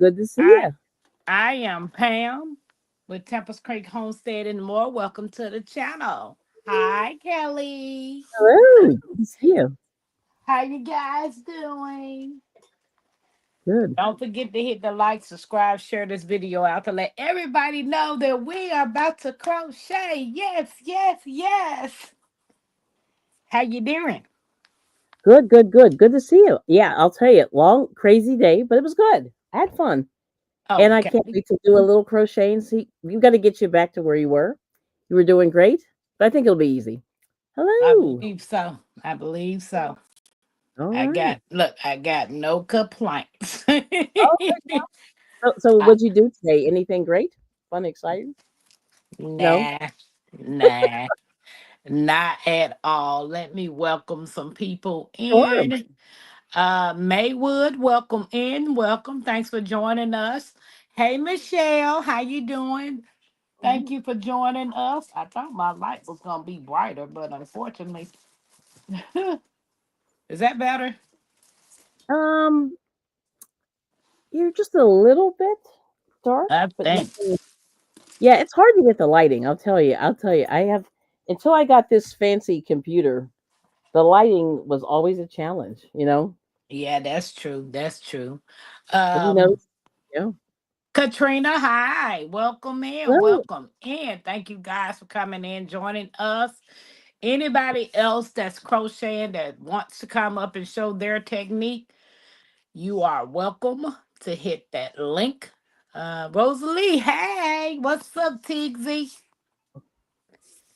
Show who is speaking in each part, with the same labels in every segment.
Speaker 1: Good to see
Speaker 2: I
Speaker 1: you.
Speaker 2: I am Pam with Tempest Creek Homestead and more. Welcome to the channel. Hi, Kelly.
Speaker 1: Hello. Good to see you.
Speaker 2: How you guys doing?
Speaker 1: Good.
Speaker 2: Don't forget to hit the like, subscribe, share this video out to let everybody know that we are about to crochet. Yes, yes, yes. How you doing?
Speaker 1: Good, good, good. Good to see you. Yeah, I'll tell you, long, crazy day, but it was good. I had fun. And I can't
Speaker 2: Okay.
Speaker 1: wait to do a little crochet and see. We've got to get you back to where you were. You were doing great, but I think it'll be easy.
Speaker 2: I
Speaker 1: Hello.
Speaker 2: believe so. I believe so.
Speaker 1: All right.
Speaker 2: I got no complaints.
Speaker 1: Oh, so what'd you do today? Anything great? Fun, exciting? No?
Speaker 2: Nah, nah, not at all. Let me welcome some people
Speaker 1: Sure.
Speaker 2: in. Maywood, welcome in. Welcome. Thanks for joining us. Hey, Michelle, how you doing? Thank
Speaker 1: Mhm.
Speaker 2: you for joining us. I thought my light was gonna be brighter, but unfortunately, is that better?
Speaker 1: Um, you're just a little bit dark,
Speaker 2: I
Speaker 1: but
Speaker 2: think.
Speaker 1: nothing. Yeah, it's hard to get the lighting. I'll tell you. I'll tell you. I have until I got this fancy computer, the lighting was always a challenge, you know?
Speaker 2: Yeah, that's true. That's true.
Speaker 1: Have you
Speaker 2: Um,
Speaker 1: noticed? Yeah.
Speaker 2: Katrina, hi. Welcome in.
Speaker 1: Well,
Speaker 2: Welcome in. Thank you guys for coming in, joining us. Anybody else that's crocheting that wants to come up and show their technique, you are welcome to hit that link. Rosalie, hey, what's up, Tigsy?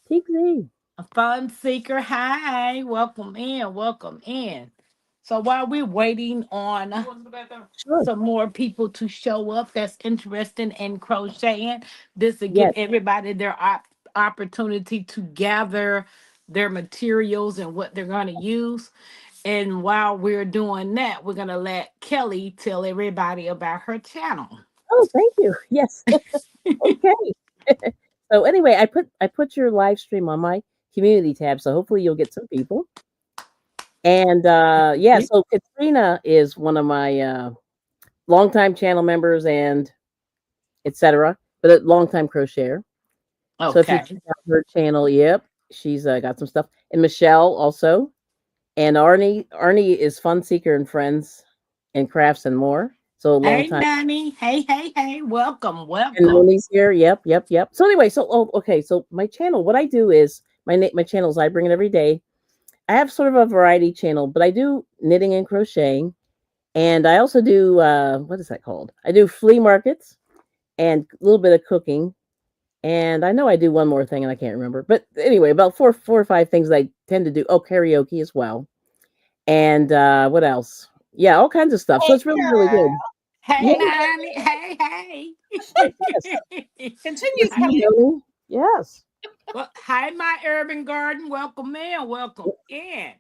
Speaker 1: TZ.
Speaker 2: A fun seeker, hi. Welcome in. Welcome in. So while we're waiting on
Speaker 1: Sure.
Speaker 2: some more people to show up that's interested in crocheting. This will give
Speaker 1: Yes.
Speaker 2: everybody their opportunity to gather their materials and what they're going to use. And while we're doing that, we're going to let Kelly tell everybody about her channel.
Speaker 1: Oh, thank you. Yes. Okay. So anyway, I put your live stream on my community tab, so hopefully you'll get some people. And yeah, so Katrina is one of my longtime channel members and etc. But a longtime crocheter. So if you
Speaker 2: Okay.
Speaker 1: check out her channel, yep, she's got some stuff. And Michelle also, and Arnie is Fun Seeker and Friends and Crafts and More. So a long
Speaker 2: Hey,
Speaker 1: time.
Speaker 2: Nanny. Hey, hey, hey. Welcome.
Speaker 1: And
Speaker 2: Welcome.
Speaker 1: Moni's here. Yep, yep, yep. So anyway, okay. So my channel, what I do is my channel is I bring it every day. I have sort of a variety channel, but I do knitting and crocheting, and I also do what is that called? I do flea markets and a little bit of cooking. And I know I do one more thing and I can't remember. But anyway, about four or five things I tend to do. Oh, karaoke as well. And what else? Yeah, all kinds of stuff. So
Speaker 3: Hey,
Speaker 1: it's really, really
Speaker 3: girl.
Speaker 1: good.
Speaker 2: Hey,
Speaker 1: Yeah,
Speaker 2: Nanny. Hey,
Speaker 1: yes.
Speaker 2: hey.
Speaker 3: Continue,
Speaker 1: Good to see
Speaker 3: Kelly.
Speaker 1: you, Tony. Yes.
Speaker 2: Well, hi, my urban garden. Welcome in. Welcome in.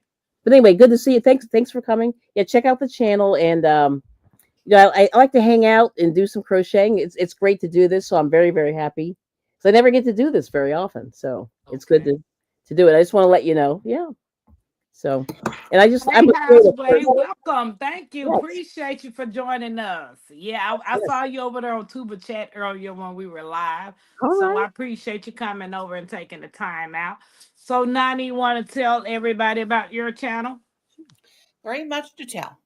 Speaker 1: But anyway, good to see you. Thanks for coming. Yeah, check out the channel and I like to hang out and do some crocheting. It's great to do this, so I'm very, very happy. So I never get to do this very often. So it's good
Speaker 2: Okay.
Speaker 1: to do it. I just want to let you know. Yeah. So and I'm
Speaker 2: Hey,
Speaker 1: a creative
Speaker 2: Houseway,
Speaker 1: person.
Speaker 2: welcome. Thank you.
Speaker 1: Yes.
Speaker 2: Appreciate you for joining us. Yeah, I
Speaker 1: Yes.
Speaker 2: saw you over there on Tuba Chat earlier when we were live.
Speaker 1: All
Speaker 2: So I
Speaker 1: right.
Speaker 2: appreciate you coming over and taking the time out. So, Nani, you want to tell everybody about your channel?
Speaker 3: Very much to tell.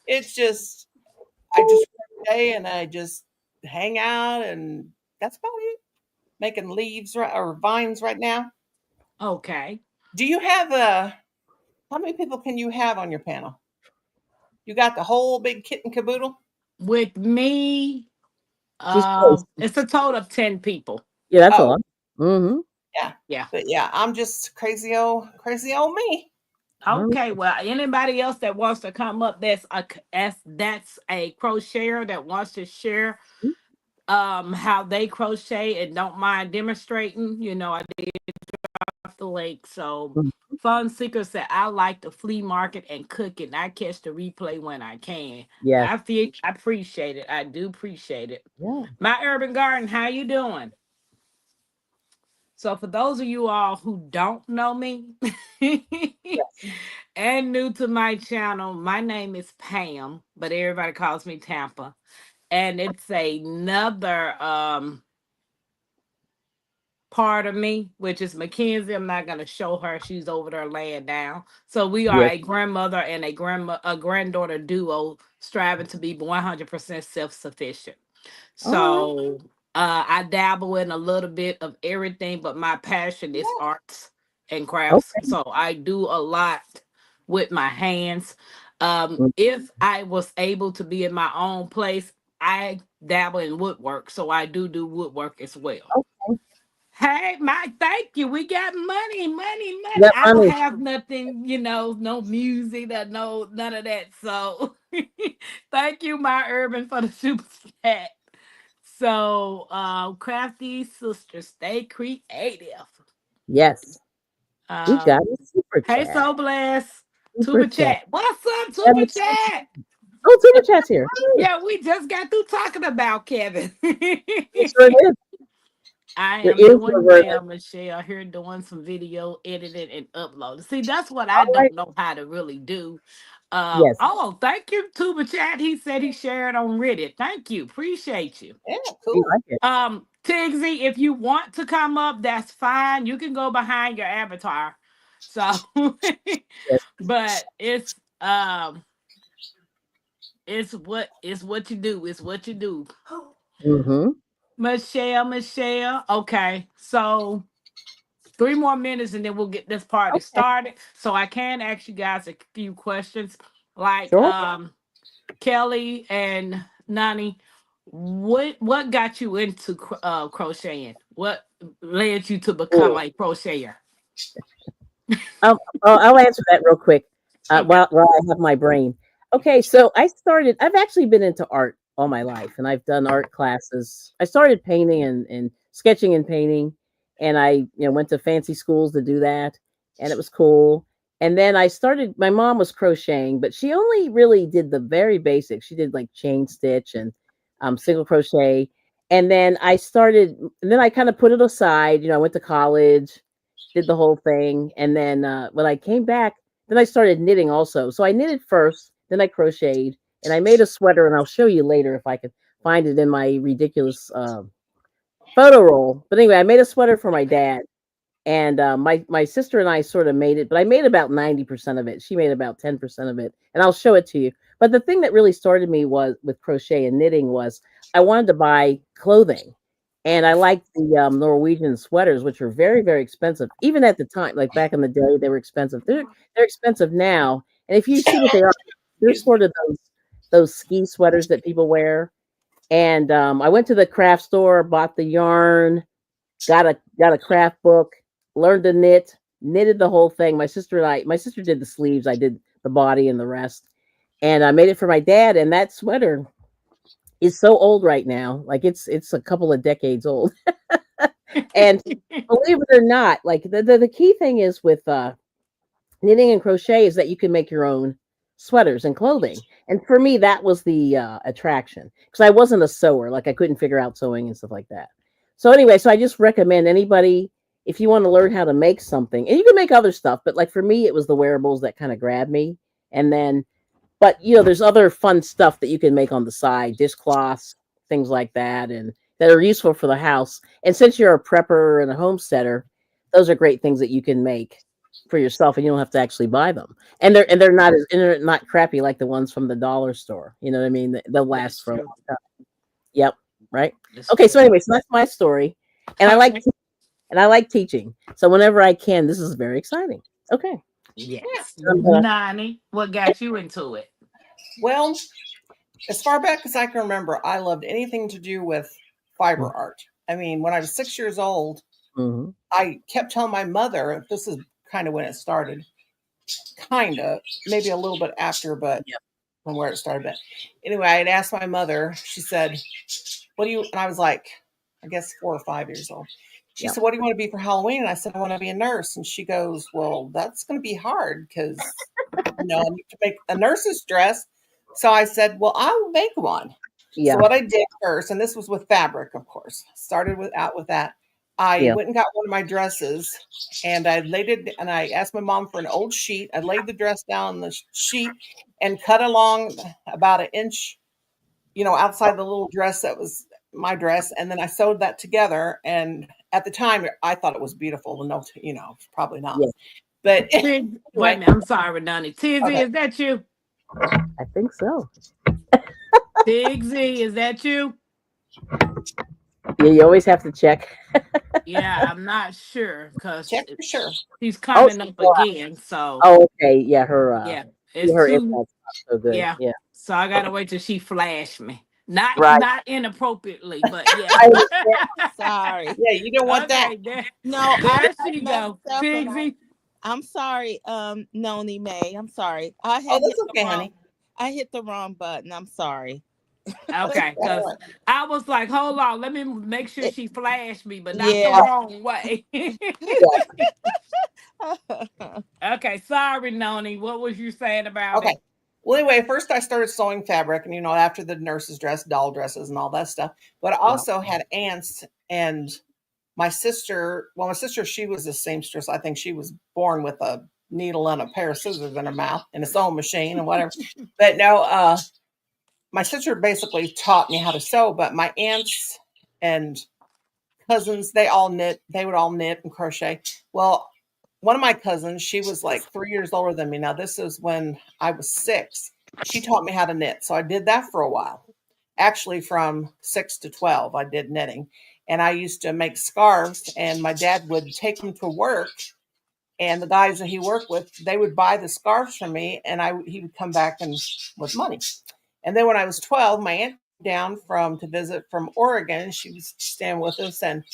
Speaker 3: It's just, I just crochet and I just hang out, and that's about it. Making leaves or vines right now.
Speaker 2: Okay.
Speaker 3: Do you have how many people can you have on your panel? You got the whole big kit and caboodle?
Speaker 2: With me,
Speaker 1: She's close.
Speaker 2: it's a total of 10 people.
Speaker 1: Yeah, that's a
Speaker 3: Oh,
Speaker 1: lot. Mm-hmm.
Speaker 3: yeah.
Speaker 2: Yeah.
Speaker 3: But yeah, I'm just crazy old me.
Speaker 1: All right.
Speaker 2: Okay, well, anybody else that wants to come up that's a crocheter that wants to share how they crochet and don't mind demonstrating, I did off the lake. So
Speaker 1: Mhm.
Speaker 2: Fun Seeker said I like the flea market and cook it, and I catch the replay when I can.
Speaker 1: Yes.
Speaker 2: I appreciate it. I do appreciate it.
Speaker 1: Yeah.
Speaker 2: My urban garden, how you doing? So for those of you all who don't know me and new to my channel, my name is Pam, but everybody calls me Tampa. And it's another part of me, which is Mackenzie. I'm not gonna show her; she's over there laying down. So we are
Speaker 1: Yes.
Speaker 2: a grandmother and a granddaughter duo, striving to be 100% self-sufficient.
Speaker 1: All right.
Speaker 2: So I dabble in a little bit of everything, but my passion is
Speaker 3: Yeah.
Speaker 2: arts and crafts.
Speaker 1: Okay.
Speaker 2: So I do a lot with my hands.
Speaker 1: Mm,
Speaker 2: If I was able to be in my own place, I dabble in woodwork. So I do woodwork as well.
Speaker 1: okay.
Speaker 2: Hey, Mike, thank you. We got money, money, money.
Speaker 1: Yep,
Speaker 2: I don't
Speaker 1: honey.
Speaker 2: have nothing, no music, no none of that. So thank you, my urban, for the super chat. So crafty sisters, stay creative.
Speaker 1: Yes. We got
Speaker 2: Um,
Speaker 1: a super
Speaker 2: hey,
Speaker 1: chat.
Speaker 2: so blessed.
Speaker 1: Super
Speaker 2: Tuba
Speaker 1: chat.
Speaker 2: chat. What's up,
Speaker 1: Yeah,
Speaker 2: Tuba chat?
Speaker 1: oh, super chat's here.
Speaker 2: Yeah, we just got through talking about Kevin.
Speaker 1: It sure is.
Speaker 2: I
Speaker 1: Your
Speaker 2: am
Speaker 1: ears were
Speaker 2: doing
Speaker 1: working.
Speaker 2: well, Michelle. Here doing some video editing and uploading. See, that's what I
Speaker 1: All right.
Speaker 2: don't know how to really do.
Speaker 1: Yes.
Speaker 2: Oh, thank you, Tuba Chat. He said he shared on Reddit. Thank you. Appreciate you.
Speaker 3: Yeah,
Speaker 1: We
Speaker 3: cool.
Speaker 1: like it.
Speaker 2: Tigsy, if you want to come up, that's fine. You can go behind your avatar. So
Speaker 1: Yes.
Speaker 2: but it's what you do. It's what you do.
Speaker 1: Mm-hmm.
Speaker 2: Michelle. Okay. So 3 more minutes and then we'll get this party
Speaker 1: Okay.
Speaker 2: started. So I can ask you guys a few questions. Like
Speaker 1: Sure.
Speaker 2: Kelly and Nani, what got you into crocheting? What led you to become
Speaker 1: Cool.
Speaker 2: a crocheter?
Speaker 1: I'll answer that real quick
Speaker 2: Okay.
Speaker 1: while I have my brain. Okay, so I've actually been into art all my life, and I've done art classes. I started painting and sketching and painting, and I went to fancy schools to do that, and it was cool. And then my mom was crocheting, but she only really did the very basics. She did like chain stitch and single crochet. And then I kind of put it aside. I went to college, did the whole thing, and then when I came back, then I started knitting also. So I knitted first, then I crocheted, and I made a sweater, and I'll show you later if I can find it in my ridiculous photo roll. But anyway, I made a sweater for my dad, and my sister and I sort of made it, but I made about 90% of it. She made about 10% of it, and I'll show it to you. But the thing that really started me was with crochet and knitting was I wanted to buy clothing, and I liked the Norwegian sweaters, which were very very expensive, even at the time. Like back in the day, they were expensive. They're expensive now, and if you see what they are, they're
Speaker 3: Excuse me.
Speaker 1: sort of those ski sweaters that people wear. And I went to the craft store, bought the yarn, got a craft book, learned to knit, knitted the whole thing. My sister did the sleeves, I did the body and the rest. And I made it for my dad, and that sweater is so old right now. Like it's a couple of decades old. And believe it or not, like the key thing is with knitting and crochet is that you can make your own sweaters and clothing. And for me, that was the attraction because I wasn't a sewer. Like I couldn't figure out sewing and stuff like that. So anyway, so I just recommend anybody if you want to learn how to make something, and you can make other stuff, but like for me, it was the wearables that kind of grabbed me. And then, but there's other fun stuff that you can make on the side, dishcloths, things like that, and that are useful for the house. And since you're a prepper and a homesteader, those are great things that you can make for yourself, and you don't have to actually buy them. And they're not crappy like the ones from the dollar store. You know what I mean? They'll
Speaker 2: That
Speaker 1: last
Speaker 2: is
Speaker 1: for a
Speaker 2: true.
Speaker 1: long time. Yep. Right.
Speaker 2: That's
Speaker 1: Okay. So
Speaker 2: true.
Speaker 1: anyway, so that's my story, and
Speaker 2: Okay.
Speaker 1: I like teaching. So whenever I can, this is very exciting. Okay.
Speaker 3: Yeah.
Speaker 2: Yes.
Speaker 1: I'm gonna,
Speaker 2: Nani, what got you into it?
Speaker 3: Well, as far back as I can remember, I loved anything to do with fiber art. I mean, when I was 6 years old,
Speaker 1: mhm.
Speaker 3: I kept telling my mother, this is kind of when it started, kind of, maybe a little bit after, but
Speaker 1: Yep.
Speaker 3: from where it started. But anyway, I had asked my mother, she said, what do you, and I was like, I guess 4 or 5 years old. She
Speaker 1: Yep.
Speaker 3: said, what do you want to be for Halloween? And I said, I want to be a nurse. And she goes, well, that's going to be hard because, I need to make a nurse's dress. So I said, well, I'll make one. So
Speaker 1: Yeah.
Speaker 3: what I did first, and this was with fabric, of course, started out with that. I
Speaker 1: Yeah.
Speaker 3: went and got one of my dresses, and I laid it, and I asked my mom for an old sheet. I laid the dress down on the sheet and cut along about an inch, outside the little dress that was my dress, and then I sewed that together. And at the time, I thought it was beautiful. No, probably not.
Speaker 1: Yeah.
Speaker 3: But
Speaker 2: Wait a
Speaker 3: anyway,
Speaker 2: minute, I'm sorry, Donnie. Tizzy,
Speaker 3: okay.
Speaker 2: is that you?
Speaker 1: I think so.
Speaker 2: Big Z, is that you?
Speaker 1: Yeah, you always have to check.
Speaker 2: Yeah, I'm not sure because
Speaker 3: Check for sure.
Speaker 2: she's
Speaker 1: Oh,
Speaker 2: coming
Speaker 1: she's
Speaker 2: up
Speaker 1: still out.
Speaker 2: again. So
Speaker 1: Oh, okay. Yeah, her
Speaker 2: yeah, it's
Speaker 1: her
Speaker 2: too.
Speaker 1: internet's not so good.
Speaker 2: Yeah,
Speaker 1: Yeah.
Speaker 2: so I gotta wait till she flash me. Not
Speaker 1: Right.
Speaker 2: not inappropriately, but yeah.
Speaker 1: I understand.
Speaker 4: Sorry.
Speaker 3: Yeah, you don't want that.
Speaker 2: Okay, there,
Speaker 4: No,
Speaker 2: there
Speaker 4: I
Speaker 2: she
Speaker 4: messed
Speaker 2: go,
Speaker 4: up and
Speaker 2: Pigsy.
Speaker 4: I'm sorry, Noni May. I'm sorry. I
Speaker 3: Oh,
Speaker 4: had hit
Speaker 3: that's
Speaker 4: the
Speaker 3: okay,
Speaker 4: wrong
Speaker 3: honey.
Speaker 4: I hit the wrong button. I'm sorry.
Speaker 2: Okay,
Speaker 3: All
Speaker 2: because
Speaker 3: right.
Speaker 2: I was like, hold on, let me make sure she flashed me, but not the
Speaker 4: Yeah.
Speaker 1: Right.
Speaker 2: wrong way.
Speaker 1: Yeah.
Speaker 2: Okay, sorry, Noni. What was you saying about
Speaker 3: Okay.
Speaker 2: it?
Speaker 3: Well, anyway, first I started sewing fabric, and after the nurse's dress, doll dresses, and all that stuff. But I
Speaker 1: Yeah.
Speaker 3: also had aunts and my sister. Well, my sister, she was a seamstress. I think she was born with a needle and a pair of scissors in her mouth and a sewing machine and whatever. But no, my sister basically taught me how to sew. But my aunts and cousins, they all knit. They would all knit and crochet. Well, one of my cousins, she was like 3 years older than me. Now, this is when I was 6. She taught me how to knit. So I did that for a while. Actually, from 6 to 12, I did knitting. And I used to make scarves, and my dad would take them to work. And the guys that he worked with, they would buy the scarves from me, and he would come back and with money. And then when I was 12, my aunt came down from to visit from Oregon. She was staying with us, and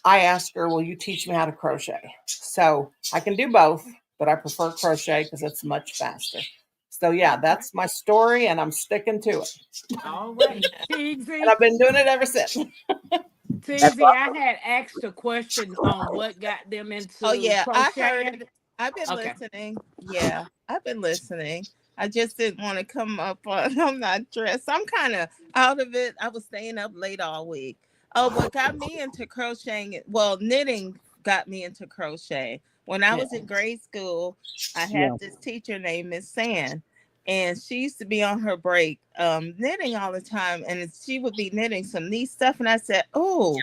Speaker 3: I asked her, will you teach me how to crochet? So I can do both, but I prefer crochet because it's much faster. So yeah,
Speaker 2: Okay.
Speaker 3: that's my story, and I'm sticking to it.
Speaker 2: All right.
Speaker 3: And
Speaker 2: Tigsy,
Speaker 3: I've been doing it ever since.
Speaker 1: That's
Speaker 2: Tigsy, I
Speaker 1: awesome.
Speaker 2: had asked a question on what got them
Speaker 4: Oh
Speaker 2: into
Speaker 4: yeah, I
Speaker 2: crocheting.
Speaker 4: heard. I've been
Speaker 2: Okay.
Speaker 4: listening. Yeah, I've been listening. I just didn't want to come up on. I'm not dressed. I'm kind of out of it. I was staying up late all week. Oh, what got me into crocheting? Well, knitting got me into crochet. When I
Speaker 3: Yeah.
Speaker 4: was in grade school, I
Speaker 1: Yeah.
Speaker 4: had this teacher named Miss Sand, and she used to be on her break knitting all the time, and she would be knitting some neat stuff. And I said, "Oh,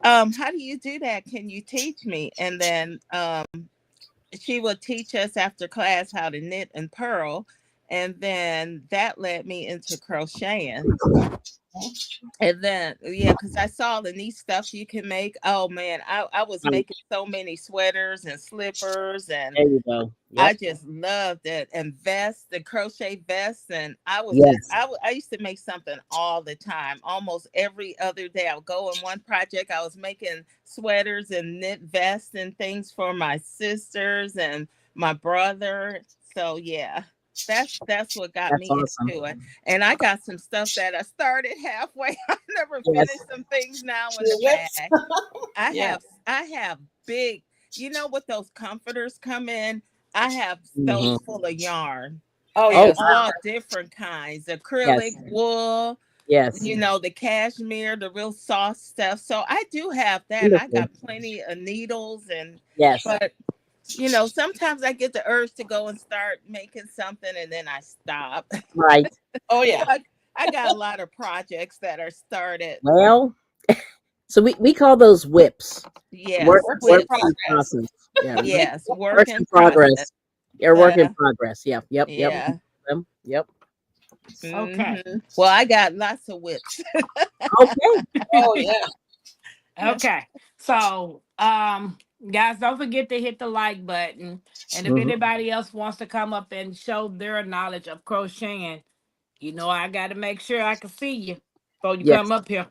Speaker 4: how do you do that? Can you teach me?" And then she would teach us after class how to knit and purl, and then that led me into crocheting. And then yeah, because I saw the neat stuff you can make. Oh man, I was
Speaker 1: Right.
Speaker 4: making so many sweaters and slippers, and
Speaker 1: There you go.
Speaker 4: I
Speaker 1: Yep.
Speaker 4: just loved it. And vests, the crochet vests, and I was just
Speaker 1: Yes.
Speaker 4: I used to make something all the time, almost every other day. I would go in one project. I was making sweaters and knit vests and things for my sisters and my brother. So yeah, that's what got
Speaker 1: That's
Speaker 4: me
Speaker 1: awesome.
Speaker 4: into it. And I got some stuff that I started halfway. I never
Speaker 1: Yes.
Speaker 4: finished some things now in
Speaker 3: Your
Speaker 4: the
Speaker 3: whips.
Speaker 4: bag. I
Speaker 3: Yeah.
Speaker 4: have I have big, with those comforters come in. I have
Speaker 1: Hmm.
Speaker 4: those full of yarn
Speaker 3: Oh
Speaker 4: and
Speaker 1: Oh,
Speaker 3: yes.
Speaker 1: wow.
Speaker 4: all different kinds, acrylic,
Speaker 1: Yes.
Speaker 4: wool,
Speaker 1: Yes.
Speaker 4: the cashmere, the real soft stuff. So I do have that, and I
Speaker 1: Beautiful.
Speaker 4: got plenty of needles. And
Speaker 1: Yes.
Speaker 4: but sometimes I get the urge to go and start making something, and then I stop.
Speaker 1: Right.
Speaker 3: Oh yeah.
Speaker 4: I got a lot of projects that are started.
Speaker 1: Well, so we call those whips. Work
Speaker 4: Yes,
Speaker 3: Works in
Speaker 1: works
Speaker 4: whips.
Speaker 1: in
Speaker 3: progress.
Speaker 1: process. Yeah.
Speaker 4: Yes, work
Speaker 1: Works
Speaker 4: in
Speaker 1: in
Speaker 4: process.
Speaker 1: progress. Yeah, work in
Speaker 4: Uh,
Speaker 1: progress. Yep. Yep. Yep.
Speaker 4: yeah.
Speaker 1: Yep.
Speaker 2: Okay.
Speaker 4: Well, I got lots of whips.
Speaker 1: Okay.
Speaker 3: Oh yeah.
Speaker 2: Okay. So, guys, don't forget to hit the like button. And if
Speaker 1: Hmm.
Speaker 2: anybody else wants to come up and show their knowledge of crocheting, I got to make sure I can see you before you
Speaker 1: Yes.
Speaker 2: come up here.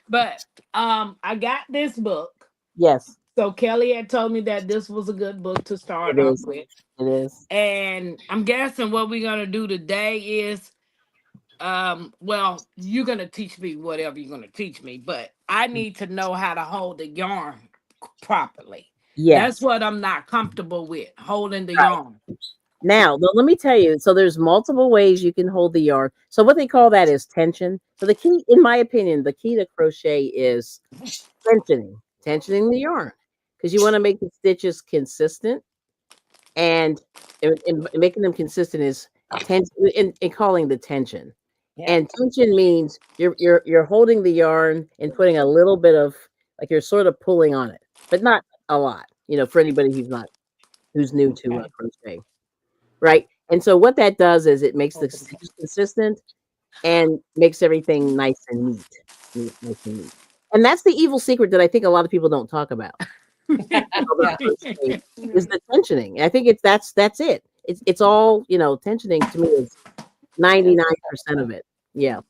Speaker 2: But I got this book.
Speaker 1: Yes.
Speaker 2: So Kelly had told me that this was a good book to
Speaker 1: It
Speaker 2: start off
Speaker 1: is.
Speaker 2: with.
Speaker 1: It is.
Speaker 2: And I'm guessing what we're gonna do today is well, you're gonna teach me whatever you're gonna teach me, but I need to know how to hold the yarn properly. That's
Speaker 1: Yes.
Speaker 2: what I'm not comfortable with, holding the
Speaker 1: Right.
Speaker 2: yarn.
Speaker 1: Now, let me tell you. So there's multiple ways you can hold the yarn. So what they call that is tension. So the key, in my opinion, the key to crochet is tensioning the yarn, because you want to make the stitches consistent, and in making them consistent is in calling the tension.
Speaker 3: Yeah.
Speaker 1: And tension means you're holding the yarn and putting a little bit of, like, you're sort of pulling on it, but not a lot. For anybody who's new to
Speaker 2: Okay.
Speaker 1: crochet, right? And so what that does is it makes the stitches consistent and makes everything nice and neat. Nice and neat. And that's the evil secret that I think a lot of people don't talk about.
Speaker 3: Yeah.
Speaker 1: Crochet is the tensioning. I think that's it. It's all, tensioning to me is 99% of it. Yeah.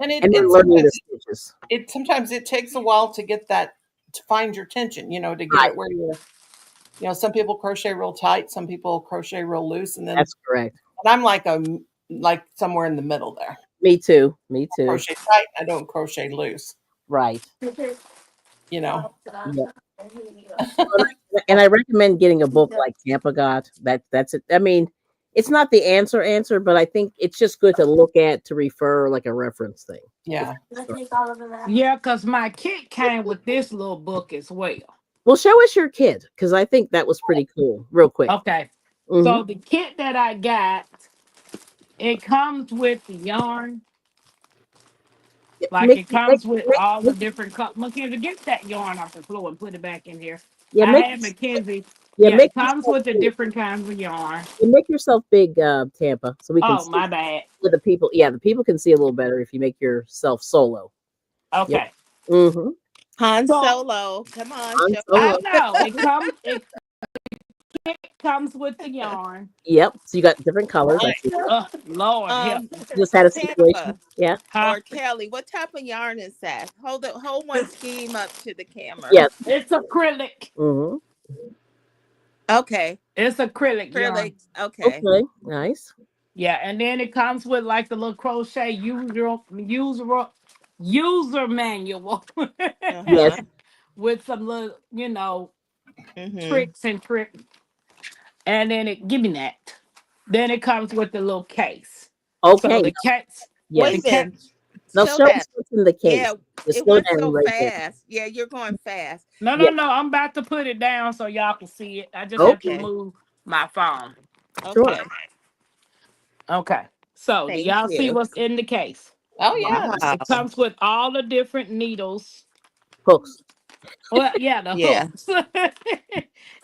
Speaker 3: And
Speaker 1: And then learning the stitches.
Speaker 3: sometimes it takes a while to get that, to find your tension, to get
Speaker 1: Right.
Speaker 3: it where you're, some people crochet real tight, some people crochet real loose, and then
Speaker 1: That's correct.
Speaker 3: and I'm like somewhere in the middle there.
Speaker 1: Me too.
Speaker 3: Crochet tight, I don't crochet loose.
Speaker 1: Right.
Speaker 3: Yeah.
Speaker 1: And I recommend getting a book like Tampa got. That's it. I mean, it's not the answer, but I think it's just good to look at, to refer, like a reference thing.
Speaker 3: Yeah.
Speaker 2: Yeah, because my kit came with this little book as well.
Speaker 1: Well, show us your kit, because I think that was pretty cool. Real quick.
Speaker 2: Okay.
Speaker 1: Mhm.
Speaker 2: So the kit that I got, it comes with the yarn. Like it comes with all the different colors. Mackenzie, get that yarn off the floor and put it back in here.
Speaker 1: Yeah,
Speaker 2: I had Mackenzie. Yeah,
Speaker 1: make
Speaker 2: it comes
Speaker 1: yourself
Speaker 2: with the
Speaker 1: big.
Speaker 2: different kinds of yarn.
Speaker 1: You make yourself big, Tampa, so we can
Speaker 2: Oh,
Speaker 1: see
Speaker 2: my bad.
Speaker 1: with the people. Yeah, the people can see a little better if you make yourself solo.
Speaker 2: Okay.
Speaker 1: Mm-hmm.
Speaker 4: Han
Speaker 2: So-
Speaker 4: Solo. Come on,
Speaker 1: Han
Speaker 4: show
Speaker 1: Solo.
Speaker 2: I
Speaker 4: up.
Speaker 2: know. It comes with the yarn.
Speaker 1: Yep. So you got different colors. I see.
Speaker 2: Lord help.
Speaker 1: Just had a
Speaker 4: Tampa
Speaker 1: situation. Yeah.
Speaker 2: Huh?
Speaker 4: or Kelly, what type of yarn is that? Hold one scheme up to the camera.
Speaker 1: Yes.
Speaker 2: It's acrylic.
Speaker 1: Mm-hmm.
Speaker 4: Okay.
Speaker 2: It's acrylic yarn.
Speaker 4: Acrylic. Okay.
Speaker 1: Okay. Nice.
Speaker 2: Yeah, and then it comes with like the little crochet user manual
Speaker 1: Yes.
Speaker 2: with some little,
Speaker 4: Mhm.
Speaker 2: tricks and tricks. And then give me that. Then it comes with the little case.
Speaker 1: Okay.
Speaker 2: So the case.
Speaker 1: Yes.
Speaker 4: Wait a minute.
Speaker 1: Now
Speaker 4: Show
Speaker 1: show
Speaker 4: that.
Speaker 1: us what's in the case.
Speaker 4: Yeah,
Speaker 1: Just
Speaker 4: it
Speaker 1: slow
Speaker 4: went
Speaker 1: down
Speaker 4: so
Speaker 1: right there.
Speaker 4: fast. Yeah, you're going fast.
Speaker 2: No,
Speaker 1: Yeah.
Speaker 2: I'm about to put it down so y'all can see it. I just have to
Speaker 4: Okay.
Speaker 2: move my phone.
Speaker 1: Sure.
Speaker 4: Okay.
Speaker 2: Okay. So do
Speaker 4: Thank
Speaker 2: y'all see
Speaker 4: you.
Speaker 2: what's in the case?
Speaker 3: Oh yeah.
Speaker 4: Wow.
Speaker 2: It comes with all the different needles.
Speaker 1: Hooks.
Speaker 2: Well, yeah, the
Speaker 4: Yeah.
Speaker 2: hooks.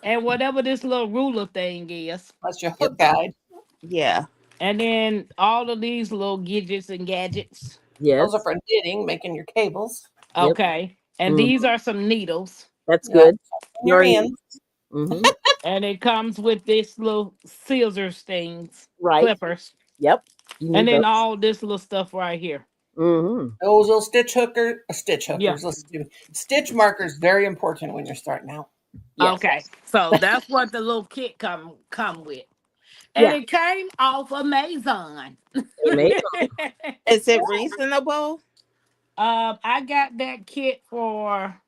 Speaker 2: And whatever this little ruler thing is.
Speaker 3: That's your hook guide.
Speaker 4: Yeah.
Speaker 2: And then all of these little gadgets and gadgets.
Speaker 1: Yes.
Speaker 3: Those are for knitting, making your cables.
Speaker 1: Yep.
Speaker 2: Okay. And
Speaker 1: Mhm.
Speaker 2: these are some needles.
Speaker 1: That's
Speaker 3: Yeah.
Speaker 1: good.
Speaker 3: In your hands.
Speaker 1: Mm-hmm.
Speaker 2: And it comes with this little scissors things,
Speaker 1: Right.
Speaker 2: clippers.
Speaker 1: Yep. You need
Speaker 2: And then
Speaker 1: those.
Speaker 2: all this little stuff right here.
Speaker 1: Mm-hmm.
Speaker 3: Those little stitch hookers.
Speaker 2: Yeah.
Speaker 3: Listen to me. Stitch markers, very important when you're starting out.
Speaker 1: Yes.
Speaker 2: Okay. So that's what the little kit come with. And
Speaker 1: Yeah.
Speaker 2: it came off Amazon.
Speaker 1: Amazing.
Speaker 4: Is it reasonable?
Speaker 2: I got that kit for,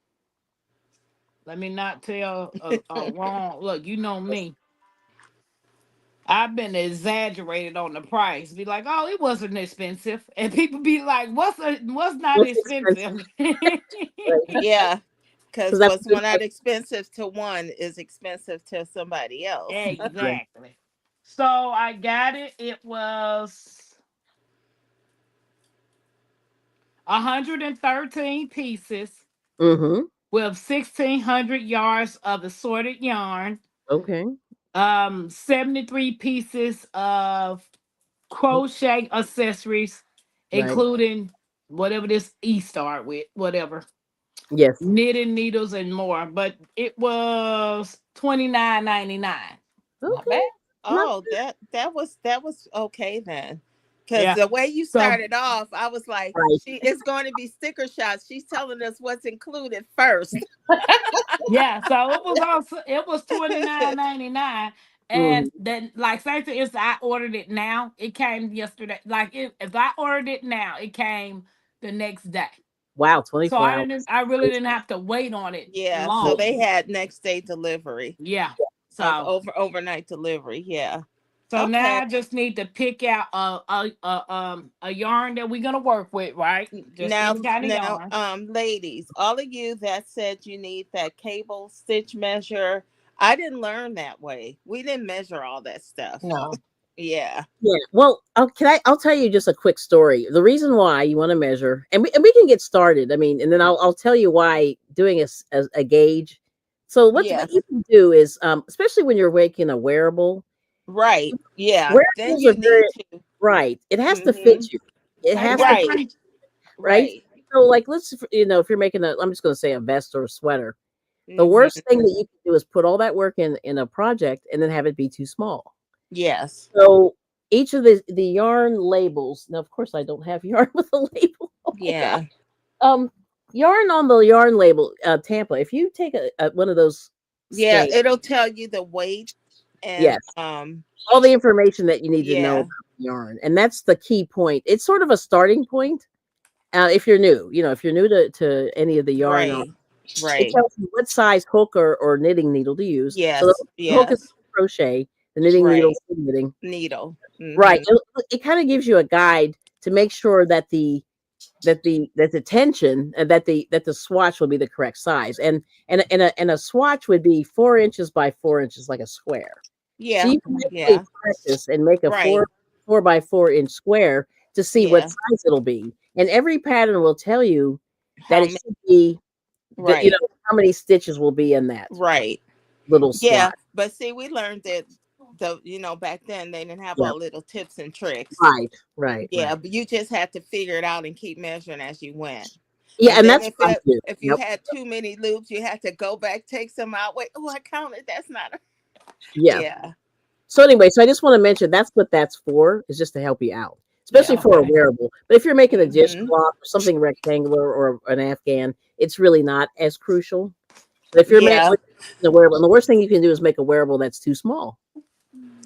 Speaker 2: let me not tell a wrong. Look, you know me. I've been exaggerated on the price. Be like, oh, it wasn't expensive, and people be like, what's not
Speaker 1: What's
Speaker 2: expensive?
Speaker 4: Yeah. Because
Speaker 1: So that
Speaker 4: what's one not expensive to one is expensive to somebody else.
Speaker 2: Exactly. So I got it. It was 113 pieces
Speaker 1: Mm-hmm.
Speaker 2: with 1,600 yards of assorted yarn.
Speaker 1: Okay.
Speaker 2: 73 pieces of crochet accessories,
Speaker 1: Right.
Speaker 2: including whatever this E start with, whatever.
Speaker 1: Yes.
Speaker 2: Knitting needles and more. But it was $29.99.
Speaker 3: Not
Speaker 1: Okay.
Speaker 3: bad.
Speaker 4: Oh, that was okay then. Because
Speaker 2: Yeah.
Speaker 4: the way you
Speaker 2: So-
Speaker 4: started off, I was like,
Speaker 1: Right.
Speaker 4: it's going to be sticker shots. She's telling us what's included first.
Speaker 2: Yeah, so it was $29.99. And then, like, say for instance, I ordered it now. It came yesterday. Like, if I ordered it now, it came the next day.
Speaker 1: Wow.
Speaker 2: So
Speaker 1: 24 hours.
Speaker 2: I really didn't have to wait on it
Speaker 4: Yeah.
Speaker 2: long.
Speaker 4: So they had next day delivery.
Speaker 2: Yeah.
Speaker 4: Of
Speaker 2: So
Speaker 4: overnight delivery. Yeah.
Speaker 2: So now
Speaker 4: Okay.
Speaker 2: I just need to pick out a yarn that we're gonna work with, right? Just
Speaker 4: Now,
Speaker 2: any kind of
Speaker 4: now,
Speaker 2: yarn.
Speaker 4: ladies, all of you that said you need that cable stitch measure, I didn't learn that way. We didn't measure all that stuff.
Speaker 3: No.
Speaker 4: Yeah.
Speaker 1: Yeah. Well, I'll tell you just a quick story. The reason why you want to measure, and we can get started. I mean, and then I'll tell you why doing a gauge. So what
Speaker 4: Yes.
Speaker 1: you can do is, especially when you're making a wearable,
Speaker 4: Right. Yeah. Then
Speaker 1: wearables are
Speaker 4: you
Speaker 1: very
Speaker 4: need to.
Speaker 1: right. It has to fit
Speaker 4: Hmm.
Speaker 1: you. It
Speaker 2: Hey,
Speaker 1: has to fit,
Speaker 4: Right.
Speaker 2: Jeffrey.
Speaker 1: right.
Speaker 4: Right.
Speaker 1: So like, if you're making I'm just going to say a vest or a sweater. The worst
Speaker 4: Hmm.
Speaker 1: thing that you can do is put all that work in a project and then have it be too small.
Speaker 4: Yes.
Speaker 1: So each of the yarn labels. Now, of course, I don't have yarn with a label. Oh my god.
Speaker 4: Yeah.
Speaker 1: Um, Yarn on the yarn label, Tampa. If you take one of those
Speaker 4: Yeah.
Speaker 1: scales,
Speaker 4: It'll tell you the weight and
Speaker 1: yes, all the information that you need to know
Speaker 4: yeah.
Speaker 1: about yarn, and that's the key point. It's sort of a starting point. If you're new, if you're new to any of the yarn,
Speaker 4: Right.
Speaker 1: it
Speaker 4: Right.
Speaker 1: tells you what size hook or knitting needle to use. So
Speaker 4: Yes.
Speaker 1: the hook is
Speaker 4: Yes.
Speaker 1: for crochet, the knitting needle
Speaker 4: Right.
Speaker 1: is for knitting.
Speaker 4: Needle.
Speaker 1: Right.
Speaker 4: Hmm.
Speaker 1: It kind of gives you a guide to make sure that the tension that the swatch will be the correct size, and a swatch would be 4 inches by 4 inches, like a square. So
Speaker 4: Yeah.
Speaker 1: you can actually
Speaker 4: Yeah.
Speaker 1: practice and make a
Speaker 4: Right.
Speaker 1: 4 by 4 inch square to see what
Speaker 4: Yeah.
Speaker 1: size it'll be, and every pattern will tell you that
Speaker 4: How
Speaker 1: it
Speaker 4: many?
Speaker 1: should be
Speaker 4: Right.
Speaker 1: how many stitches will be in that
Speaker 4: Right.
Speaker 1: little
Speaker 4: Yeah.
Speaker 1: slot.
Speaker 4: But see, we learned that back then they didn't have
Speaker 1: Yeah,
Speaker 4: all little tips and tricks.
Speaker 1: right.
Speaker 4: Yeah, but you just had to figure it out and keep measuring as you went.
Speaker 1: Yeah,
Speaker 4: And
Speaker 1: and
Speaker 4: then
Speaker 1: that's what I do.
Speaker 4: if you
Speaker 1: Yep.
Speaker 4: had too many loops, you had to go back, take some out. Wait, oh, I counted. That's not.
Speaker 1: Yeah.
Speaker 4: Yeah.
Speaker 1: So anyway, so I just want to mention that's what that's for, is just to help you out, especially
Speaker 4: Yeah.
Speaker 1: for a
Speaker 2: Okay.
Speaker 1: wearable. But if you're making a
Speaker 4: Hmm.
Speaker 1: dishcloth or something rectangular or an Afghan, it's really not as crucial. But if you're making
Speaker 4: Yeah.
Speaker 1: a wearable, and the worst thing you can do is make a wearable that's too small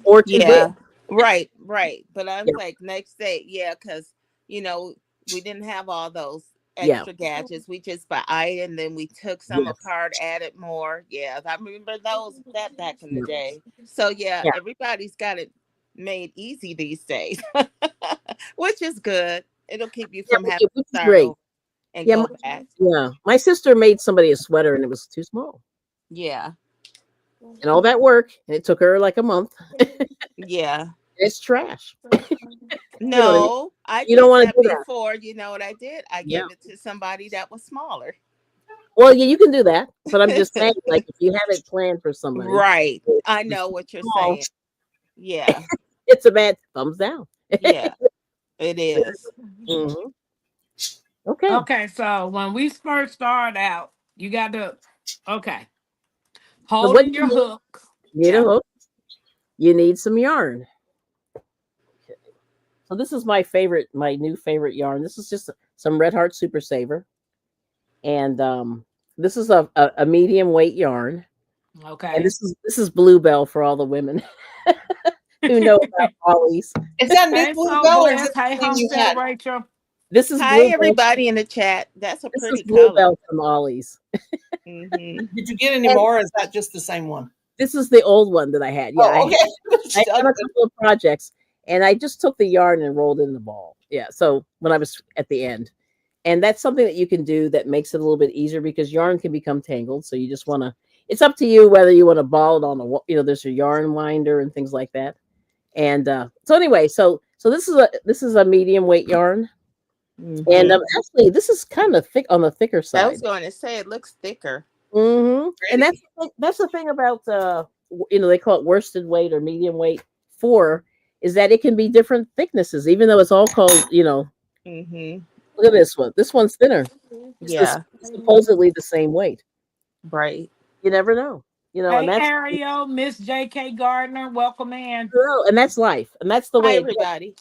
Speaker 1: or too big.
Speaker 4: Yeah. Right. Right. But I was
Speaker 1: Yeah,
Speaker 4: like, next day, yeah, because you know we didn't have all those
Speaker 1: yeah,
Speaker 4: extra gadgets. We just buy item, then we took some
Speaker 1: yes,
Speaker 4: apart, added more. Yeah, I remember those that back in the
Speaker 1: yeah,
Speaker 4: day. So yeah,
Speaker 1: yeah.
Speaker 4: everybody's got it made easy these days, which is good. It'll keep you
Speaker 1: Yeah,
Speaker 4: from having
Speaker 1: which
Speaker 4: to
Speaker 1: is
Speaker 4: start
Speaker 1: great.
Speaker 4: over and
Speaker 1: Yeah,
Speaker 4: go back.
Speaker 1: my sister made somebody a sweater and it was too small,
Speaker 4: Yeah.
Speaker 1: and all that work, and it took her like a month.
Speaker 4: Yeah.
Speaker 1: It's trash. You know what I mean?
Speaker 4: No, I
Speaker 1: You don't
Speaker 4: did
Speaker 1: want to
Speaker 4: that
Speaker 1: do that.
Speaker 4: before. You know what I did? I
Speaker 1: Yeah.
Speaker 4: gave it to somebody that was smaller.
Speaker 1: Well, yeah, you can do that, but I'm just saying, like, if you have it planned for somebody,
Speaker 4: Right. I
Speaker 1: it's
Speaker 4: know what you're
Speaker 1: small,
Speaker 4: saying. Yeah.
Speaker 1: it's a bad thumbs down.
Speaker 4: Yeah. It is.
Speaker 1: Mhm. Okay,
Speaker 2: Okay, so when we first start out, you got to okay,
Speaker 1: so what
Speaker 2: holding
Speaker 1: do you
Speaker 2: your
Speaker 1: need?
Speaker 2: hook.
Speaker 1: You need a
Speaker 4: Yeah.
Speaker 1: hook. You need some yarn. So this is my new favorite yarn. This is just some Red Heart Super Saver, and this is a medium weight yarn, and
Speaker 2: Okay.
Speaker 1: this is Bluebell for all the women who know about Ollies.
Speaker 3: Is that new
Speaker 2: Hey, so
Speaker 3: bluebell or is
Speaker 2: blessed.
Speaker 3: it
Speaker 2: Hey,
Speaker 3: the same you
Speaker 2: homestead
Speaker 3: had?
Speaker 2: Rachel.
Speaker 1: This is
Speaker 4: Hi,
Speaker 1: Bluebell.
Speaker 4: everybody in the chat. That's a
Speaker 1: This is
Speaker 4: pretty color.
Speaker 1: Bluebell from Ollies.
Speaker 4: Hmm.
Speaker 3: Did you get any
Speaker 1: And
Speaker 3: more? Or is that just the same one?
Speaker 1: this is the old one that I had. Yeah,
Speaker 3: Oh, okay.
Speaker 1: I done a couple of projects, and I just took the yarn and rolled it in the ball. Yeah, so when I was at the end, and that's something that you can do that makes it a little bit easier because yarn can become tangled. So you just want to. It's up to you whether you want to ball it on the. There's a yarn winder and things like that. And so anyway, so this is a medium weight yarn, and
Speaker 4: Hmm.
Speaker 1: actually this is kind of thick on the thicker
Speaker 4: I was
Speaker 1: side.
Speaker 4: going to say it looks thicker.
Speaker 1: And
Speaker 3: Pretty.
Speaker 1: that's the thing about they call it worsted weight or medium weight for is that it can be different thicknesses, even though it's all called
Speaker 4: Hmm.
Speaker 1: look at this one. This one's thinner. It's
Speaker 4: Yeah.
Speaker 1: supposedly the same weight.
Speaker 4: Right.
Speaker 1: You never know. And
Speaker 2: Hey,
Speaker 1: that's
Speaker 2: Ariel, Miss J.K. Gardner, welcome in.
Speaker 1: and that's life, and that's the
Speaker 4: Hi,
Speaker 1: way it goes.
Speaker 4: everybody.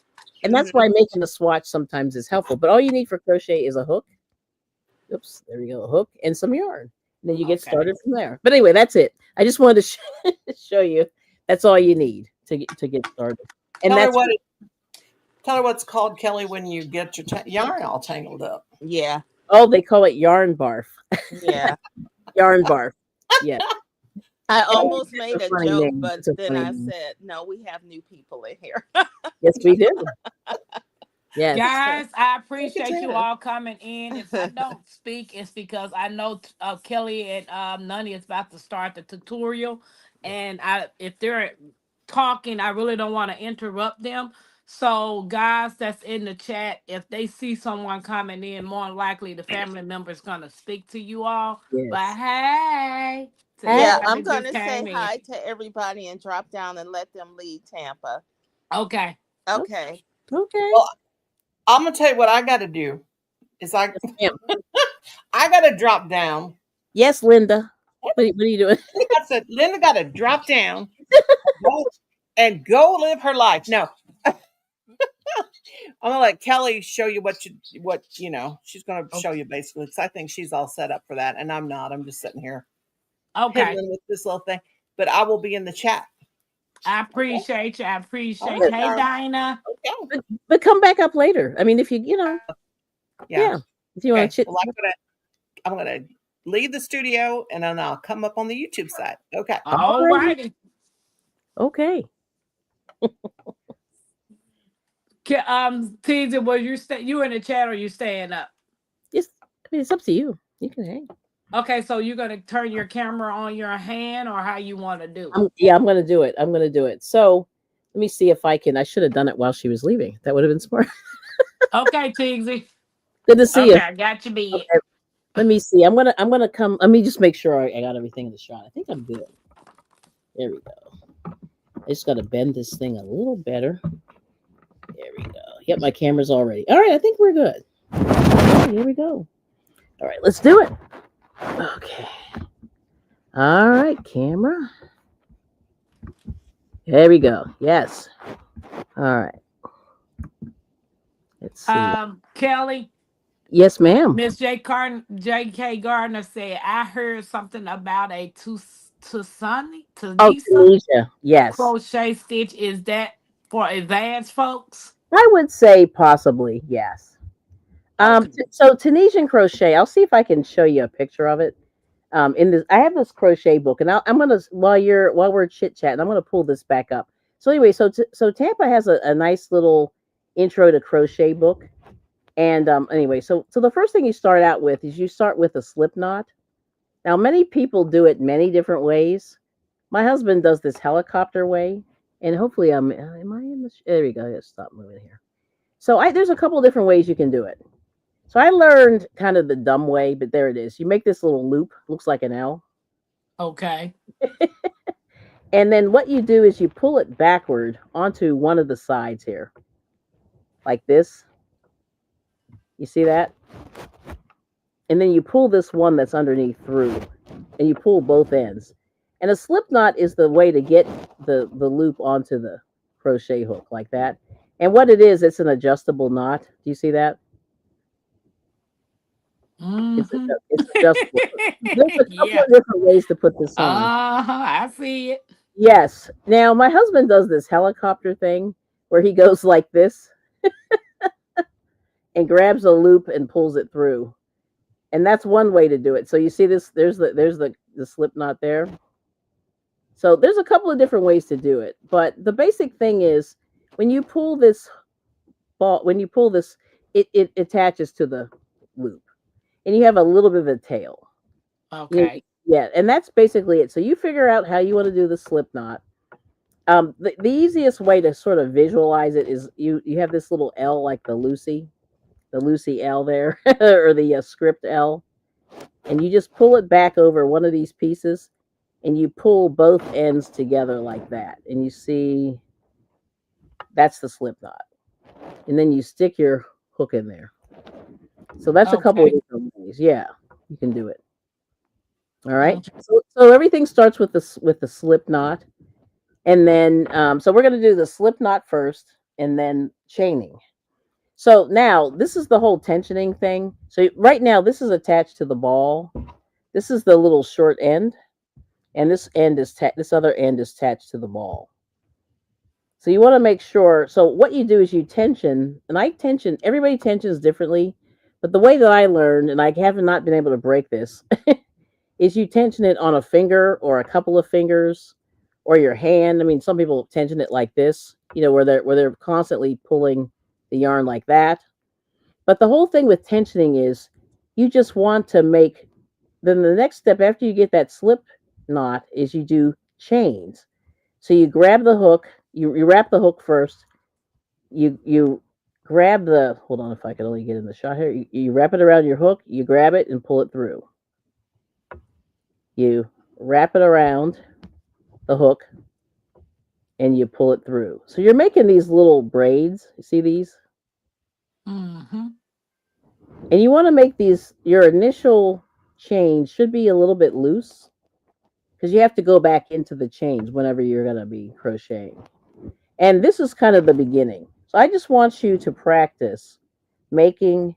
Speaker 1: And
Speaker 4: Hmm.
Speaker 1: that's why making a swatch sometimes is helpful. But all you need for crochet is a hook. Oops, there we go, a hook and some yarn. And then you get
Speaker 2: Okay.
Speaker 1: started from there. But anyway, that's it. I just wanted to show you that's all you need to get started. And
Speaker 3: Tell her
Speaker 1: that's
Speaker 3: what tell her what's called, Kelly, when you get your yarn all tangled up.
Speaker 4: Yeah.
Speaker 1: they call it yarn barf.
Speaker 4: Yeah.
Speaker 1: Yarn barf. Yeah.
Speaker 4: I
Speaker 1: Kelly,
Speaker 4: almost
Speaker 1: that's
Speaker 4: made
Speaker 1: a
Speaker 4: a
Speaker 1: funny
Speaker 4: joke,
Speaker 1: name.
Speaker 4: but
Speaker 1: It's a
Speaker 4: then
Speaker 1: funny
Speaker 4: I
Speaker 1: name.
Speaker 4: said, no, we have new people in here.
Speaker 1: Yes, we do. Yes.
Speaker 2: Guys, I
Speaker 3: Look at
Speaker 2: appreciate you
Speaker 3: that.
Speaker 2: all coming in. If I don't speak, it's because I know Kelly and Nani is about to start the tutorial, and if they're talking, I really don't want to interrupt them. So, guys, that's in the chat. If they see someone coming in, more than likely the family member is gonna speak to you all. But
Speaker 1: Yes.
Speaker 2: hey, to
Speaker 1: Hey.
Speaker 4: Yeah,
Speaker 2: everybody
Speaker 4: I'm
Speaker 2: that
Speaker 4: going
Speaker 2: just
Speaker 4: to say
Speaker 2: came in.
Speaker 4: hi to everybody and drop down and let them lead Tampa.
Speaker 2: Okay.
Speaker 4: Okay.
Speaker 1: Okay.
Speaker 3: Well, I'm gonna tell you what I got to do. Is I
Speaker 1: Yes, ma'am.
Speaker 3: got to drop down.
Speaker 1: Yes, Linda. What are you doing?
Speaker 3: I said Linda got to drop down and go live her life. No, I'm gonna let Kelly show you what she's gonna show you basically because I think she's all set up for that, and I'm not. I'm just sitting here
Speaker 2: Okay.
Speaker 3: piddling with this little thing. But I will be in the chat.
Speaker 2: I
Speaker 3: Okay.
Speaker 2: appreciate you. I
Speaker 3: All
Speaker 2: appreciate
Speaker 3: right,
Speaker 2: you. Hey, Dinah.
Speaker 3: Okay.
Speaker 1: But come back up later. I mean, if you
Speaker 3: Yeah.
Speaker 1: if you want
Speaker 3: Okay.
Speaker 1: to chit.
Speaker 3: Well, I'm gonna leave the studio and then I'll come up on the YouTube side. Okay.
Speaker 2: All righty.
Speaker 1: Okay.
Speaker 2: Teaser, was you in the chat or you staying up?
Speaker 1: Just, I mean, it's up to you. You can hang.
Speaker 2: Okay, so you're gonna turn your camera on your hand or how you want to do?
Speaker 1: I'm gonna do it. I'm gonna do it. So let me see if I can. I should have done it while she was leaving. That would have been smart.
Speaker 2: Okay, Teaser.
Speaker 1: Good to see
Speaker 2: Okay,
Speaker 1: you.
Speaker 2: I got you, bid.
Speaker 1: Okay. Let me see. I'm gonna come. Let me just make sure I got everything in the shot. I think I'm good. There we go. I just gotta bend this thing a little better. There we go. Yep, my camera's all ready. All right, I think we're good. All right, here we go. All right, let's do it. Okay. All right, camera. There we go. Yes. All right. Let's see.
Speaker 2: Kelly,
Speaker 1: Yes, ma'am.
Speaker 2: Miss J.K. Gardner said, I heard something about a Tusani,
Speaker 1: Oh,
Speaker 2: Tunisia
Speaker 1: Tunisia. Yes.
Speaker 2: crochet stitch. Is that for advanced folks?
Speaker 1: I would say possibly, yes.
Speaker 2: Okay.
Speaker 1: So Tunisian crochet, I'll see if I can show you a picture of it. In this, I have this crochet book, and I'm gonna while we're chit chatting, I'm gonna pull this back up. So anyway, so Tampa has a nice little intro to crochet book, and anyway, so the first thing you start out with is you start with a slip knot. Now, many people do it many different ways. My husband does this helicopter way, and hopefully, am I in the? There we go. Just stop moving here. So there's a couple different ways you can do it. So I learned kind of the dumb way, but there it is. You make this little loop, looks like an L.
Speaker 2: Okay.
Speaker 1: And then what you do is you pull it backward onto one of the sides here, like this. You see that? And then you pull this one that's underneath through, and you pull both ends. And a slip knot is the way to get the loop onto the crochet hook like that. And what it is, it's an adjustable knot. Do you see that?
Speaker 2: Mm-hmm.
Speaker 1: It's adjustable. There's a couple
Speaker 2: Yeah.
Speaker 1: of different ways to put this on.
Speaker 2: I see it.
Speaker 1: Yes. Now my husband does this helicopter thing where he goes like this and grabs a loop and pulls it through. And that's one way to do it. So you see this, there's the slip knot there. So there's a couple of different ways to do it. But the basic thing is when you pull this it attaches to the loop. And you have a little bit of a tail.
Speaker 2: Okay.
Speaker 1: Yeah, and that's basically it. So you figure out how you want to do the slip knot. The easiest way to sort of visualize it is you have this little L like the Lucy L there, or the script L, and you just pull it back over one of these pieces, and you pull both ends together like that, and you see that's the slip knot, and then you stick your hook in there. So that's a couple of different ways. Yeah, you can do it. All right. So everything starts with the slip knot, and then so we're going to do the slip knot first, and then chaining. So now this is the whole tensioning thing. So right now this is attached to the ball. This is the little short end, and this other end is attached to the ball. So you want to make sure. So what you do is you tension, and everybody tensions differently, but the way that I learned, and I have not been able to break this, is you tension it on a finger or a couple of fingers or your hand. I mean, some people tension it like this, where they're constantly pulling the yarn like that. But the whole thing with tensioning is you just want to make, then the next step after you get that slip knot is you do chains. So you grab the hook, you wrap the hook first, you grab the, hold on if I could only get in the shot here, you wrap it around your hook, you grab it and pull it through. You wrap it around the hook and you pull it through. So you're making these little braids. You see these?
Speaker 2: Mm-hmm.
Speaker 1: And you want to make these, your initial chain should be a little bit loose because you have to go back into the chains whenever you're going to be crocheting. And this is kind of the beginning. So I just want you to practice making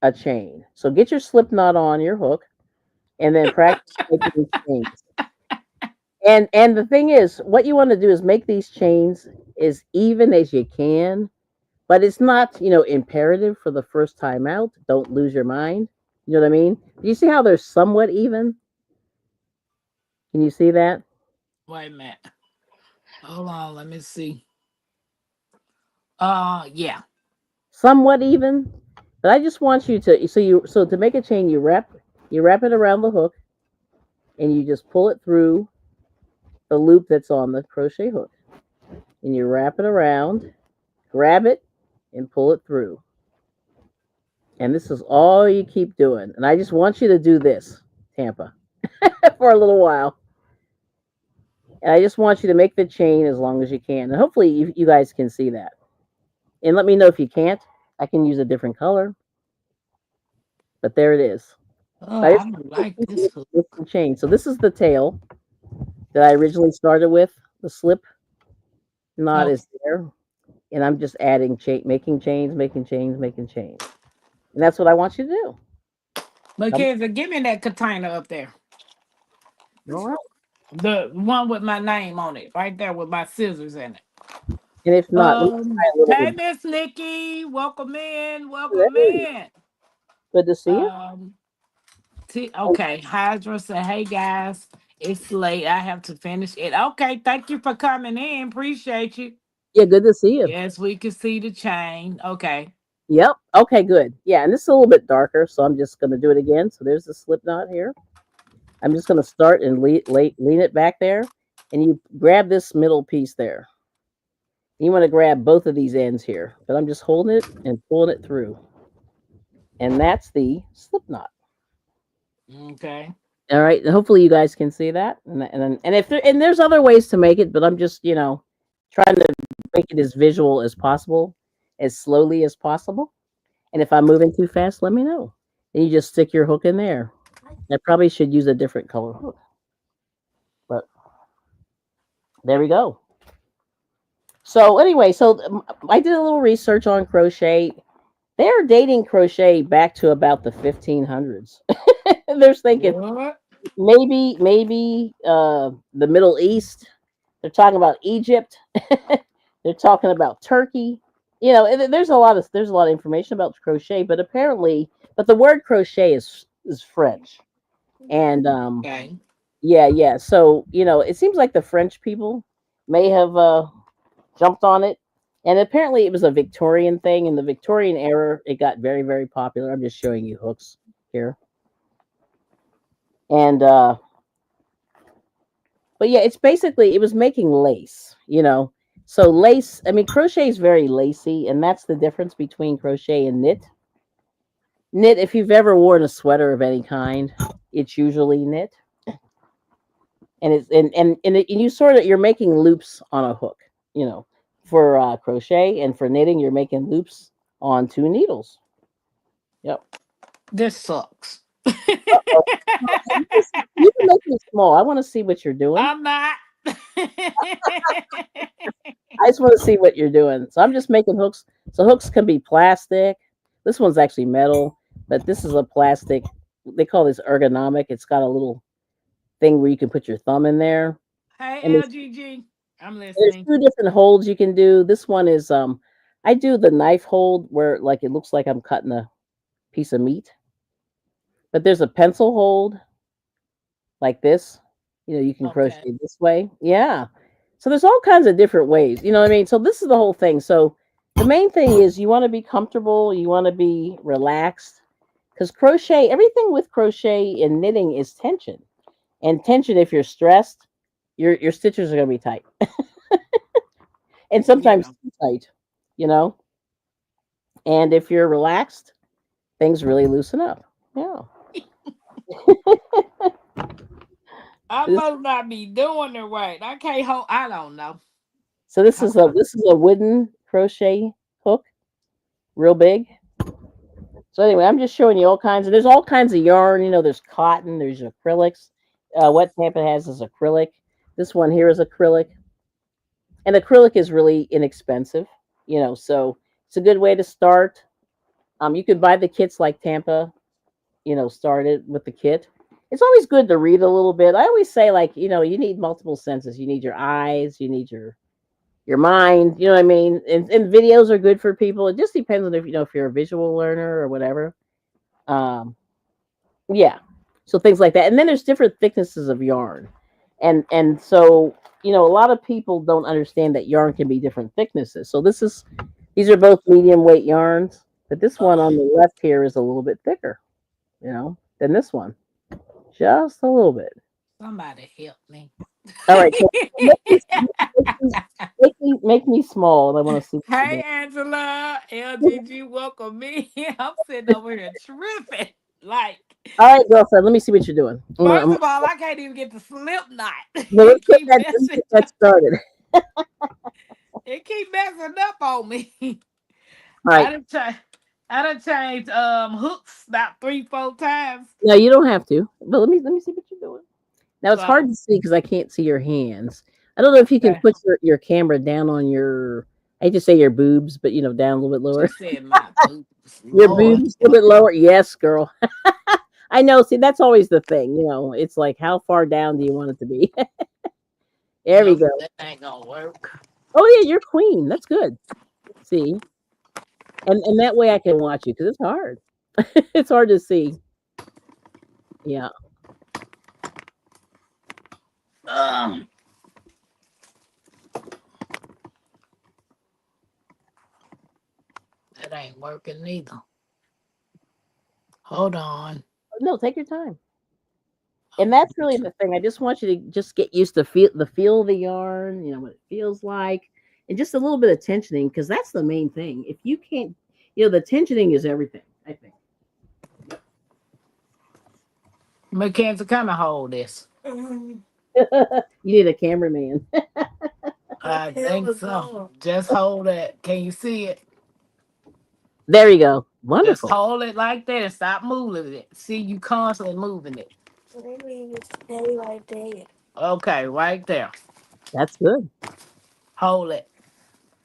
Speaker 1: a chain. So get your slip knot on your hook and then practice making chains. And the thing is, what you want to do is make these chains as even as you can, but it's not, imperative for the first time out. Don't lose your mind. You know what I mean? Do you see how they're somewhat even? Can you see that?
Speaker 2: Wait a minute. Hold on, let me see. Yeah.
Speaker 1: Somewhat even. But I just want you to, so to make a chain, you wrap it around the hook and you just pull it through the loop that's on the crochet hook. And you wrap it around, grab it, and pull it through. And this is all you keep doing. And I just want you to do this, Tampa, for a little while. And I just want you to make the chain as long as you can. And hopefully you guys can see that. And let me know if you can't. I can use a different color. But there it is.
Speaker 2: Oh,
Speaker 1: I
Speaker 2: I
Speaker 1: just
Speaker 2: don't like this hook.
Speaker 1: with the chain. So this is the tail that I originally started with. The slip knot
Speaker 2: Oh,
Speaker 1: is there. And I'm just adding making chains, making chains, making chains. And that's what I want you to do.
Speaker 2: Mackenzie, give me that container up there.
Speaker 1: All right.
Speaker 2: The one with my name on it, right there with my scissors in it.
Speaker 1: And if not, let me try a little
Speaker 2: Hey
Speaker 1: bit.
Speaker 2: Miss Nikki, welcome in, welcome in.
Speaker 1: Good to see you.
Speaker 2: Um, okay, Hydra said, "Hey guys, it's late. I have to finish it." Okay, thank you for coming in. Appreciate you.
Speaker 1: Yeah, good to see you.
Speaker 2: Yes, we can see the chain. Okay.
Speaker 1: Yep. Okay, good. Yeah, and this is a little bit darker, so I'm just going to do it again. So there's the slip knot here. I'm just going to start and lean it back there, and you grab this middle piece there. You want to grab both of these ends here, but I'm just holding it and pulling it through. And that's the slip knot.
Speaker 2: Okay.
Speaker 1: All right, and hopefully you guys can see that. And if there's other ways to make it, but I'm just trying to make it as visual as possible, as slowly as possible. And if I'm moving too fast, let me know. Then you just stick your hook in there. I probably should use a different color hook, but there we go. So anyway, I did a little research on crochet. They're dating crochet back to about the 1500s. They're thinking
Speaker 2: What?
Speaker 1: maybe the Middle East. They're talking about Egypt. They're talking about Turkey. There's a lot of information about crochet, but the word crochet is French, and
Speaker 2: Okay.
Speaker 1: yeah. So it seems like the French people may have jumped on it, and apparently it was a Victorian thing. In the Victorian era, it got very, very popular. I'm just showing you hooks here, and but yeah, it's basically, it was making lace. So lace, I mean, crochet is very lacy, and that's the difference between crochet and knit. Knit, if you've ever worn a sweater of any kind, it's usually knit. And it's and you you're making loops on a hook, for crochet, and for knitting, you're making loops on two needles. Yep.
Speaker 2: This sucks.
Speaker 1: Uh-oh. You can make it small. I want to see what you're doing.
Speaker 2: I'm not.
Speaker 1: I just want to see what you're doing. So I'm just making hooks. So hooks can be plastic. This one's actually metal, but this is a plastic. They call this ergonomic. It's got a little thing where you can put your thumb in there.
Speaker 2: Hey
Speaker 1: And
Speaker 2: LGG, I'm
Speaker 1: there's
Speaker 2: listening.
Speaker 1: two different holds you can do. This one is I do the knife hold where like it looks like I'm cutting a piece of meat. But there's a pencil hold like this. You can
Speaker 2: Okay.
Speaker 1: crochet this way. Yeah. So there's all kinds of different ways. You know what I mean? So this is the whole thing. So the main thing is you want to be comfortable, you want to be relaxed because crochet, everything with crochet and knitting is tension. And tension, if you're stressed, your stitches are going to be tight. And sometimes
Speaker 2: Yeah.
Speaker 1: too tight, you know? And if you're relaxed, things really loosen up. Yeah.
Speaker 2: I
Speaker 1: This,
Speaker 2: must not be doing it right. I can't hold. I don't know.
Speaker 1: so this is a
Speaker 2: Okay.
Speaker 1: this is a wooden crochet hook, real big. So anyway, I'm just showing you all kinds of. There's all kinds of yarn. There's cotton. There's acrylics. What Tampa has is acrylic. This one here is acrylic, and acrylic is really inexpensive. So it's a good way to start. You can buy the kits like Tampa. Started with the kit. It's always good to read a little bit. I always say like you need multiple senses. You need your eyes. You need your mind. You know what I mean? And videos are good for people. It just depends on if you're a visual learner or whatever. Um, Yeah. So things like that. And then there's different thicknesses of yarn. And so, a lot of people don't understand that yarn can be different thicknesses. So these are both medium weight yarns, but this one on the left here is a little bit thicker, than this one. Just a little bit.
Speaker 2: Somebody help me.
Speaker 1: All right. So make me small. I want to see what you're
Speaker 2: Hey
Speaker 1: doing.
Speaker 2: Angela, LGG, welcome me. I'm sitting over here tripping. Like,
Speaker 1: All right, girlfriend, let me see what you're doing.
Speaker 2: first of all, I can't even get the slip knot.
Speaker 1: No,
Speaker 2: It keep
Speaker 1: let's
Speaker 2: messing.
Speaker 1: get that started.
Speaker 2: It keep messing up on me.
Speaker 1: All
Speaker 2: I
Speaker 1: right.
Speaker 2: done try. I done changed hooks about 3, 4 times.
Speaker 1: No, you don't have to. But let me see what you're doing. Now it's hard
Speaker 2: So
Speaker 1: to see because I can't see your hands. I don't know if you can
Speaker 2: okay,
Speaker 1: put your camera down on your. I hate to say your boobs, but down a little bit
Speaker 2: she
Speaker 1: lower.
Speaker 2: said my boobs,
Speaker 1: Your
Speaker 2: Lord.
Speaker 1: boobs a little bit lower. Yes, girl. I know. See, that's always the thing. It's like how far down do you want it to be? There we
Speaker 2: Nope,
Speaker 1: go.
Speaker 2: that ain't gonna work.
Speaker 1: Oh yeah, you're queen. That's good. See, and that way I can watch you because it's hard. It's hard to see. Yeah.
Speaker 2: Um, that ain't working neither. Hold on.
Speaker 1: No, take your time. And that's really the thing. I just want you to just get used to feel of the yarn, what it feels like, and just a little bit of tensioning because that's the main thing. If you can't, the tensioning is everything. I think.
Speaker 2: Mackenzie, come and hold this.
Speaker 1: You need a cameraman.
Speaker 2: I think so. Just hold it. Can you see it?
Speaker 1: There you go.
Speaker 2: Just
Speaker 1: Wonderful.
Speaker 2: hold it like that and stop moving it. See, you constantly moving it. Maybe it's stay right there. Okay, right there.
Speaker 1: That's good.
Speaker 2: Hold it.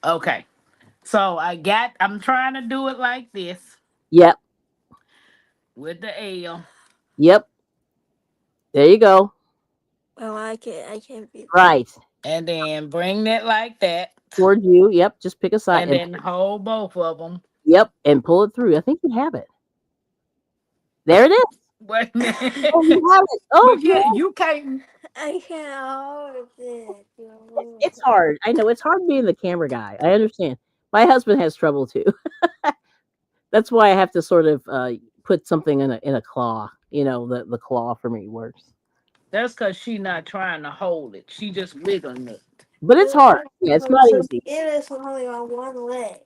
Speaker 2: Okay. So I'm trying to do it like this
Speaker 1: Yep.
Speaker 2: with the L.
Speaker 1: Yep. There you go.
Speaker 2: Well, I can't be.
Speaker 1: Right.
Speaker 2: And then bring that like that.
Speaker 1: Toward you. Yep. Just pick a side
Speaker 2: And then hold both of them.
Speaker 1: yep, and pull it through. I think you have it. There it is.
Speaker 2: Wait a
Speaker 1: Oh,
Speaker 2: minute.
Speaker 1: you have it. Oh,
Speaker 2: But
Speaker 1: you
Speaker 2: yeah,
Speaker 1: have
Speaker 2: you can't. I can't hold it.
Speaker 1: it's hard. I know it's hard being the camera guy. I understand. My husband has trouble too. That's why I have to sort of put something in a claw. The claw for me works.
Speaker 2: That's because she not trying to hold it. She just wiggling it.
Speaker 1: But it's hard. Yeah, it's not easy.
Speaker 2: It is only on one leg.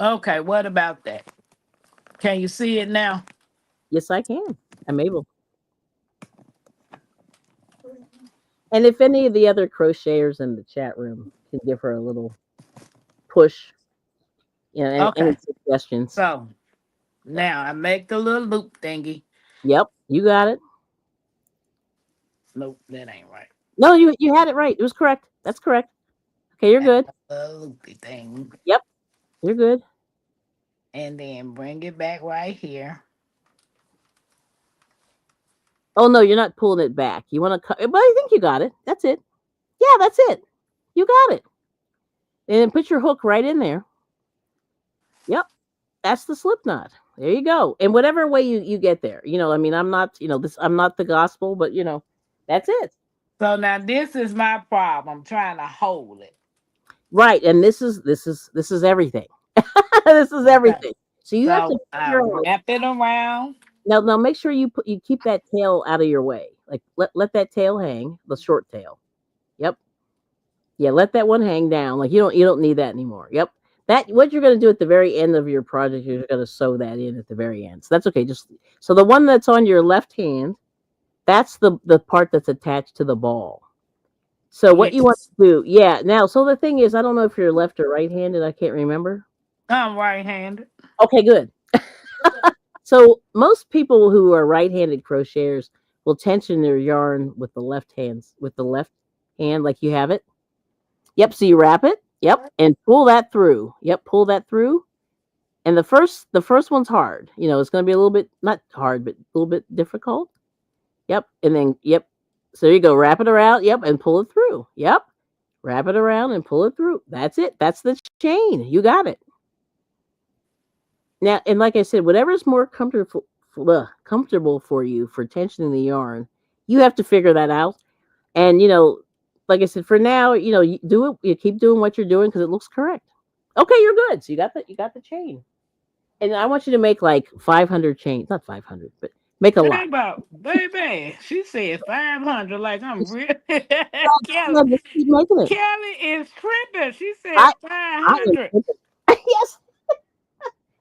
Speaker 2: Okay, what about that? Can you see it now?
Speaker 1: Yes, I can. I'm able. And if any of the other crocheters in the chat room can give her a little push, any
Speaker 2: Okay,
Speaker 1: suggestions.
Speaker 2: so now I make the little loop thingy.
Speaker 1: Yep, you got it.
Speaker 2: Nope, that ain't right.
Speaker 1: No, you had it right. It was correct. That's correct. Okay, you're good.
Speaker 2: The loopy thing.
Speaker 1: Yep, you're good.
Speaker 2: And then bring it back right here.
Speaker 1: Oh no, you're not pulling it back. You want to cut, but I think you got it. That's it. Yeah, that's it. You got it. And then put your hook right in there. Yep, that's the slip knot. There you go. And whatever way you get there, I mean, I'm not, I'm not the gospel, but that's it.
Speaker 2: So now this is my problem. I'm trying to hold it.
Speaker 1: Right. And this is everything. This is
Speaker 2: Okay.
Speaker 1: everything. So you have to
Speaker 2: So I
Speaker 1: figure out
Speaker 2: wrap it around.
Speaker 1: now make sure you keep that tail out of your way. Like let that tail hang, the short tail. Yep. Yeah, let that one hang down. Like you don't need that anymore. Yep. That what you're going to do at the very end of your project, you're going to sew that in at the very end. So that's okay. Just so the one that's on your left hand, that's the part that's attached to the ball. So what you want
Speaker 2: Yes.
Speaker 1: to do, yeah. Now, so the thing is, I don't know if you're left or right-handed. I can't remember.
Speaker 2: I'm right-handed.
Speaker 1: Okay, good. So most people who are right-handed crocheters will tension their yarn with the left hand, like you have it. Yep. So you wrap it. Yep, and pull that through. Yep, pull that through. And the first one's hard. It's going to be a little bit not hard, but a little bit difficult. Yep, and then yep. So you go wrap it around. Yep, and pull it through. Yep, wrap it around and pull it through. That's it. That's the chain. You got it. Now, and like I said, whatever's more comfortable for you for tensioning the yarn, you have to figure that out. And like I said, for now, you do it. You keep doing what you're doing because it looks correct. Okay, you're good. So you got the chain. And I want you to make like 500 chains, not 500, but make a lot.
Speaker 2: Baby, she said 500 like I'm
Speaker 1: Just,
Speaker 2: real.
Speaker 1: yeah,
Speaker 2: Kelly,
Speaker 1: just keep making it.
Speaker 2: Kelly is tripping. She said
Speaker 1: I I am
Speaker 2: 500.
Speaker 1: thinking- yes,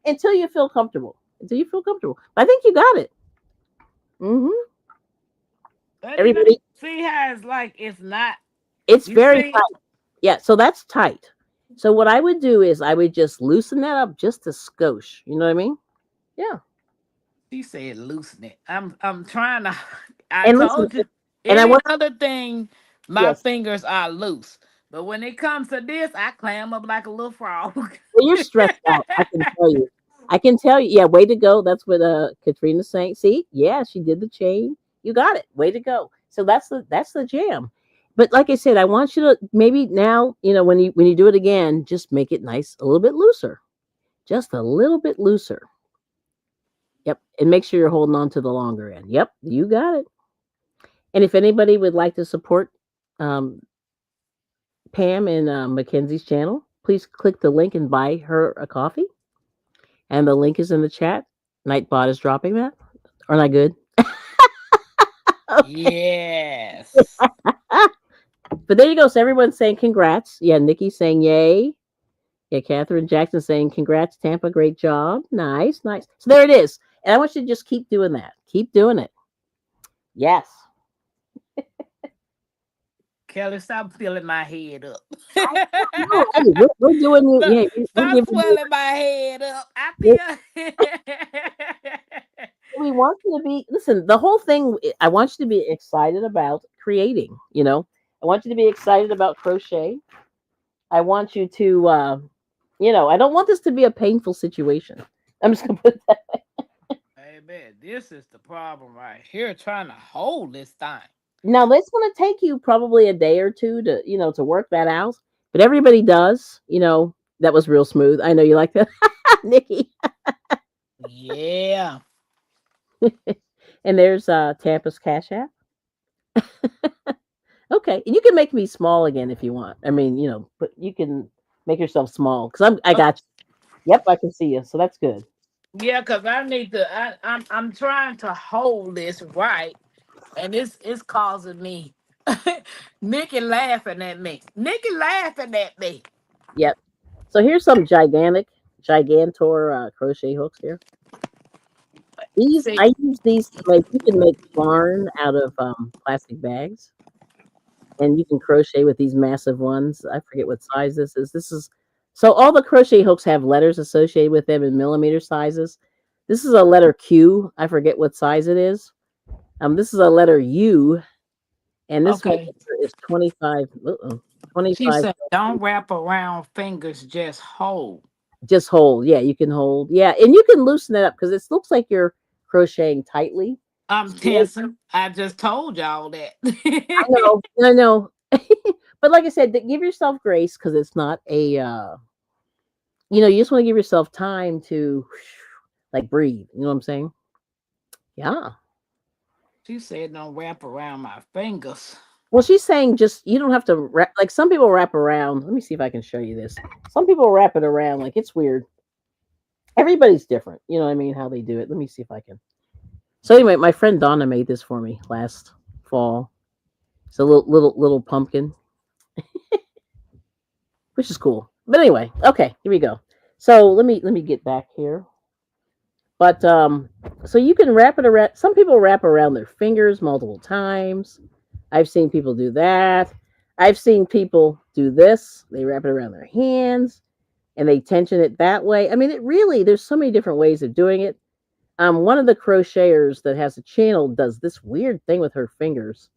Speaker 1: until you feel comfortable. Until you feel comfortable. I think you got it. Hmm.
Speaker 2: But
Speaker 1: Everybody,
Speaker 2: see how it's like it's not.
Speaker 1: it's
Speaker 2: You
Speaker 1: very
Speaker 2: see?
Speaker 1: tight. Yeah, so that's tight. So what I would do is I would just loosen that up just a skosh. You know what I mean? Yeah.
Speaker 2: She said loosen it. I'm trying to I
Speaker 1: And listen,
Speaker 2: told you
Speaker 1: and I
Speaker 2: any
Speaker 1: want
Speaker 2: other thing, my
Speaker 1: yes.
Speaker 2: fingers are loose. But when it comes to this, I clam up like a little frog.
Speaker 1: Well, you're stressed out. I can tell you. I can tell you. Yeah, way to go. That's what Katrina's saying. See, yeah, she did the chain. You got it. Way to go. So that's the jam. But like I said, I want you to maybe now, when you do it again, just make it nice, a little bit looser, just a little bit looser. Yep, and make sure you're holding on to the longer end. Yep, you got it. And if anybody would like to support um, Pam and Mackenzie's channel, please click the link and buy her a coffee. And the link is in the chat. Nightbot is dropping that. Aren't I good? Okay.
Speaker 2: Yes.
Speaker 1: But there you go. So everyone's saying congrats. Yeah, Nikki's saying yay. Yeah, Catherine Jackson saying congrats, Tampa. Great job. Nice, nice. So there it is. And I want you to just keep doing that. Keep doing it. Yes.
Speaker 2: Kelly, stop filling my head up.
Speaker 1: No, hey, we're doing you.
Speaker 2: stop,
Speaker 1: Yeah, we're
Speaker 2: stop
Speaker 1: giving you.
Speaker 2: swelling my head up. I feel
Speaker 1: We want you to be. Listen, the whole thing. I want you to be excited about creating. I want you to be excited about crochet. I want you to. I don't want this to be a painful situation. I'm just gonna put that.
Speaker 2: Baby, this is the problem right here, trying to hold this thing.
Speaker 1: Now this going to take you probably a day or two to work that out. But everybody does. That was real smooth. I know you like that, Nikki.
Speaker 2: Yeah.
Speaker 1: And there's Tampa's Cash App. Okay, and you can make me small again if you want. I mean, but you can make yourself small because I got you. Yep, I can see you. So that's good.
Speaker 2: Yeah, because I need to I'm trying to hold this right. And it's causing me Nikki laughing at me. Nikki laughing at me.
Speaker 1: Yep. So here's some gigantor crochet hooks here. These
Speaker 2: See,
Speaker 1: I use these to make. You can make yarn out of plastic bags, and you can crochet with these massive ones. I forget what size this is. This is so all the crochet hooks have letters associated with them in millimeter sizes. This is a letter Q. I forget what size it is. This is a letter U, and this one
Speaker 2: okay.
Speaker 1: is 25.
Speaker 2: She
Speaker 1: 25.
Speaker 2: said, don't wrap around fingers, just hold.
Speaker 1: Just hold. Yeah, you can hold. Yeah, and you can loosen it up because it looks like you're crocheting tightly.
Speaker 2: I'm tensing. I just told y'all that.
Speaker 1: I know, I know. But like I said, give yourself grace because it's not a. You just want to give yourself time to like breathe. You know what I'm saying? Yeah.
Speaker 2: She said don't wrap around my fingers.
Speaker 1: Well, she's saying just you don't have to wrap. Like some people wrap around. Let me see if I can show you this. Some people wrap it around. Like it's weird. Everybody's different. You know what I mean? How they do it. Let me see if I can. So anyway, my friend Donna made this for me last fall. It's a little pumpkin, which is cool. But anyway, okay, here we go. So let me get back here. But so you can wrap it around. Some people wrap around their fingers multiple times. I've seen people do that. I've seen people do this. They wrap it around their hands and they tension it that way. I mean, it really there's so many different ways of doing it. One of the crocheters that has a channel does this weird thing with her fingers.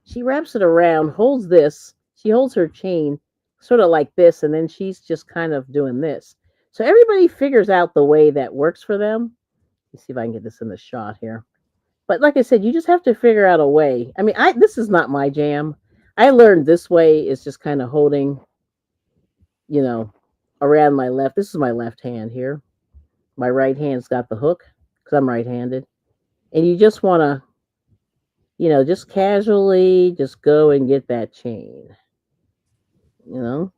Speaker 1: She wraps it around, holds this. She holds her chain sort of like this, and then she's just kind of doing this. So everybody figures out the way that works for them. Let's see if I can get this in the shot here. But like I said, you just have to figure out a way. I mean, this is not my jam. I learned this way is just kind of holding, you know, around my left. This is my left hand here. My right hand's got the hook because I'm right-handed. And you just want to, you know, just casually just go and get that chain, you know.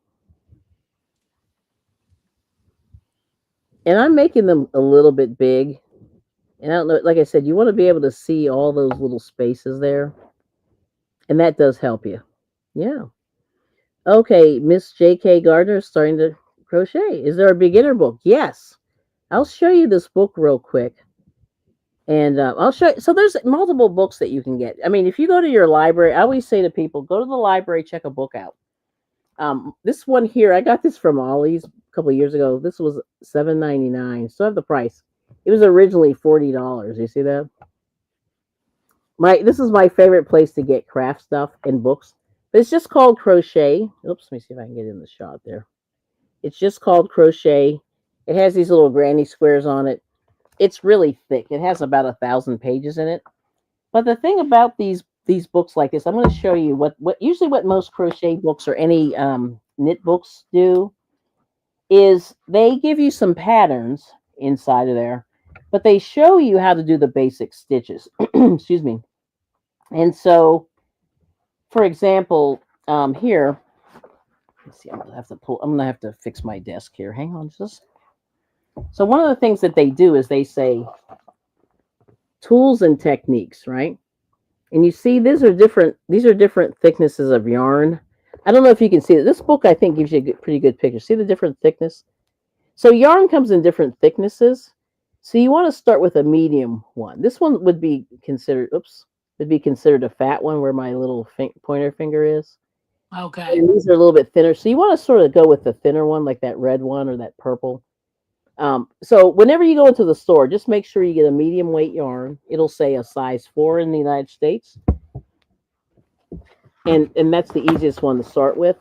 Speaker 1: And I'm making them a little bit big. And I don't know, like I said, you want to be able to see all those little spaces there. And that does help you. Yeah. Okay, Miss J.K. Gardner is starting to crochet. Is there a beginner book? Yes. I'll show you this book real quick. And I'll show you. So there's multiple books that you can get. I mean, if you go to your library, I always say to people, go to the library, check a book out. This one here, I got this from Ollie's a couple of years ago. This was $7.99. Still have the price. It was originally $40. You see that? This is my favorite place to get craft stuff and books. But it's just called Crochet. Oops, let me see if I can get in the shot there. It's just called Crochet. It has these little granny squares on it. It's really thick. It has about 1,000 pages in it. But the thing about these books like this, I'm going to show you what usually what most crochet books or any knit books do is they give you some patterns inside of there, but they show you how to do the basic stitches. Excuse me. And so, for example, here, let's see, I'm gonna have to fix my desk here. Hang on just. So one of the things that they do is they say tools and techniques, right? And you see these are different thicknesses of yarn. I don't know if you can see it. This book I think gives you a pretty good picture. See the different thickness? So yarn comes in different thicknesses. So you want to start with a medium one. This one would be considered a fat one where my little pointer finger is.
Speaker 2: Okay.
Speaker 1: And these are a little bit thinner. So you want to sort of go with the thinner one, like that red one or that purple. So whenever you go into the store, just make sure you get a medium weight yarn. It'll say a size 4 in the United States. And that's the easiest one to start with.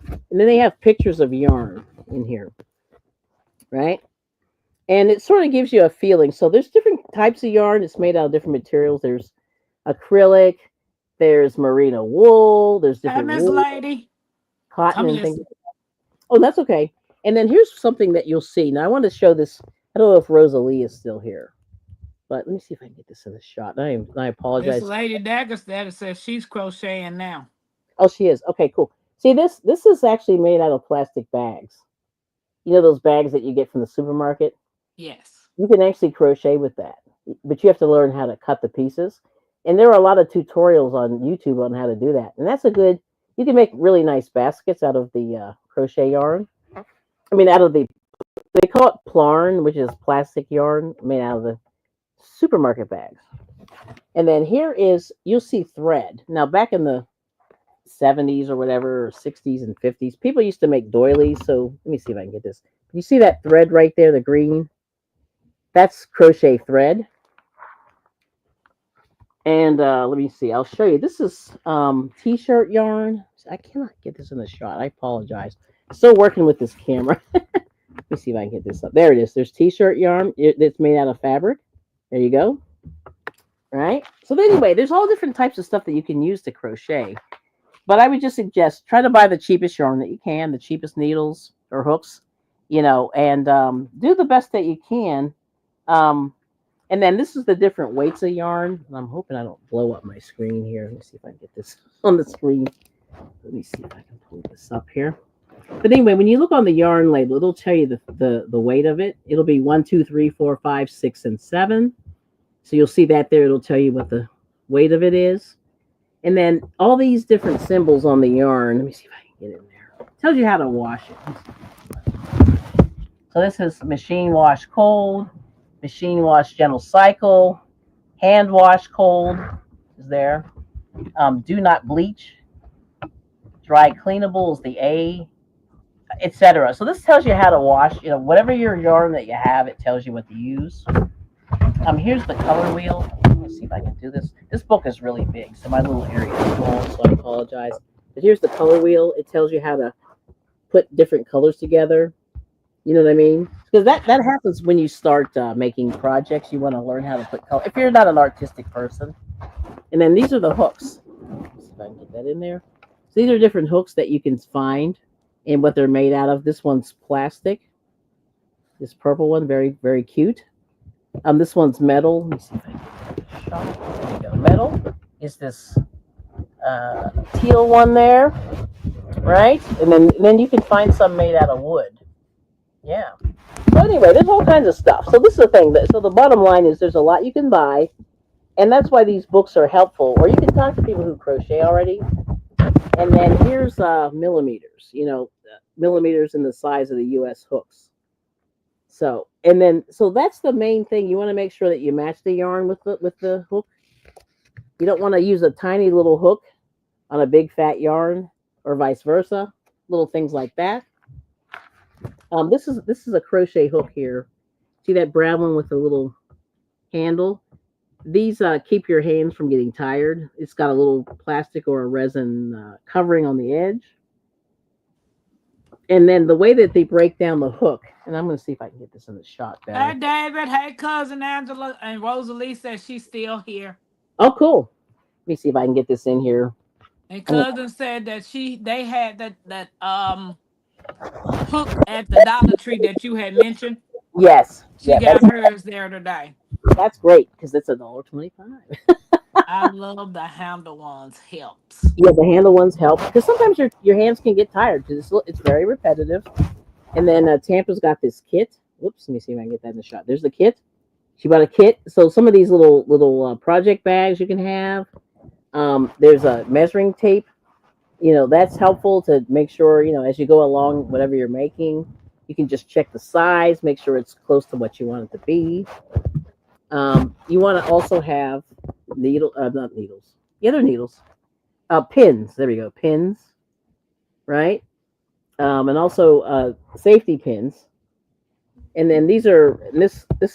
Speaker 1: And then they have pictures of yarn in here, right? And it sort of gives you a feeling. So there's different types of yarn. It's made out of different materials. There's acrylic, there's merino wool, there's different
Speaker 2: Miss
Speaker 1: wool,
Speaker 2: Lady.
Speaker 1: cotton and things. Oh, that's okay. And then here's something that you'll see. Now I want to show this. I don't know if Rosalie is still here, but let me see if I can get this in the shot. I apologize.
Speaker 2: This Lady Daggerstatter says she's crocheting now.
Speaker 1: Oh, she is. Okay, cool. See, this is actually made out of plastic bags. You know those bags that you get from the supermarket?
Speaker 2: Yes.
Speaker 1: You can actually crochet with that, but you have to learn how to cut the pieces. And there are a lot of tutorials on YouTube on how to do that. And that's you can make really nice baskets out of the crochet yarn. I mean, they call it plarn, which is plastic yarn made out of the supermarket bags. And then you'll see thread. Now, back in the 70s or whatever, or 60s and 50s, people used to make doilies. So let me see if I can get this. You see that thread right there, the green? That's crochet thread. And let me see. I'll show you. This is t-shirt yarn. I cannot get this in the shot. I apologize. Still working with this camera. Let me see if I can get this up. There it is. There's t-shirt yarn. It's made out of fabric. There you go. Right? So anyway, there's all different types of stuff that you can use to crochet. But I would just suggest try to buy the cheapest yarn that you can, the cheapest needles or hooks, and do the best that you can. And then this is the different weights of yarn. And I'm hoping I don't blow up my screen here. Let me see if I can get this on the screen. Let me see if I can pull this up here. But anyway, when you look on the yarn label, it'll tell you the weight of it. It'll be 1, 2, 3, 4, 5, 6, and 7. So you'll see that there. It'll tell you what the weight of it is. And then all these different symbols on the yarn. Let me see if I can get in there. It tells you how to wash it. So this is machine wash cold, machine wash gentle cycle, hand wash cold is there. Do not bleach. Dry cleanable is the A, etc. So this tells you how to wash, whatever your yarn that you have, it tells you what to use. Here's the color wheel. Let's see if I can do this. This book is really big, so my little area is small, so I apologize. But here's the color wheel. It tells you how to put different colors together. You know what I mean? Because that happens when you start making projects. You want to learn how to put color. If you're not an artistic person. And then these are the hooks. Let's see if I can get that in there. So these are different hooks that you can find and what they're made out of. This one's plastic. This purple one, very, very cute. This one's metal. Let me see if I can get that shot. There you go. Metal is this teal one there, right? And then you can find some made out of wood. Yeah. So anyway, there's all kinds of stuff. So this is the thing. So the bottom line is there's a lot you can buy, and that's why these books are helpful. Or you can talk to people who crochet already. And then here's millimeters. Millimeters in the size of the U.S. hooks. So that's the main thing. You want to make sure that you match the yarn with the hook. You don't want to use a tiny little hook on a big fat yarn, or vice versa. Little things like that. This is a crochet hook here. See that brown one with the little handle? These keep your hands from getting tired. It's got a little plastic or a resin covering on the edge. And then the way that they break down the hook, and I'm going to see if I can get this in the shot better.
Speaker 2: Hey, David. Hey, cousin Angela. And Rosalie says she's still here.
Speaker 1: Oh, cool. Let me see if I can get this in here.
Speaker 2: And cousin said that they had that hook at the Dollar Tree that you had mentioned.
Speaker 1: Yes.
Speaker 2: She got hers there today.
Speaker 1: That's great because it's $1.25.
Speaker 2: I love the handle ones. Helps.
Speaker 1: Yeah, the handle ones help because sometimes your hands can get tired because it's very repetitive. And then Tampa's got this kit. Whoops, let me see if I can get that in the shot. There's the kit. She bought a kit. So some of these little project bags you can have. There's a measuring tape. That's helpful to make sure, as you go along, whatever you're making, you can just check the size, make sure it's close to what you want it to be. You want to also have not needles. The other needles. Pins. There we go. Pins. Right? And also safety pins. And then this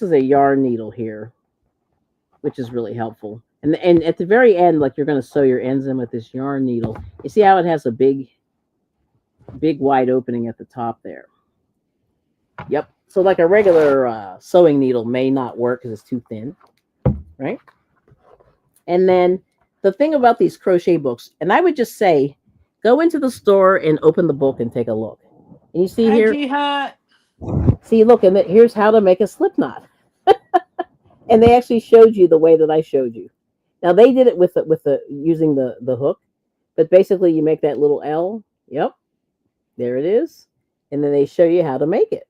Speaker 1: is a yarn needle here, which is really helpful. And at the very end, like you're going to sew your ends in with this yarn needle. You see how it has a big wide opening at the top there. Yep. So like a regular sewing needle may not work because it's too thin, right? And then the thing about these crochet books, and I would just say, go into the store and open the book and take a look. And you see here, see, look, and here's how to make a slip knot. And they actually showed you the way that I showed you. Now they did it with using the hook, but basically you make that little L. Yep, there it is, and then they show you how to make it.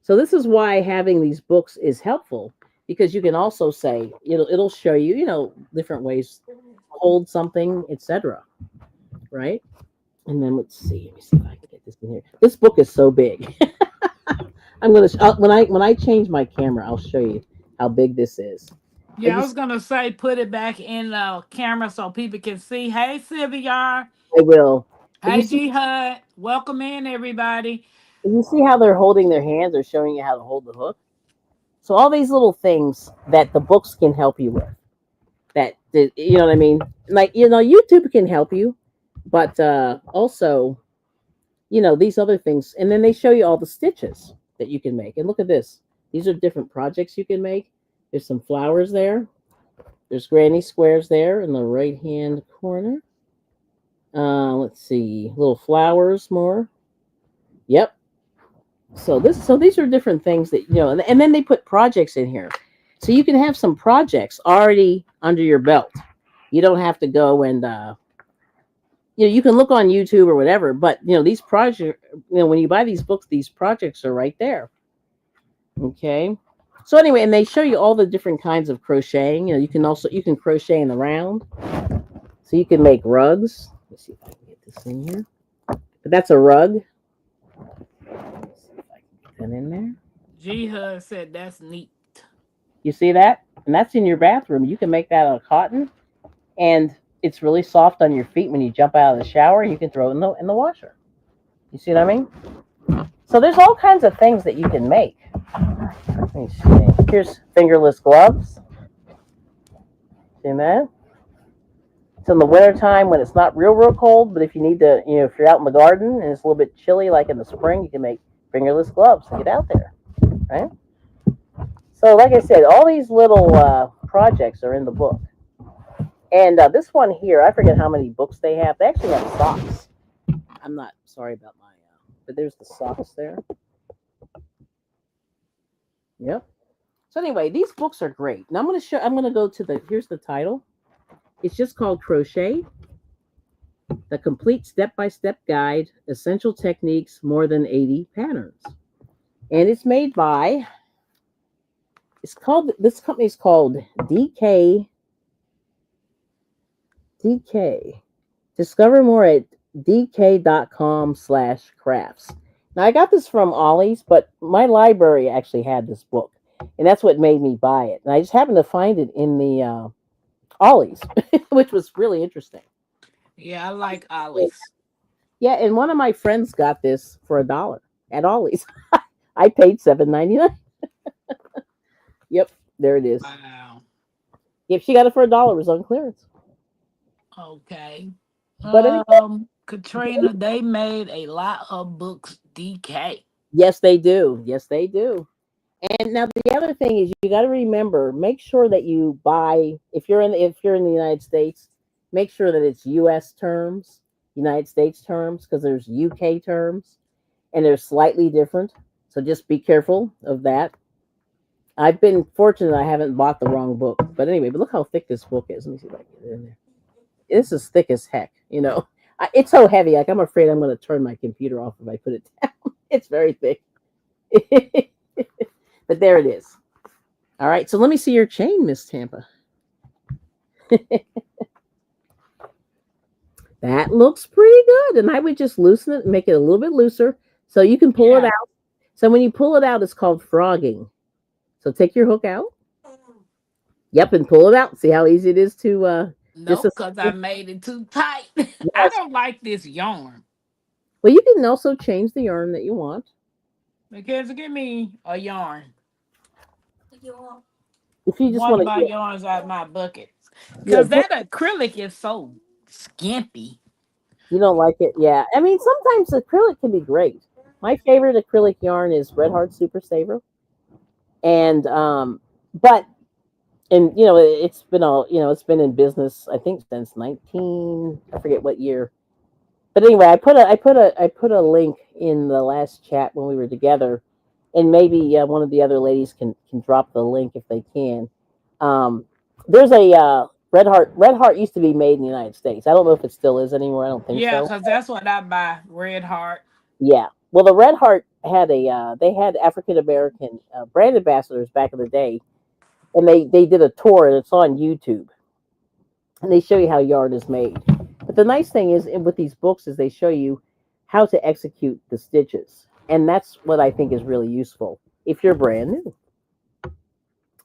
Speaker 1: So this is why having these books is helpful, because you can also say it'll show you different ways to hold something, etc. Right? And then let me see if I can get this in here. This book is so big. I'm gonna when I change my camera, I'll show you how big this is.
Speaker 2: Yeah, I was gonna say put it back in the camera so people can see. Hey, Sylvia.
Speaker 1: I will.
Speaker 2: Hey, G Hud. Welcome in, everybody.
Speaker 1: You see how they're holding their hands? They're showing you how to hold the hook. So all these little things that the books can help you with. That you know what I mean? Like YouTube can help you, but also these other things. And then they show you all the stitches that you can make. And look at this. These are different projects you can make. There's some flowers there. There's granny squares there in the right hand corner. Let's see, little flowers more. Yep. So these are different things that and then they put projects in here, so you can have some projects already under your belt. You don't have to go and you can look on YouTube or whatever, but these projects, when you buy these books, these projects are right there. Okay. So anyway, and they show you all the different kinds of crocheting. You can crochet in the round, so you can make rugs. Let's see if I can get this in here. But that's a rug. Let's see if I can get that in there.
Speaker 2: G Hud said that's neat.
Speaker 1: You see that? And that's in your bathroom. You can make that out of cotton, and it's really soft on your feet when you jump out of the shower. You can throw it in the washer. You see what I mean? So there's all kinds of things that you can make. Let me see. Here's fingerless gloves. See that? It's in the wintertime when it's not real cold, but if you need to, if you're out in the garden and it's a little bit chilly, like in the spring, you can make fingerless gloves to get out there, right? So, like I said, all these little projects are in the book. And this one here, I forget how many books they have. They actually have socks. I'm not sorry about my, but there's the socks there. Yep. So anyway, these books are great. And I'm going to go to here's the title. It's just called Crochet, the complete step-by-step guide, essential techniques, more than 80 patterns. And it's made by, this company is called DK. Discover more at dk.com/crafts. Now, I got this from Ollie's, but my library actually had this book, and that's what made me buy it. And I just happened to find it in the Ollie's, which was really interesting.
Speaker 2: Yeah, I like Ollie's.
Speaker 1: Yeah, and one of my friends got this for $1 at Ollie's. I paid $7.99. Yep, there it is.
Speaker 2: Wow.
Speaker 1: If she got it for $1, it was on clearance.
Speaker 2: Okay.
Speaker 1: But anyway,
Speaker 2: Katrina, they made a lot of books DK.
Speaker 1: yes, they do. Yes, they do. And now the other thing is you got to remember, make sure that you buy if you're in the United States, make sure that it's US terms, United States terms, because there's UK terms and they're slightly different. So just be careful of that. I've been fortunate I haven't bought the wrong book. But anyway, but look how thick this book is. Let me see if I can get it in there. This is thick as heck, It's so heavy, like I'm afraid I'm going to turn my computer off if I put it down. It's very thick. But there it is. All right, so let me see your chain, Miss Tampa. That looks pretty good. And I would just loosen it and make it a little bit looser so you can pull it out. So when you pull it out, it's called frogging. So take your hook out. Yep, and pull it out. See how easy it is to
Speaker 2: no, because I made it too tight. Yes. I don't like this yarn.
Speaker 1: Well, you can also change the yarn that you want.
Speaker 2: Mackenzie, give me a yarn.
Speaker 1: If you just
Speaker 2: one
Speaker 1: want
Speaker 2: of my yarns out of my bucket. Because that acrylic is so skimpy.
Speaker 1: You don't like it? Yeah. I mean, sometimes acrylic can be great. My favorite acrylic yarn is Red Heart Super Saver. And it's been in business, I think, since I forget what year. But anyway, I put a link in the last chat when we were together, and maybe one of the other ladies can drop the link if they can. There's a Red Heart. Red Heart used to be made in the United States. I don't know if it still is anymore. I don't think so.
Speaker 2: Yeah, because that's what I buy, Red Heart.
Speaker 1: Yeah. Well, the Red Heart had they had African American brand ambassadors back in the day, and they did a tour, and it's on YouTube, and they show you how yarn is made. But the nice thing is with these books is they show you how to execute the stitches, and that's what I think is really useful if you're brand new.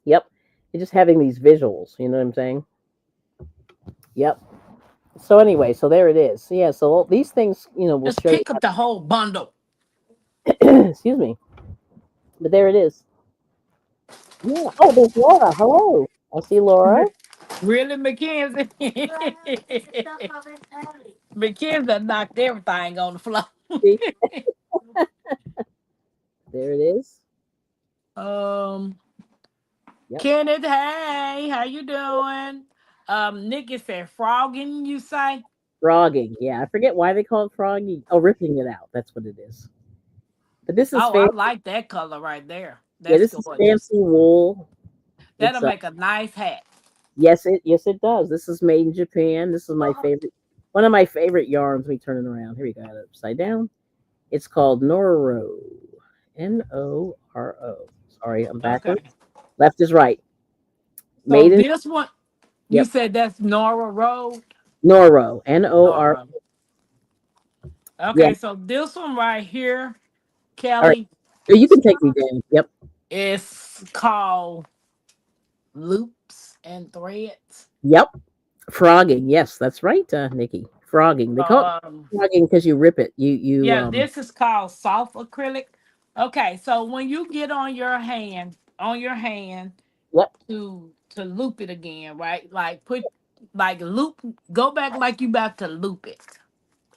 Speaker 1: Yep, and just having these visuals, you know what I'm saying? Yep. So anyway, so there it is. Yeah. So these things, will
Speaker 2: just
Speaker 1: show
Speaker 2: pick up the whole bundle.
Speaker 1: Excuse me. But there it is. Yeah. Oh, there's Laura. Hello. I see Laura.
Speaker 2: Really, Mackenzie? Mackenzie knocked everything on the floor.
Speaker 1: There it is.
Speaker 2: Yep. Kenneth, hey, how you doing? Nikki said frogging, you say?
Speaker 1: Frogging, yeah. I forget why they call it frogging. Oh, ripping it out. That's what it is. But this is
Speaker 2: Oh, I
Speaker 1: fancy.
Speaker 2: like that color right there.
Speaker 1: Yeah,
Speaker 2: That's
Speaker 1: this is
Speaker 2: gorgeous.
Speaker 1: fancy wool.
Speaker 2: That'll
Speaker 1: It's
Speaker 2: make a nice hat.
Speaker 1: yes it does. This is made in Japan. This is my favorite, one of my favorite yarns. Let me turn it around. Here we go. I got it upside down. It's called Noro. Noro. Sorry, I'm backwards.
Speaker 2: Okay.
Speaker 1: Left is right.
Speaker 2: So
Speaker 1: Made in
Speaker 2: this one, you
Speaker 1: yep.
Speaker 2: said that's Nora Road.
Speaker 1: Noro. Nor.
Speaker 2: Nora.
Speaker 1: Yeah.
Speaker 2: Okay, so this one right here,
Speaker 1: All right.
Speaker 2: Kelly,
Speaker 1: You can take me down. Yep.
Speaker 2: is called Loops and Threads.
Speaker 1: Yep. Frogging. Yes, that's right, Nikki. Frogging. They call it
Speaker 2: Um,
Speaker 1: frogging because you rip it. You
Speaker 2: yeah, this is called soft acrylic. Okay, so when you get on your hand
Speaker 1: yep.
Speaker 2: to loop it again, right? Like put like loop, go back like you about to loop it.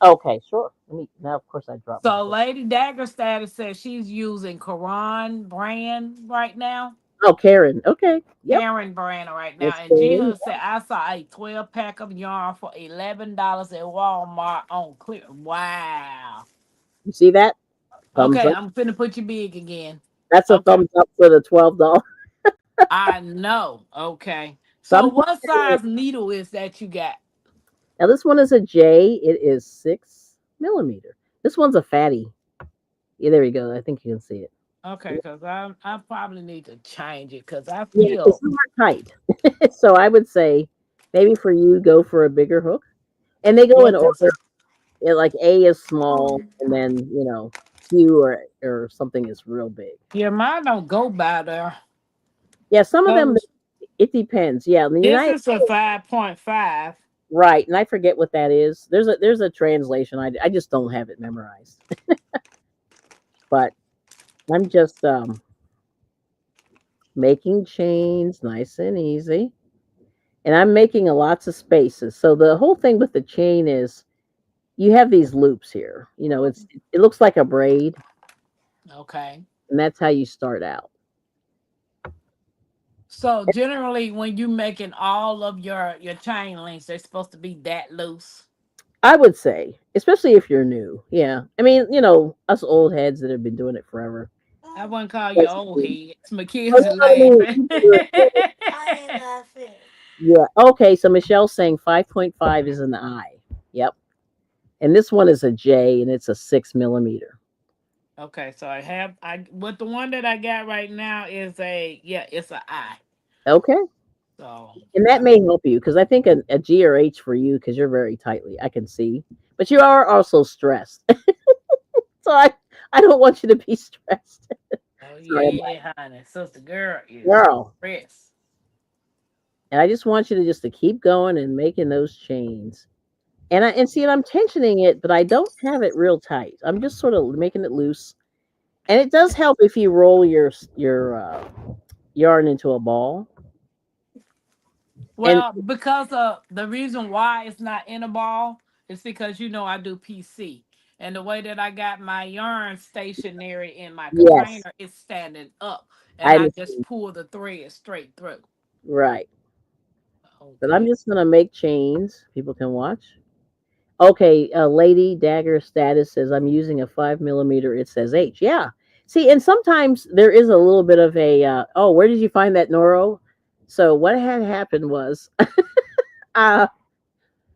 Speaker 1: Okay, sure. Let me now of course I dropped my
Speaker 2: So
Speaker 1: book.
Speaker 2: Lady Dagger Status says she's using Quran brand right now.
Speaker 1: Oh, Karen. Okay. Yep.
Speaker 2: Karen brand right now.
Speaker 1: That's
Speaker 2: And
Speaker 1: Karen.
Speaker 2: Jill said I saw a 12 pack of yarn for $11 at Walmart on clear. Wow.
Speaker 1: You see that? Thumbs
Speaker 2: Okay,
Speaker 1: up.
Speaker 2: I'm finna put you big again.
Speaker 1: That's a
Speaker 2: Okay.
Speaker 1: thumbs up for the $12.
Speaker 2: I know. Okay. So
Speaker 1: Some
Speaker 2: what size needle is that you got?
Speaker 1: now this one is a J. It is 6 millimeter. This one's a fatty. Yeah, there we go. I think you can see it.
Speaker 2: Okay, because I probably need to change it because I
Speaker 1: Yeah, it's
Speaker 2: feel
Speaker 1: not tight. So I would say maybe for you go for a bigger hook. And they go
Speaker 2: yeah,
Speaker 1: in
Speaker 2: because
Speaker 1: order. Like A is small, and then Q or something is real big.
Speaker 2: yeah, mine don't go by there.
Speaker 1: Yeah, some of them
Speaker 2: Those
Speaker 1: it depends. Yeah, in the
Speaker 2: this
Speaker 1: United
Speaker 2: is a 5.5.
Speaker 1: right, and I forget what that is. There's a translation. I just don't have it memorized. But I'm just making chains nice and easy, and I'm making a lots of spaces. So the whole thing with the chain is you have these loops here. It looks like a braid,
Speaker 2: Okay.
Speaker 1: and that's how you start out.
Speaker 2: So generally, when you making all of your chain links, they're supposed to be that loose.
Speaker 1: I would say, especially if you're new. Yeah. I mean, us old heads that have been doing it forever.
Speaker 2: I wouldn't call you
Speaker 1: That's
Speaker 2: old
Speaker 1: true.
Speaker 2: heads.
Speaker 1: Oh,
Speaker 2: Mackenzie
Speaker 1: you know what I mean?
Speaker 2: laughing.
Speaker 1: People do it. Yeah. Okay. So Michelle's saying 5.5 is an I. Yep. And this one is a J and it's a 6 millimeter.
Speaker 2: Okay, so I but the one that I got right now is it's a I.
Speaker 1: Okay.
Speaker 2: So
Speaker 1: And that may help you because I think a G or H for you because you're very tightly. I can see. But you are also stressed. So I don't want you to be stressed.
Speaker 2: oh
Speaker 1: Sorry about
Speaker 2: yeah, honey. Sister girl
Speaker 1: it.
Speaker 2: is
Speaker 1: Girl.
Speaker 2: stressed.
Speaker 1: And I just want you to just to keep going and making those chains. And see, and I'm tensioning it, but I don't have it real tight. I'm just sort of making it loose. And it does help if you roll your yarn into a ball. And
Speaker 2: Well, because the reason why it's not in a ball is because I do PC. And the way that I got my yarn stationary in my
Speaker 1: yes,
Speaker 2: container is standing up.
Speaker 1: I
Speaker 2: And I just
Speaker 1: understand.
Speaker 2: pull the thread straight through.
Speaker 1: Right. But I'm
Speaker 2: Okay.
Speaker 1: just gonna make chains. People can watch. Okay, Lady Dagger status says I'm using a 5 millimeter. It says H. Yeah. See, and sometimes there is a little bit of a oh, where did you find that Noro? So what had happened was uh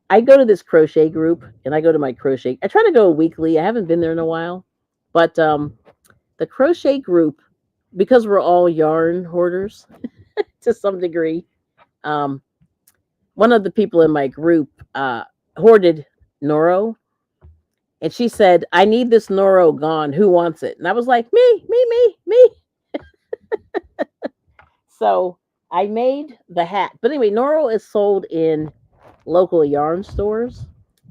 Speaker 1: I go to this crochet group and I go to my crochet. I try to go weekly. I haven't been there in a while. But the crochet group, because we're all yarn hoarders to some degree, um, one of the people in my group hoarded Noro. And she said, I need this Noro gone. Who wants it? And I was like, me. So I made the hat. But anyway, Noro is sold in local yarn stores,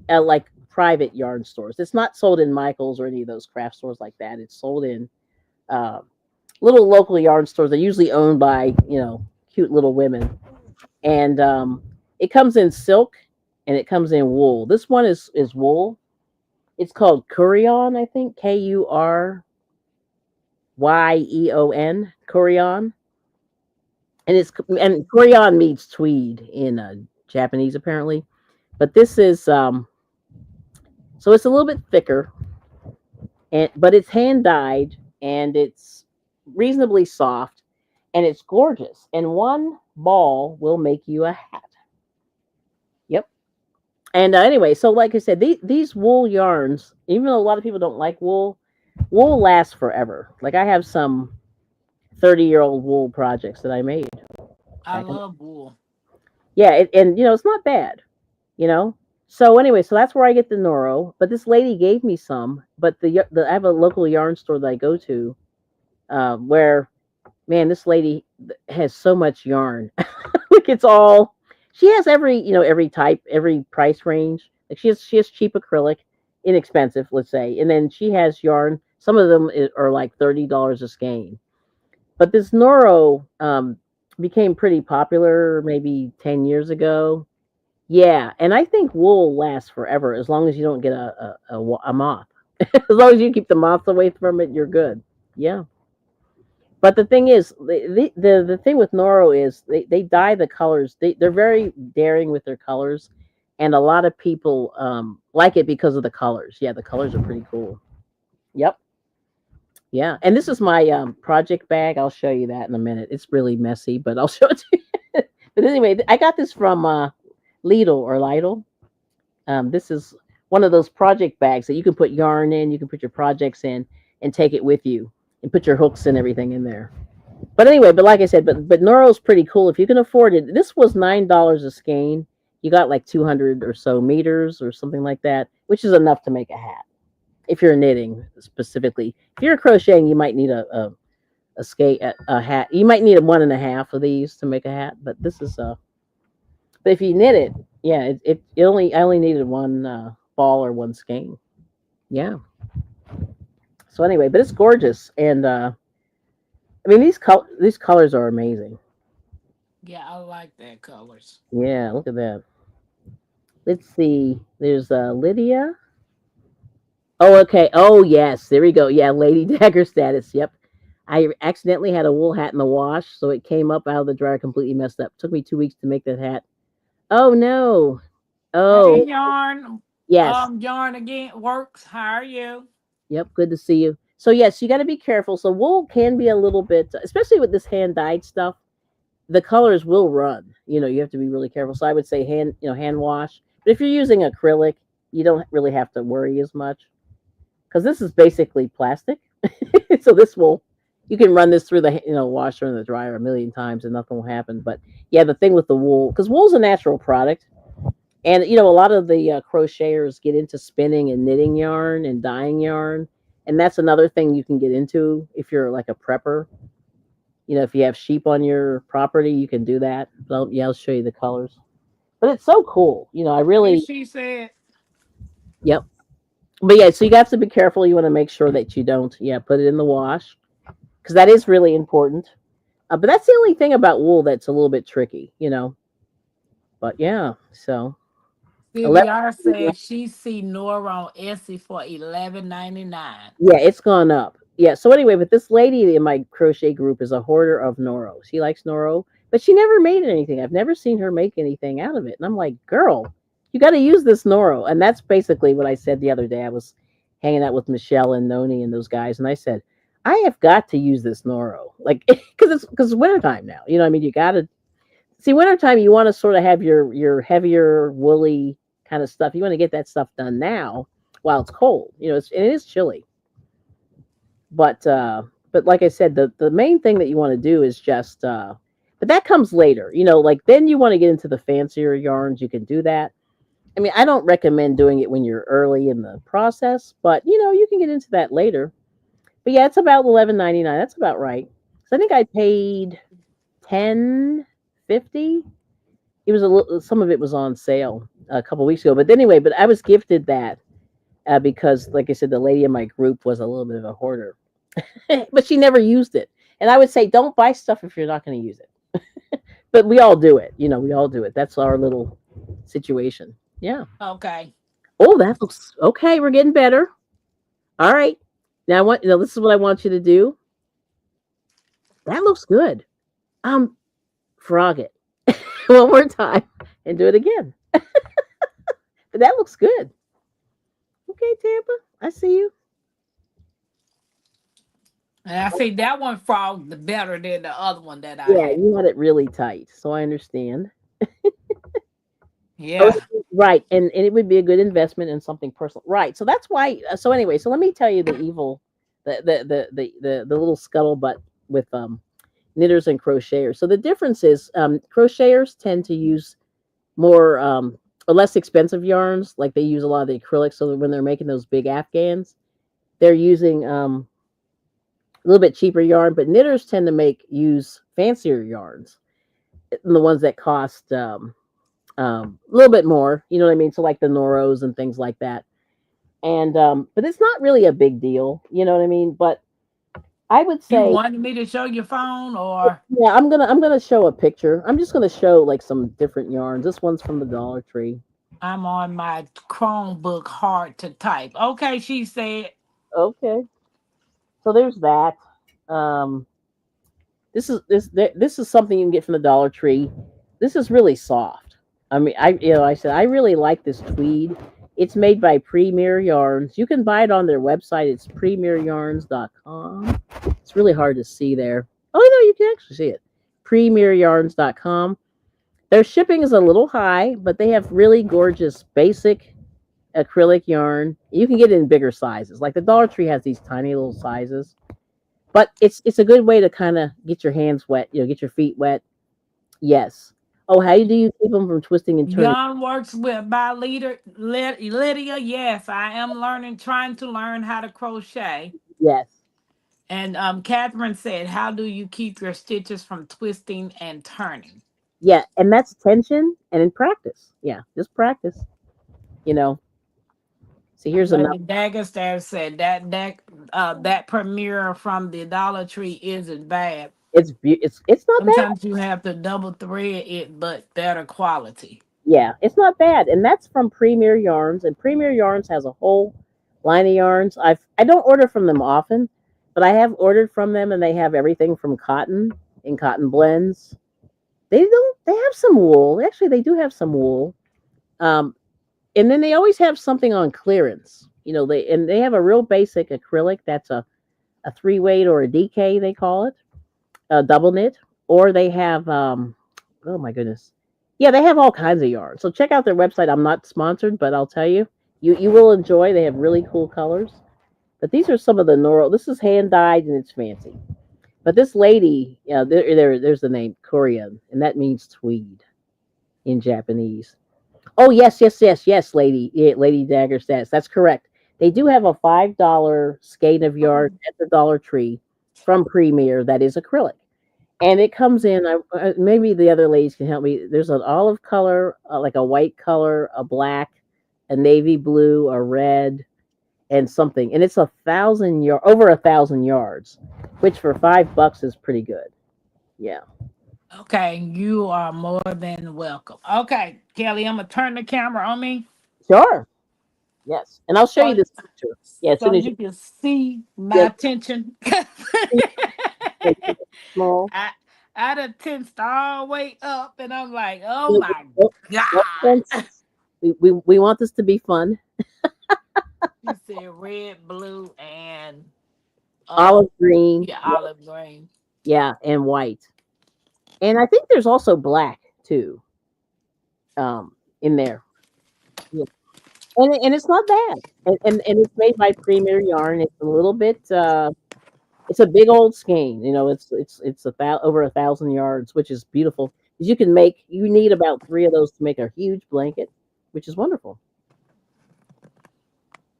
Speaker 1: like private yarn stores. It's not sold in Michael's or any of those craft stores like that. It's sold in uh, little local yarn stores. They're usually owned by, cute little women. And it comes in silk and it comes in wool. This one is wool. It's called Curion, I think. Kuryeon. Curion. And Curion means tweed in Japanese apparently. But this is so it's a little bit thicker and but it's hand dyed and it's reasonably soft and it's gorgeous. And one ball will make you a hat. Yep. And anyway, so like I said, these wool yarns, even though a lot of people don't like wool, wool lasts forever. Like I have some 30-year-old wool projects that I made
Speaker 2: I
Speaker 1: back in.
Speaker 2: love wool.
Speaker 1: Yeah, and it's not bad, you know. So anyway, so that's where I get the Noro. But this lady gave me some. But the I have a local yarn store that I go to, where man, this lady has so much yarn. Like it's all she has every every type, every price range. Like she has cheap acrylic, inexpensive, let's say, and then she has yarn. Some of them are like $30 a skein. But this Noro became pretty popular maybe 10 years ago. Yeah, and I think wool lasts forever as long as you don't get a moth. As long as you keep the moths away from it, you're good. Yeah. But the thing is, the thing with Noro is they dye the colors. They're very daring with their colors, and a lot of people like it because of the colors. Yeah, the colors are pretty cool. Yep. Yeah, and this is my project bag. I'll show you that in a minute. It's really messy, but I'll show it to you. But anyway, I got this from Lidl or Lidl. This is one of those project bags that you can put yarn in. You can put your projects in and take it with you and put your hooks and everything in there. But anyway, but like I said, but Noro's pretty cool if you can afford it. This was $9 a skein. You got like 200 or so meters or something like that, which is enough to make a hat. If you're knitting specifically, if you're crocheting, you might need a skate a hat. You might need a one and a half of these to make a hat. But this is but if you knit it, yeah, it only I only needed one ball or one skein. Yeah. So anyway, but it's gorgeous, and I mean these colors are amazing.
Speaker 2: Yeah, I like that colors.
Speaker 1: Yeah, look at that. Let's see. There's Lydia. Oh, okay. Oh, yes. There we go. Yeah, Lady Dagger status. Yep. I accidentally had a wool hat in the wash, so it came up out of the dryer completely messed up. Took me 2 weeks to make that hat. Oh no.
Speaker 2: Hey,
Speaker 1: Oh,
Speaker 2: yarn.
Speaker 1: yes.
Speaker 2: Yarn again works. How are you?
Speaker 1: Yep. Good to see you. So yes, you got to be careful. So wool can be a little bit, especially with this hand dyed stuff. The colors will run. You have to be really careful. So I would say hand wash. But if you're using acrylic, you don't really have to worry as much because this is basically plastic. So this will you can run this through the washer and the dryer a million times and nothing will happen. But yeah, the thing with the wool, because wool's a natural product, and a lot of the crocheters get into spinning and knitting yarn and dyeing yarn, and that's another thing you can get into if you're like a prepper. If you have sheep on your property, you can do that. But yeah, I'll show you the colors. But it's so cool. I
Speaker 2: And
Speaker 1: really,
Speaker 2: she said,
Speaker 1: yep. But yeah, so you have to be careful. You want to make sure that you don't, put it in the wash because that is really important. But that's the only thing about wool that's a little bit tricky. But yeah, so 11,
Speaker 2: Sylvia said she see Nora on Etsy for 11.99.
Speaker 1: yeah, it's gone up. Yeah. So anyway, but this lady in my crochet group is a hoarder of Noro. She likes Noro, but she never made anything. I've never seen her make anything out of it. And I'm like, girl, you got to use this Noro. And that's basically what I said the other day. I was hanging out with Michelle and Noni and those guys, and I said, I have got to use this Noro, like because it's wintertime now. I mean, you got to see wintertime. You want to sort of have your heavier woolly kind of stuff. You want to get that stuff done now while it's cold. It is chilly. But like I said, the main thing that you want to do is just but that comes later. Like then you want to get into the fancier yarns. You can do that. I mean, I don't recommend doing it when you're early in the process, but you can get into that later. But yeah, it's about 11.99. That's about right. So I think I paid 10.50. It was a little. Some of it was on sale a couple weeks ago. But anyway, but I was gifted that because, like I said, the lady in my group was a little bit of a hoarder, but she never used it. And I would say, don't buy stuff if you're not going to use it. But we all do it. We all do it. That's our little situation. Yeah.
Speaker 2: Okay.
Speaker 1: Oh, that looks okay. We're getting better. All right. Now, this is what I want you to do. That looks good. Frog it one more time and do it again. But that looks good. Okay, Tampa, I see you.
Speaker 2: And I see that one frogged better than the other one that I
Speaker 1: Yeah,
Speaker 2: had.
Speaker 1: you had it really tight, so I understand. Oh,
Speaker 2: Yeah.
Speaker 1: right, and it would be a good investment in something personal, right? So that's why. So anyway, so let me tell you the evil, the little scuttlebutt with knitters and crocheters. So the difference is crocheters tend to use more or less expensive yarns, like they use a lot of the acrylics. So that when they're making those big afghans, they're using a little bit cheaper yarn. But knitters tend to use fancier yarns, the ones that cost a little bit more. You know what I mean? So like the Noros and things like that. And but it's not really a big deal. You know what I mean? But I would
Speaker 2: You
Speaker 1: say,
Speaker 2: wanted me to show your phone or
Speaker 1: yeah, I'm gonna show a picture. I'm just gonna show like some different yarns. This one's from the Dollar Tree.
Speaker 2: I'm on my Chromebook hard to type. Okay, she said.
Speaker 1: Okay, so there's that. Um, this is something you can get from the Dollar Tree. This is really soft. I mean, I said I really like this tweed. It's made by Premier Yarns. You can buy it on their website. It's premieryarns.com. It's really hard to see there. Oh no, you can actually see it. Premieryarns.com. Their shipping is a little high, but they have really gorgeous basic acrylic yarn. You can get it in bigger sizes. Like the Dollar Tree has these tiny little sizes, but it's a good way to kind of get your hands wet, get your feet wet. Yes. Oh, how do you keep them from twisting and turning?
Speaker 2: Young works with by leader Lydia. Yes, I am learning, trying to learn how to crochet.
Speaker 1: Yes.
Speaker 2: And Catherine said, "How do you keep your stitches from twisting and turning?"
Speaker 1: Yeah, and that's tension and in practice. Yeah, just practice. You know. See, here's another.
Speaker 2: Lady Daggerstaff said that premiere from the Dollar Tree isn't bad.
Speaker 1: It's not bad.
Speaker 2: Sometimes you have to double thread it, but better quality.
Speaker 1: Yeah, it's not bad, and that's from Premier Yarns. And Premier Yarns has a whole line of yarns. I don't order from them often, but I have ordered from them, and they have everything from cotton and cotton blends. They have some wool. Actually, they do have some wool. Um, and then they always have something on clearance. They have a real basic acrylic that's a three weight or a DK they call it, a double knit, or they have oh my goodness, yeah, they have all kinds of yarn. So check out their website. I'm not sponsored, but I'll tell you, you will enjoy. They have really cool colors. But these are some of the Noro. This is hand dyed and it's fancy. But this lady, there's the name Korean, and that means tweed in Japanese. Oh yes, yes, yes, yes, lady, yeah, Lady Dagger stats. That's correct. They do have a $5 skein of yarn at the Dollar Tree from Premier that is acrylic, and it comes in. Maybe the other ladies can help me. There's an olive color, like a white color, a black, a navy blue, a red, and something. And it's over 1,000 yards, which for $5 is pretty good. Yeah.
Speaker 2: Okay, you are more than welcome. Okay, Kelly, I'm gonna turn the camera on me
Speaker 1: Sure. Yes. And I'll show you
Speaker 2: so,
Speaker 1: this picture. Yeah. As
Speaker 2: so
Speaker 1: soon as
Speaker 2: you can see my
Speaker 1: yes,
Speaker 2: attention.
Speaker 1: make it small.
Speaker 2: I I done tensed all the way up, and I'm like, oh
Speaker 1: No,
Speaker 2: my
Speaker 1: no, no offense.
Speaker 2: god.
Speaker 1: We want this to be fun.
Speaker 2: She said red, blue, and
Speaker 1: Olive green.
Speaker 2: yeah,
Speaker 1: Yeah,
Speaker 2: olive green.
Speaker 1: yeah, and white. And I think there's also black too, in there. Yeah. And it's not bad. And it's made by Premier Yarn. It's a little bit it's a big old skein. It's over 1,000 yards, which is beautiful. 'Cause you need about three of those to make a huge blanket, which is wonderful.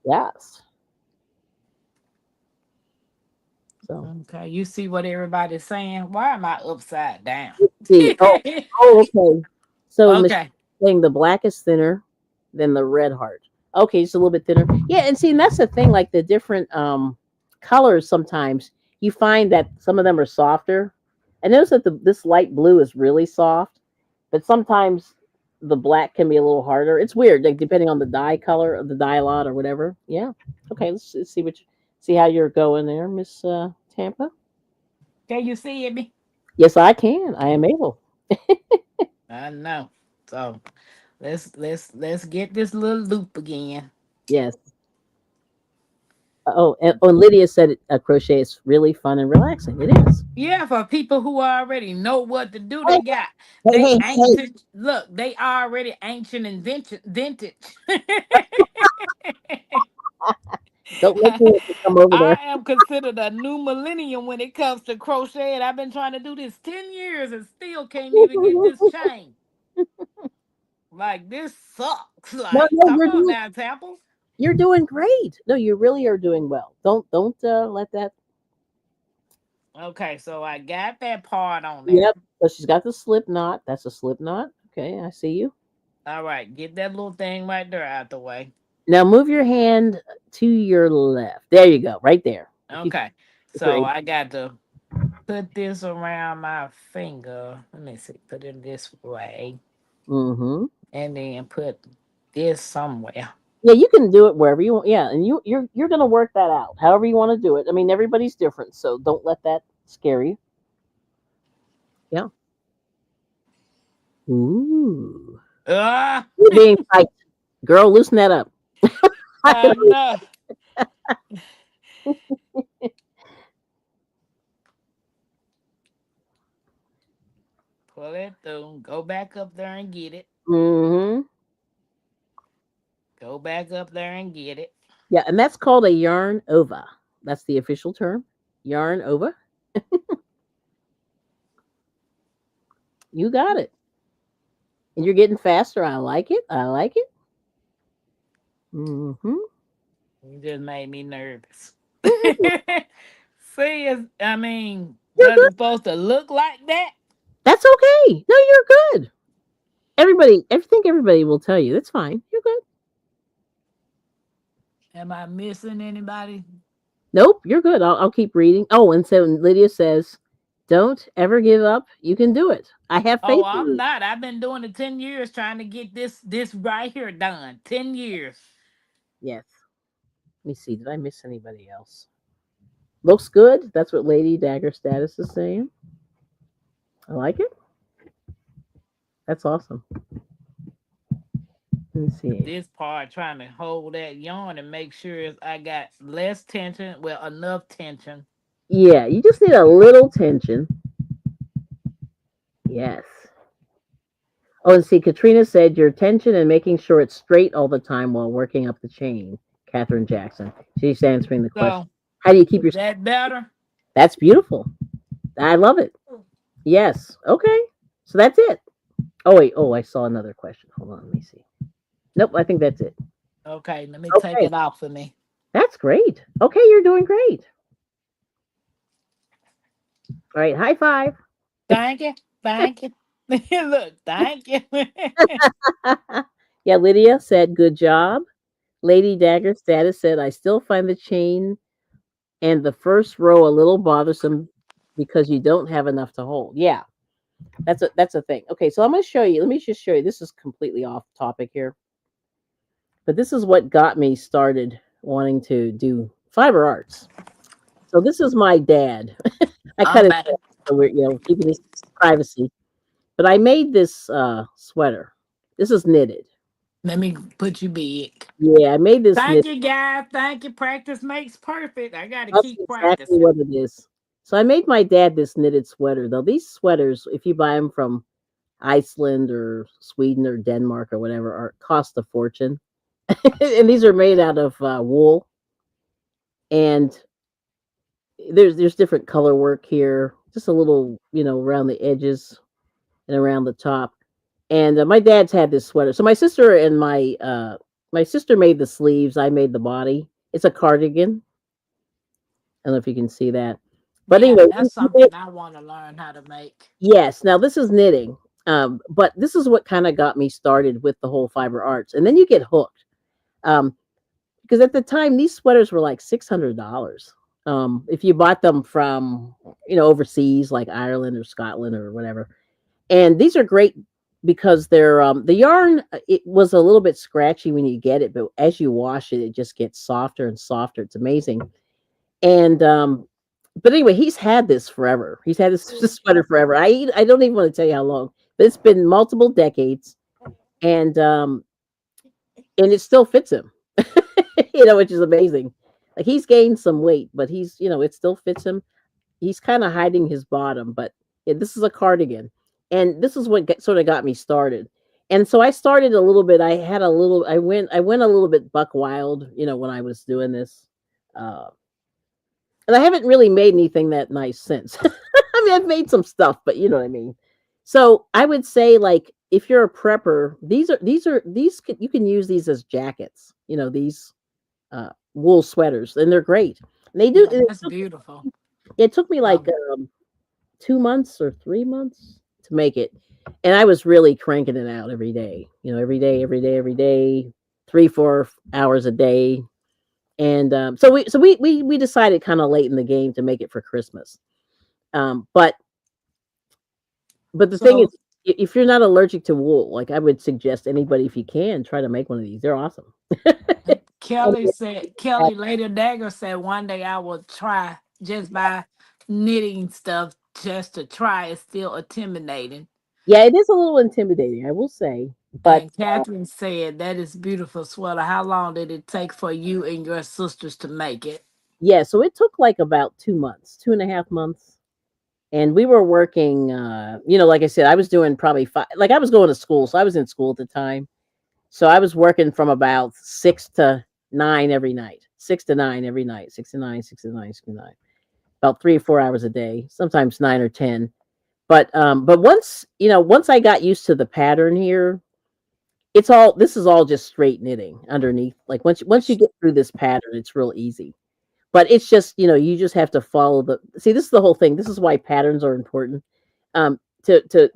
Speaker 1: Yes. So
Speaker 2: Okay, you see what everybody's saying? Why am I upside down?
Speaker 1: see. Okay. So Michelle
Speaker 2: Okay.
Speaker 1: saying the black is thinner than the red heart. Okay, just a little bit thinner. Yeah, and see, and that's the thing. Like the different colors, sometimes you find that some of them are softer. I notice that this light blue is really soft, but sometimes the black can be a little harder. It's weird, like depending on the dye color of the dye lot or whatever. Yeah. Okay, let's see how you're going there, Miss Tampa.
Speaker 2: Can you see me?
Speaker 1: Yes, I can. I am able.
Speaker 2: I know. So let's get this little loop again.
Speaker 1: Yes. And Lydia said crochet is really fun and relaxing. It is.
Speaker 2: Yeah, for people who already know what to do,
Speaker 1: Hey,
Speaker 2: they got
Speaker 1: hey,
Speaker 2: they
Speaker 1: hey, hey.
Speaker 2: ancient look, they already ancient and vintage.
Speaker 1: Don't let me come over
Speaker 2: I
Speaker 1: there.
Speaker 2: am considered a new millennium when it comes to crochet, and I've been trying to do this 10 years and still can't even get this chain. Like this sucks.
Speaker 1: No,
Speaker 2: Like,
Speaker 1: no,
Speaker 2: come on now, Temple.
Speaker 1: you're doing great. No, you really are doing well. Don't let that.
Speaker 2: Okay, so I got that part on there.
Speaker 1: Yep. So she's got the slip knot. That's a slip knot. Okay, I see you.
Speaker 2: All right, get that little thing right there out the way.
Speaker 1: Now move your hand to your left. There you go, right there. If you
Speaker 2: Okay,
Speaker 1: if you're
Speaker 2: so
Speaker 1: able.
Speaker 2: I got to put this around my finger. Let me see, put it this way,
Speaker 1: Mm-hmm.
Speaker 2: and then put this somewhere.
Speaker 1: Yeah, you can do it wherever you want. Yeah, and you're gonna work that out, however you want to do it. I mean, everybody's different, so don't let that scare you. Yeah. Ooh.
Speaker 2: Ah,
Speaker 1: You're being tight. Girl, loosen that up.
Speaker 2: I know. Pull it through. Go back up there and get it.
Speaker 1: Mm-hmm.
Speaker 2: Go back up there and get it.
Speaker 1: Yeah, and that's called a yarn ova. That's the official term. Yarn ova. You got it. And you're getting faster. I like it. I like it. Mm-hmm.
Speaker 2: You just made me nervous. See, I mean,
Speaker 1: You're
Speaker 2: does
Speaker 1: good.
Speaker 2: it supposed to look like that?
Speaker 1: That's okay. No, you're good. Everybody, I think everybody will tell you. That's fine. You're good.
Speaker 2: Am I missing anybody?
Speaker 1: Nope, you're good. I'll keep reading. Oh, and so Lydia says, don't ever give up. You can do it. I have
Speaker 2: Oh,
Speaker 1: faith in
Speaker 2: I'm
Speaker 1: you.
Speaker 2: not. I've been doing it 10 years trying to get this right here done. 10 years.
Speaker 1: Yes. Let me see. Did I miss anybody else? Looks good. That's what Lady Dagger Status is saying. I like it. That's awesome. Let me see.
Speaker 2: This part trying to hold that yarn and make sure I got less tension, well, enough tension.
Speaker 1: Yeah, you just need a little tension. Yes. Oh, and see, Katrina said your tension and making sure it's straight all the time while working up the chain. Catherine Jackson. She's answering the question.
Speaker 2: So,
Speaker 1: How do you keep
Speaker 2: is
Speaker 1: your?
Speaker 2: that better?
Speaker 1: That's beautiful. I love it. Yes. Okay. So that's it. Oh wait. Oh, I saw another question. Hold on. Let me see. Nope. I think that's it.
Speaker 2: Okay, let me take
Speaker 1: Okay.
Speaker 2: it off for me.
Speaker 1: That's great. Okay, you're doing great. All right. High five.
Speaker 2: Thank you. Thank you. Look, thank you.
Speaker 1: Yeah. Lydia said, "Good job." Lady Dagger Status said, "I still find the chain and the first row a little bothersome because you don't have enough to hold." Yeah, that's a thing. Okay, so I'm going to show you. Let me just show you. This is completely off topic here, but this is what got me started wanting to do fiber arts. So this is my dad. I cut
Speaker 2: I'm
Speaker 1: it
Speaker 2: back.
Speaker 1: short, so we're keeping this privacy. But I made this sweater. This is knitted.
Speaker 2: Let me put you big.
Speaker 1: Yeah, I made this
Speaker 2: Thank
Speaker 1: knit.
Speaker 2: you, guys. Thank you. Practice makes perfect. I got to
Speaker 1: That's
Speaker 2: keep
Speaker 1: exactly
Speaker 2: practicing.
Speaker 1: what it is. So I made my dad this knitted sweater. Though these sweaters, if you buy them from Iceland or Sweden or Denmark or whatever, are cost a fortune. And these are made out of wool. And there's different color work here, just a little around the edges and around the top. And my dad's had this sweater. So my sister made the sleeves. I made the body. It's a cardigan. I don't know if you can see that. But
Speaker 2: Yeah,
Speaker 1: anyway,
Speaker 2: that's something I want to learn how to make.
Speaker 1: yes. Now this is knitting, but this is what kind of got me started with the whole fiber arts, and then you get hooked. Um, because at the time these sweaters were like $600. If you bought them from overseas like Ireland or Scotland or whatever, and these are great because they're the yarn. It was a little bit scratchy when you get it, but as you wash it, it just gets softer and softer. It's amazing. And but anyway, he's had this forever. He's had this sweater forever. I don't even want to tell you how long, but it's been multiple decades, and and it still fits him. Which is amazing. Like he's gained some weight, but he's, it still fits him. He's kind of hiding his bottom, but yeah, this is a cardigan, and this is what sort of got me started. And so I started a little bit. I went a little bit buck wild, when I was doing this, uh, and I haven't really made anything that nice since. I mean, I've made some stuff, but you know what I mean. So I would say, like, if you're a prepper, you can use these as jackets. These wool sweaters, and they're great. And they do.
Speaker 2: Yeah, that's beautiful.
Speaker 1: It took me like
Speaker 2: Um,
Speaker 1: 2 months or 3 months to make it, and I was really cranking it out every day. Every day, every day, every day, 3-4 hours a day. And so we decided kind of late in the game to make it for Christmas. But the thing is,
Speaker 2: so
Speaker 1: if you're not allergic to wool, like I would suggest anybody, if you can, try to make one of these. They're awesome. And
Speaker 2: Kelly Lady Dagger said one day I will try just by knitting stuff just to try. It's still intimidating.
Speaker 1: yeah, it is a little intimidating, I will say. But
Speaker 2: And Catherine said that is beautiful sweater. How long did it take for you and your sisters to make it?
Speaker 1: yeah, so it took like about 2 months, 2.5 months. And we were working, like I said, I was doing probably five, like I was going to school. So I was in school at the time. So I was working from about 6 to 9 every night, 6 to 9 every night, 6 to 9, 6 to 9, 6 to 9, about 3 or 4 hours a day, sometimes 9 or 10. But once I got used to the pattern here, this is all just straight knitting underneath. Like once you get through this pattern, it's real easy. But it's just, you just have to follow this is the whole thing. This is why patterns are important. To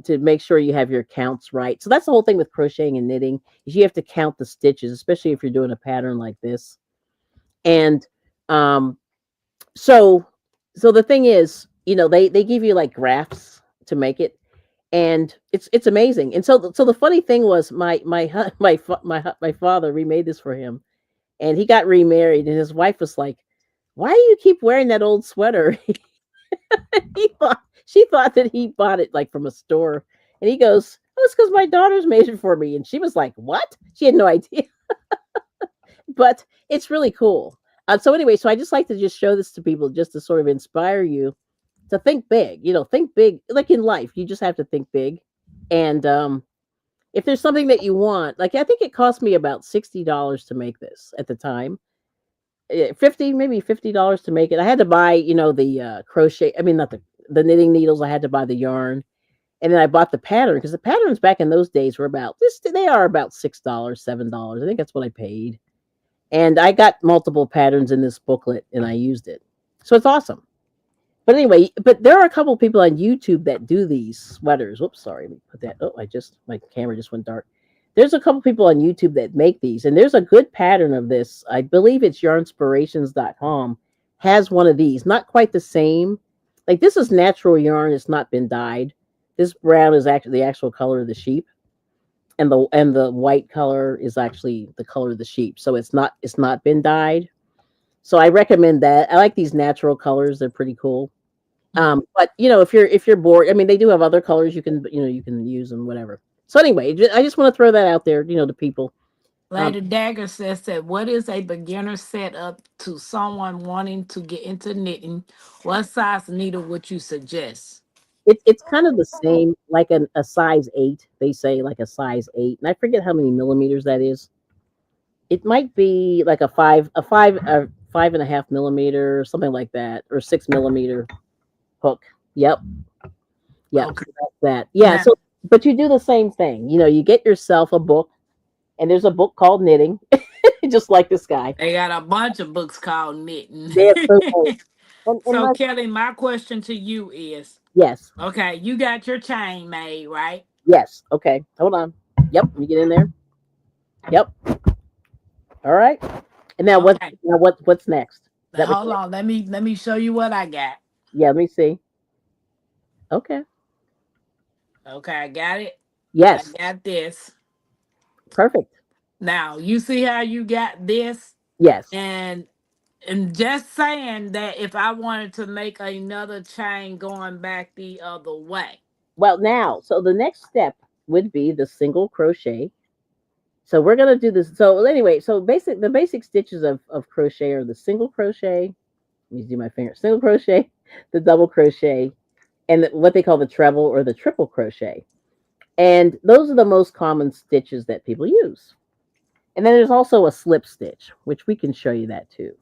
Speaker 1: make sure you have your counts right. So that's the whole thing with crocheting and knitting, is you have to count the stitches, especially if you're doing a pattern like this. And um so so the thing is, they give you like graphs to make it, and it's amazing. And so the funny thing was, my father remade this for him, and he got remarried, and his wife was like, "Why do you keep wearing that old sweater?" She thought that he bought it like from a store, and he goes, "Oh, it's because my daughter's made it for me." And she was like, "What?" She had no idea. But it's really cool. So anyway, so I just like to just show this to people, just to sort of inspire you to think big. Think big. Like in life, you just have to think big. And if there's something that you want, like I think it cost me about $60 to make this at the time. 50, maybe $50 to make it. I had to buy, the crochet. I mean, not the knitting needles. I had to buy the yarn, and then I bought the pattern, because the patterns back in those days were about this. They are about $6, $7. I think that's what I paid. And I got multiple patterns in this booklet, and I used it, so it's awesome. But anyway, there are a couple people on YouTube that do these sweaters. Whoops, sorry. Let me put that. Oh, my camera just went dark. There's a couple people on YouTube that make these, and there's a good pattern of this. I believe it's yarnspirations.com has one of these. Not quite the same. Like, this is natural yarn. It's not been dyed. This brown is actually the actual color of the sheep, and the white color is actually the color of the sheep. So it's not been dyed. So I recommend that. I like these natural colors. They're pretty cool. But if you're bored, I mean, they do have other colors you can use and whatever. So anyway, I just want to throw that out there, to people.
Speaker 2: Lady Dagger says that what is a beginner setup to someone wanting to get into knitting? What size needle would you suggest?
Speaker 1: It's kind of the same, like a size 8. They say like a size 8, and I forget how many millimeters that is. It might be like a 5.5 millimeter, or something like that, or 6 millimeter hook. Yep. Yep.
Speaker 2: Okay.
Speaker 1: So that's that. Yeah.
Speaker 2: Now,
Speaker 1: So, but you do the same thing. You get yourself a book, and there's a book called Knitting, just like this guy.
Speaker 2: they got a bunch of books called knitting.
Speaker 1: They're so cool. And
Speaker 2: So, Kelly, my question to you is,
Speaker 1: yes,
Speaker 2: okay, you got your chain made, right?
Speaker 1: yes. Okay. Hold on. Yep. Let me get in there. Yep. All right. And now
Speaker 2: Okay.
Speaker 1: what's next? Is
Speaker 2: Now,
Speaker 1: that what
Speaker 2: hold on. Let me show you what I got.
Speaker 1: Yeah. Let me see. Okay.
Speaker 2: Okay, I got it.
Speaker 1: Yes.
Speaker 2: I got this.
Speaker 1: Perfect.
Speaker 2: Now, you see how you got this?
Speaker 1: Yes.
Speaker 2: And just saying that if I wanted to make another chain going back the other way.
Speaker 1: Well, now, so the next step would be the single crochet So we're gonna do this. So anyway, so the basic stitches of crochet are the single crochet. Let me do my finger. Single crochet, the double crochet, and what they call the treble or the triple crochet. And those are the most common stitches that people use. And then there's also a slip stitch, which we can show you that too.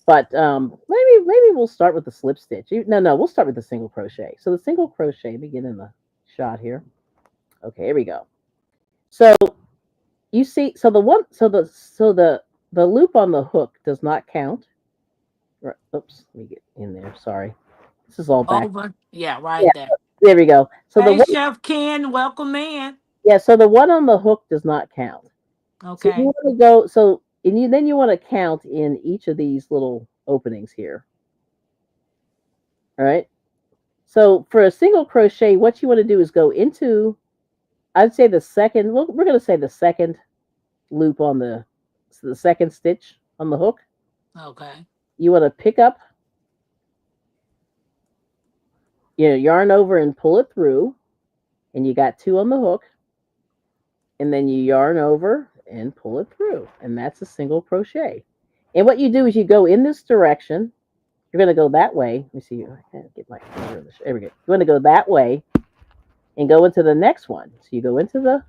Speaker 1: But maybe we'll start with the slip stitch. No, we'll start with the single crochet. So the single crochet, begin in the shot here. Okay, here we go. So you see, so the loop on the hook does not count. Right, oops, let me get in there. Sorry, this is all back.
Speaker 2: Over. Yeah,
Speaker 1: Yeah,
Speaker 2: right there.
Speaker 1: there we go. So the
Speaker 2: Hey,
Speaker 1: one,
Speaker 2: Chef Ken, welcome in.
Speaker 1: yeah, so the one on the hook does not count. So you
Speaker 2: Okay.
Speaker 1: want to go, so and you then you want to count in each of these little openings here. All right. So for a single crochet, what you want to do is go into, I'd say the second. Well, we're going to say the second loop on the second stitch on the hook.
Speaker 2: Okay.
Speaker 1: You want to pick up, yarn over and pull it through, and you got 2 on the hook, and then you yarn over and pull it through, and that's a single crochet. And what you do is you go in this direction. You're going to go that way. Let me see. I can't get my finger in the there we go. You want to go that way and go into the next one. So you go into the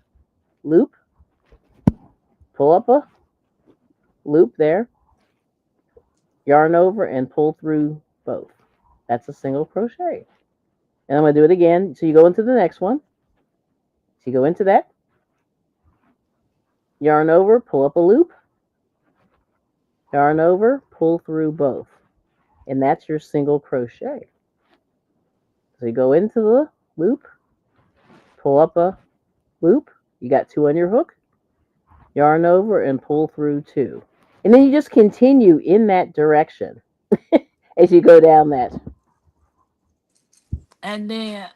Speaker 1: loop, pull up a loop there, yarn over and pull through both. That's a single crochet. And I'm going to do it again. So you go into the next one. So you go into that, yarn over, pull up a loop, yarn over, pull through both. And that's your single crochet. So you go into the loop, pull up a loop, you got 2 on your hook, yarn over and pull through 2. And then you just continue in that direction as you go down that.
Speaker 2: And then,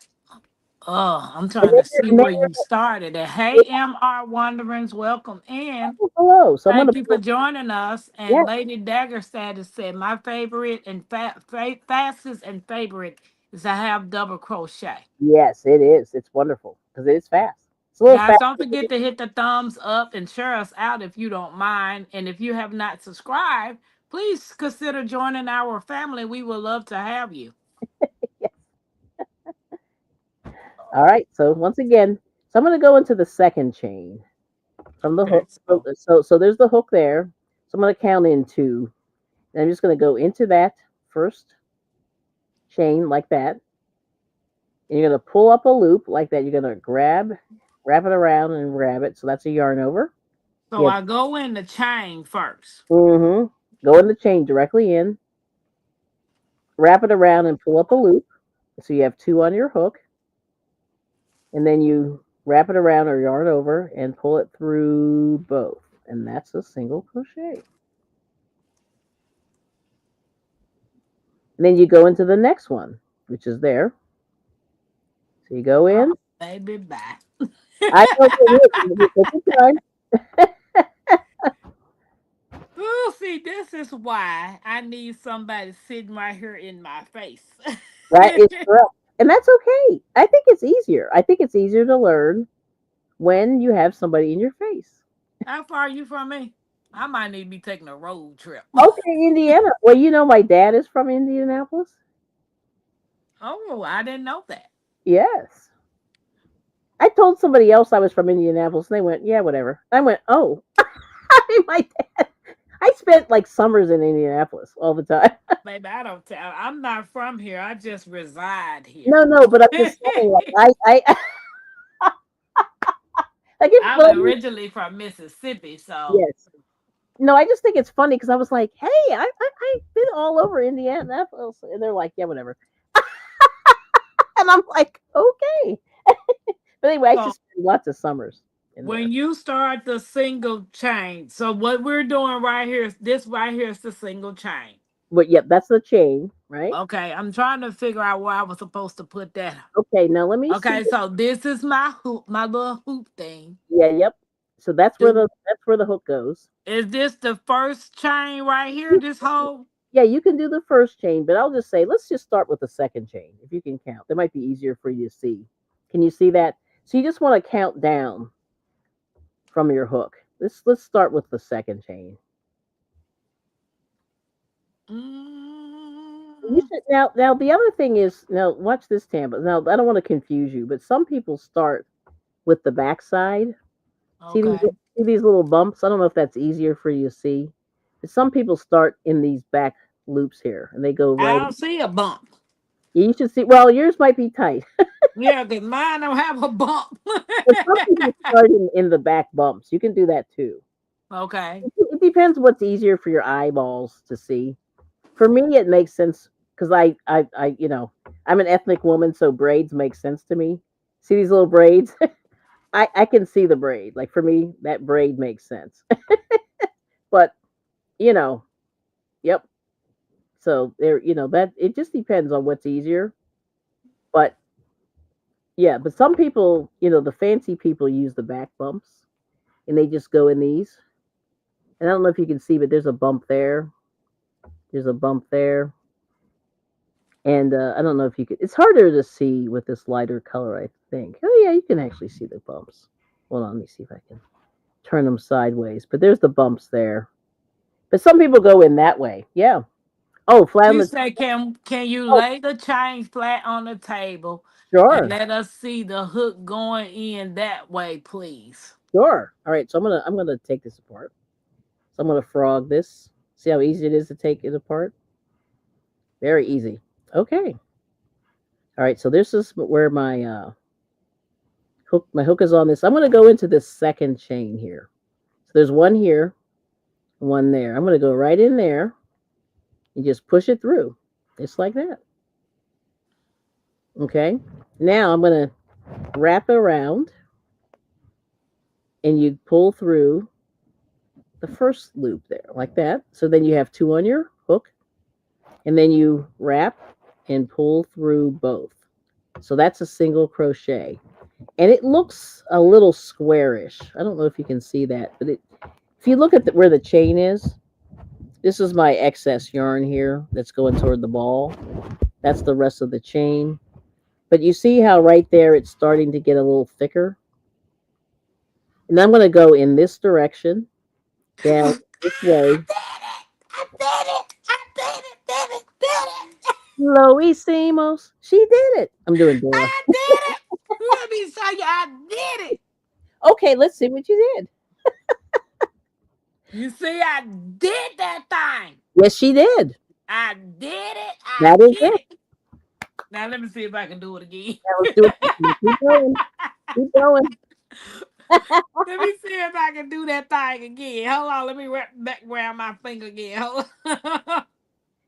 Speaker 2: oh, I'm trying to see
Speaker 1: And then
Speaker 2: where you started at. Hey, MR Wanderings, welcome in.
Speaker 1: hello. So I'm going
Speaker 2: Thank
Speaker 1: to
Speaker 2: you for joining us.
Speaker 1: yeah,
Speaker 2: And Lady Dagger status said, my favorite and fastest and favorite is to have double crochet.
Speaker 1: yes, it is. It's wonderful because it is fast. It's a little
Speaker 2: Guys,
Speaker 1: fast.
Speaker 2: don't forget to hit the thumbs up and share us out if you don't mind. And if you have not subscribed, please consider joining our family. We would love to have you.
Speaker 1: All right. So once again, so I'm going to go into the second chain from the
Speaker 2: Okay,
Speaker 1: hook. So there's the hook there. So I'm going to count in 2. And I'm just going to go into that first chain like that. And you're going to pull up a loop like that. You're going to wrap it around and grab it. So that's a yarn over.
Speaker 2: so
Speaker 1: Yeah.
Speaker 2: I go in the chain first.
Speaker 1: Mm-hmm. Go in the chain directly in, wrap it around and pull up a loop. So you have 2 on your hook. And then you wrap it around or yarn over and pull it through both. And that's a single crochet. And then you go into the next one, which is there. So you go in.
Speaker 2: Oh, baby, bye.
Speaker 1: I know take your time.
Speaker 2: Oh, see, this is why I need somebody sitting right here in my face.
Speaker 1: That is correct. And that's okay. I think it's easier. I think it's easier to learn when you have somebody in your face.
Speaker 2: How far are you from me? I might need to be taking a road trip.
Speaker 1: Okay, Indiana. Well, my dad is from Indianapolis.
Speaker 2: Oh, I didn't know that.
Speaker 1: Yes. I told somebody else I was from Indianapolis, and they went, "Yeah, whatever." I went, "Oh, my dad." I spent like summers in Indianapolis all the time.
Speaker 2: Baby, I don't tell. I'm not from here. I just reside here.
Speaker 1: No, but I'm just saying, like, I like if
Speaker 2: I'm
Speaker 1: well,
Speaker 2: originally from Mississippi, so
Speaker 1: yes. No, I just think it's funny because I was like, "Hey, I've been all over Indianapolis," and they're like, "Yeah, whatever," and I'm like, "Okay." But anyway, I
Speaker 2: so
Speaker 1: just spent lots of summers in there.
Speaker 2: when you start the single chain, so what we're doing right here is this right here is the single chain.
Speaker 1: But yep, that's the chain, right?
Speaker 2: Okay, I'm trying to figure out where I was supposed to put that.
Speaker 1: Okay, now let me see.
Speaker 2: Okay, so this is my hoop, my little hoop thing.
Speaker 1: Yeah, yep. So that's where the hook goes.
Speaker 2: Is this the first chain right here? This whole
Speaker 1: Yeah, you can do the first chain, but I'll just say let's just start with the second chain if you can count. That might be easier for you to see. Can you see that? So you just want to count down. from your hook. Let's start with the second chain. You
Speaker 2: Mm,
Speaker 1: should, now the other thing is, now watch this, Tampa. Now I don't want to confuse you, but some people start with the back side.
Speaker 2: okay.
Speaker 1: See these little bumps? I don't know if that's easier for you to see. But some people start in these back loops here, and they go
Speaker 2: I
Speaker 1: right.
Speaker 2: don't see a bump.
Speaker 1: You should see. Well, yours might be tight,
Speaker 2: Yeah, because mine don't have a bump.
Speaker 1: but some people start in the back bumps. You can do that too.
Speaker 2: Okay.
Speaker 1: It depends what's easier for your eyeballs to see. For me, it makes sense because I'm an ethnic woman, so braids make sense to me. See these little braids? I can see the braid. Like for me, that braid makes sense. But you know, yep. So there, that it just depends on what's easier. But yeah, but some people, the fancy people use the back bumps and they just go in these. And I don't know if you can see, but there's a bump there. There's a bump there. And I don't know if you could. It's harder to see with this lighter color, I think. Oh yeah, you can actually see the bumps. Hold on, let me see if I can turn them sideways. But there's the bumps there. But some people go in that way. Yeah. Oh, flat on
Speaker 2: She
Speaker 1: the.
Speaker 2: said, can you
Speaker 1: Oh,
Speaker 2: lay the chain flat on the table and
Speaker 1: sure,
Speaker 2: let us see the hook going in that way, please?
Speaker 1: sure. All right, so I'm gonna take this apart. So I'm gonna frog this. See how easy it is to take it apart? Very easy. Okay. All right, so this is where my hook is on this. I'm gonna go into this second chain here. So there's one here, one there. I'm gonna go right in there and just push it through, just like that. Okay. Now I'm gonna wrap it around, and you pull through the first loop there, like that. So then you have two on your hook, and then you wrap and pull through both. So that's a single crochet. And it looks a little squarish. I don't know if you can see that, but if you look at where the chain is, this is my excess yarn here that's going toward the ball. That's the rest of the chain. But you see how right there it's starting to get a little thicker? And I'm going to go in this direction, down this way.
Speaker 2: I did it! I did it! Did it! Did it!
Speaker 1: Loisimos. She did it. I'm doing Dora.
Speaker 2: I did it! Let me show you I did it.
Speaker 1: Okay, let's see what you did.
Speaker 2: You see, I did that thing.
Speaker 1: Yes, she did.
Speaker 2: I did it. I
Speaker 1: That is
Speaker 2: did
Speaker 1: it.
Speaker 2: it. Now let me see if I can do it again.
Speaker 1: Now let's do it. Keep going. Keep going.
Speaker 2: Let me see if I can do that thing again. Hold on, let me wrap back around my finger again. Hold on.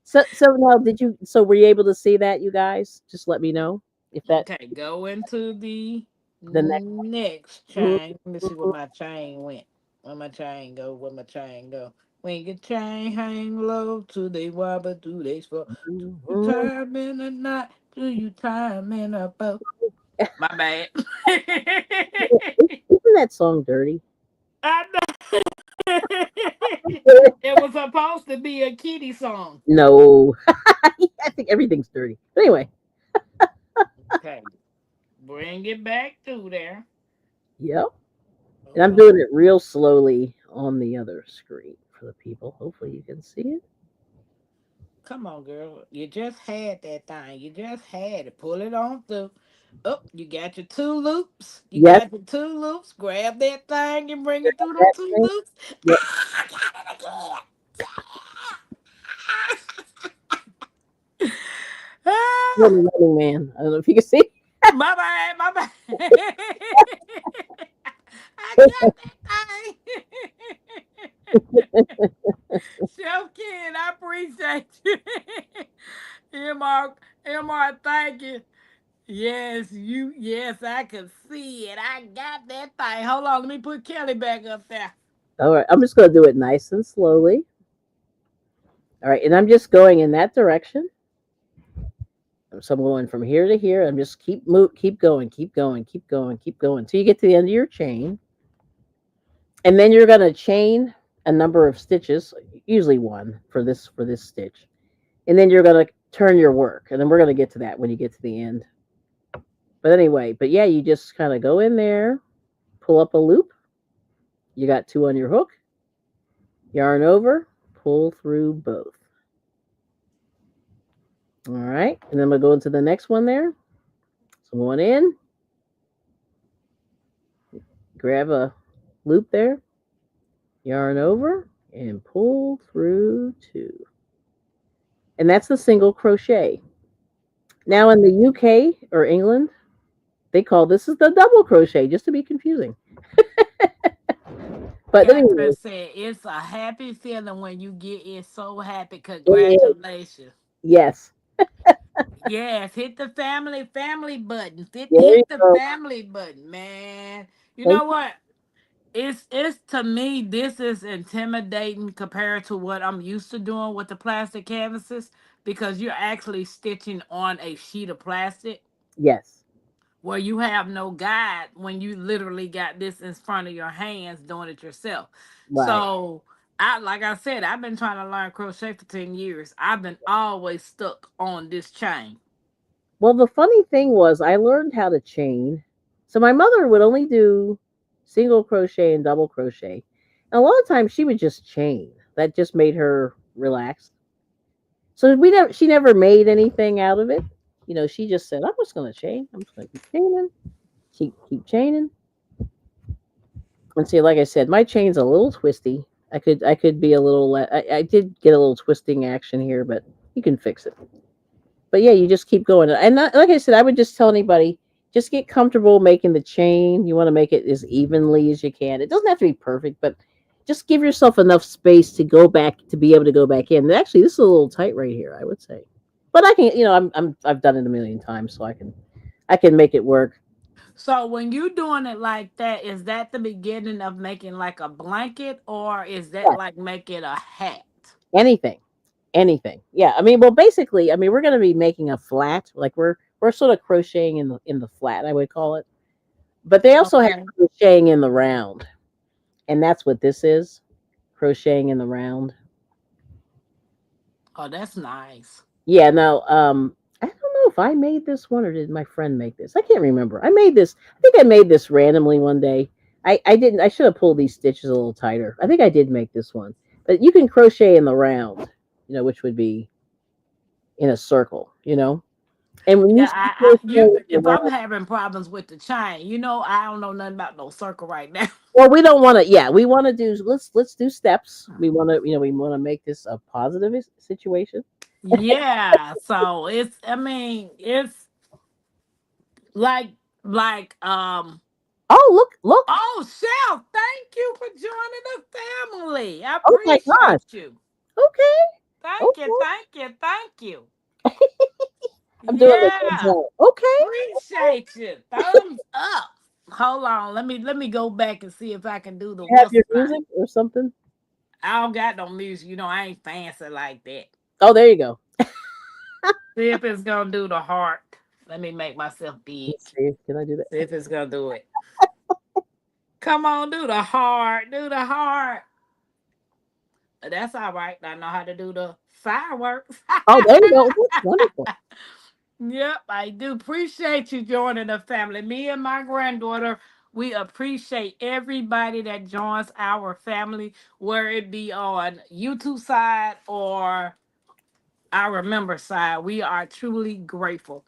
Speaker 1: So now so were you able to see that, you guys? Just let me know if that
Speaker 2: Okay, go into the
Speaker 1: the next.
Speaker 2: next
Speaker 1: Mhm.
Speaker 2: chain. Let me see where my chain went. Where my chain go? Where my chain go? When your chain hang low, do they wobble? Do they fall? Do you
Speaker 1: Mhm.
Speaker 2: time in the night? Do you time in a boat? My bad.
Speaker 1: Isn't that song dirty?
Speaker 2: I know. It was supposed to be a kitty song.
Speaker 1: No. I think everything's dirty. But anyway,
Speaker 2: Okay, bring it back through there.
Speaker 1: yep. And
Speaker 2: Hold
Speaker 1: I'm
Speaker 2: on.
Speaker 1: doing it real slowly on the other screen for the people. Hopefully you can see it.
Speaker 2: Come on, girl. You just had that thing. You just had it. Pull it on through. Oh, you got your two loops. You
Speaker 1: Yes,
Speaker 2: got your two loops. Grab that thing and bring it through them
Speaker 1: that
Speaker 2: two
Speaker 1: thing.
Speaker 2: loops.
Speaker 1: Yep.
Speaker 2: Ah, I got it again. Ah,
Speaker 1: Running man. I don't know if you can see.
Speaker 2: my bad, my bad. I got that thing. Chef Ken, I appreciate you. MR, thank you. Yes, I can see it. I got that thing. Hold on, let me put Kelly back up there.
Speaker 1: All right, I'm just going to do it nice and slowly. All right, and I'm just going in that direction. So I'm going from here to here. I'm just keep going, keep going, keep going, keep going until you get to the end of your chain. And then you're going to chain a number of stitches, usually one for this stitch. And then you're going to turn your work. And then we're going to get to that when you get to the end. But anyway, but yeah, you just kind of go in there, pull up a loop, You got 2 on your hook, yarn over, pull through both. All right, and then we'll go into the next one there. So 1 in, grab a loop there, yarn over, and pull through 2. And that's the single crochet. Now in the UK or England, they call this is the double crochet, just to be confusing. But
Speaker 2: Catherine
Speaker 1: anyway,
Speaker 2: said it's a happy feeling when you get it. So happy.
Speaker 1: it is.
Speaker 2: Congratulations.
Speaker 1: Yes.
Speaker 2: Yes, hit the family button. Hit
Speaker 1: There you
Speaker 2: hit the
Speaker 1: go.
Speaker 2: family button, man. You
Speaker 1: Thank
Speaker 2: know what? It's to me this is intimidating compared to what I'm used to doing with the plastic canvases because you're actually stitching on a sheet of plastic
Speaker 1: Yes.
Speaker 2: where you have no guide when you literally got this in front of your hands doing it yourself.
Speaker 1: Right.
Speaker 2: So I like I said, I've been trying to learn crochet for 10 years. I've been always stuck on this chain.
Speaker 1: Well, the funny thing was, I learned how to chain. So my mother would only do single crochet and double crochet. And a lot of times she would just chain. That just made her relax. So she never made anything out of it. She just said, "I'm just going to chain. I'm just going to keep chaining, keep chaining." And see, like I said, my chain's a little twisty. I could be a little. I did get a little twisting action here, but you can fix it. But yeah, you just keep going. And like I said, I would just tell anybody, just get comfortable making the chain. You want to make it as evenly as you can. It doesn't have to be perfect, but just give yourself enough space to go back to be able to go back in. Actually, this is a little tight right here, I would say. But I can, I've done it a million times, so I can make it work.
Speaker 2: So when you doing it like that, is that the beginning of making like a blanket or is that
Speaker 1: Yeah,
Speaker 2: like making a hat?
Speaker 1: anything, anything. Yeah, I mean, well, basically, I mean, we're going to be making a flat, like we're sort of crocheting in the flat, I would call it. But they also have
Speaker 2: Okay.
Speaker 1: crocheting in the round. And that's what this is, crocheting in the round.
Speaker 2: Oh, that's nice.
Speaker 1: Yeah, now I don't know if I made this one or did my friend make this. I can't remember. I think I made this randomly one day. I didn't. I should have pulled these stitches a little tighter. I think I did make this one. But you can crochet in the round, which would be in a circle. And when you
Speaker 2: Yeah,
Speaker 1: see crocheting in the
Speaker 2: if I'm
Speaker 1: round,
Speaker 2: having problems with the chain, I don't know nothing about no circle right now.
Speaker 1: well, we don't want to. Yeah, we want to do. Let's do steps. We want to make this a positive situation.
Speaker 2: Yeah, so it's like like
Speaker 1: Oh, look.
Speaker 2: oh, Chef, thank you for joining the family. I
Speaker 1: Oh my gosh.
Speaker 2: appreciate you.
Speaker 1: Okay.
Speaker 2: Thank you,
Speaker 1: Okay.
Speaker 2: thank you, thank you.
Speaker 1: I'm doing the
Speaker 2: Yeah,
Speaker 1: good. Okay.
Speaker 2: appreciate you. Thumbs up. Hold on, let me go back and see if I can do the
Speaker 1: You have
Speaker 2: what's
Speaker 1: your
Speaker 2: not.
Speaker 1: music or something?
Speaker 2: I don't got no music. I ain't fancy like that.
Speaker 1: Oh, there you go.
Speaker 2: See if it's gonna do the heart. Let me make myself big.
Speaker 1: Let's see. Can I do
Speaker 2: See
Speaker 1: that?
Speaker 2: if it's gonna do it. Come on, do the heart. Do the heart. That's all right. I know how to do the fireworks.
Speaker 1: Oh, there you go. That's wonderful.
Speaker 2: Yep, I do appreciate you joining the family. Me and my granddaughter, we appreciate everybody that joins our family, where it be on YouTube side or our member side. We are truly grateful.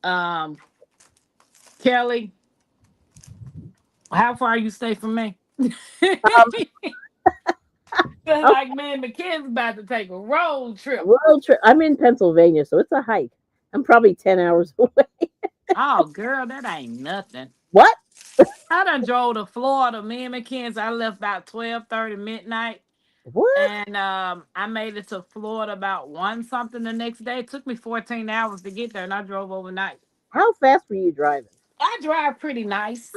Speaker 2: Um, Kelly, how far you stay from me?
Speaker 1: Um, oh,
Speaker 2: Like me and McKen's about to take a road trip.
Speaker 1: road trip. I'm in Pennsylvania, so it's a hike. I'm probably 10 hours away.
Speaker 2: Oh, girl, that ain't nothing.
Speaker 1: What?
Speaker 2: I done drove to Florida. Me and McKenzie, I left about 12:30 midnight.
Speaker 1: What?
Speaker 2: And I made it to Florida about one something the next day. It took me 14 hours to get there, and I drove overnight.
Speaker 1: How fast were you driving?
Speaker 2: I drive pretty nice.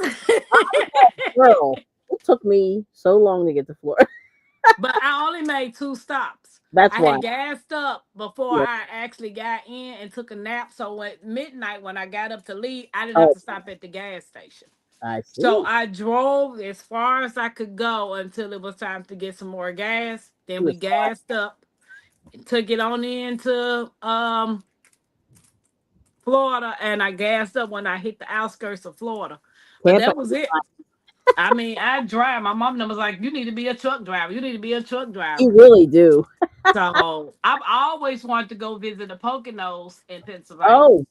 Speaker 1: Girl, it took me so long to get to Florida.
Speaker 2: But I only made 2 stops.
Speaker 1: That's
Speaker 2: I
Speaker 1: why.
Speaker 2: had gassed up before
Speaker 1: Yeah.
Speaker 2: I actually got in and took a nap. So at midnight, when I got up to leave, I didn't have
Speaker 1: Oh,
Speaker 2: to stop at the gas station.
Speaker 1: I
Speaker 2: So
Speaker 1: see.
Speaker 2: I drove as far as I could go until it was time to get some more gas. Then
Speaker 1: You
Speaker 2: we
Speaker 1: was fine.
Speaker 2: gassed up and took it on into Florida, and I gassed up when I hit the outskirts of Florida. But
Speaker 1: Tampa.
Speaker 2: that was it. I mean, I drive. My mom was like, "You need to be a truck driver. You need to be a truck
Speaker 1: You
Speaker 2: driver."
Speaker 1: really do.
Speaker 2: So I've always wanted to go visit the Poconos in Pennsylvania.
Speaker 1: Oh,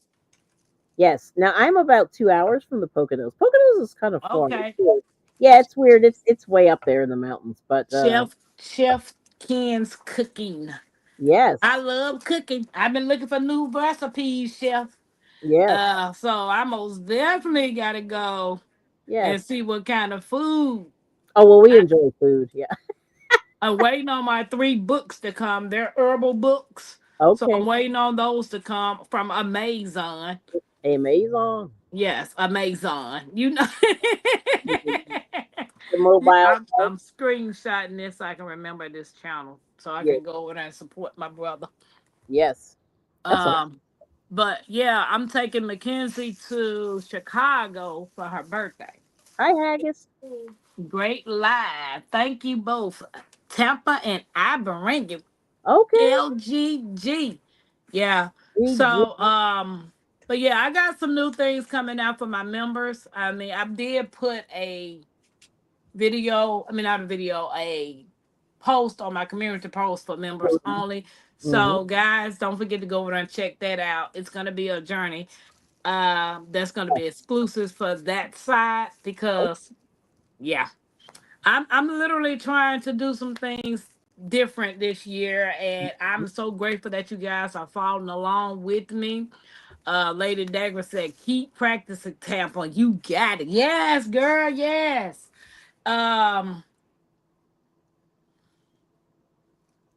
Speaker 1: yes. Now I'm about 2 hours from the Poconos. Poconos is kind of far. It's
Speaker 2: Okay,
Speaker 1: weird. Yeah, it's weird. It's way up there in the mountains. But
Speaker 2: Chef Ken's cooking. I
Speaker 1: yes,
Speaker 2: love cooking. I've been looking for new recipes, Chef.
Speaker 1: yes,
Speaker 2: So I most definitely gotta go and
Speaker 1: yes.
Speaker 2: see what kind of food.
Speaker 1: Oh well, we enjoy food. Yeah.
Speaker 2: I'm waiting on my 3 books to come. They're herbal books. So I'm
Speaker 1: Okay.
Speaker 2: waiting on those to come from Amazon.
Speaker 1: Amazon.
Speaker 2: Yes, Amazon. You know.
Speaker 1: The mobile site.
Speaker 2: I'm screenshotting this so I can remember this channel. So I
Speaker 1: Yes.
Speaker 2: can go over there and support my brother.
Speaker 1: Yes. That's awesome.
Speaker 2: Um, but yeah, I'm taking Mackenzie to Chicago for her birthday.
Speaker 1: Hi, Haggis.
Speaker 2: Great live. Thank you both. Tampa and Iberangi.
Speaker 1: Okay.
Speaker 2: LGG. Yeah.
Speaker 1: GG.
Speaker 2: So but yeah, I got some new things coming out for my members. I mean, I did put a video, I mean not a video, a post on my community post for members only.
Speaker 1: Mm-hmm.
Speaker 2: So guys, don't forget to go over there and check that out. It's gonna be a journey. That's gonna be exclusive for that side because yeah. I'm literally trying to do some things different this year, and I'm so grateful that you guys are following along with me. Lady Dagger said, "Keep practicing, Tampa. You got it. Yes, girl. Yes." Um,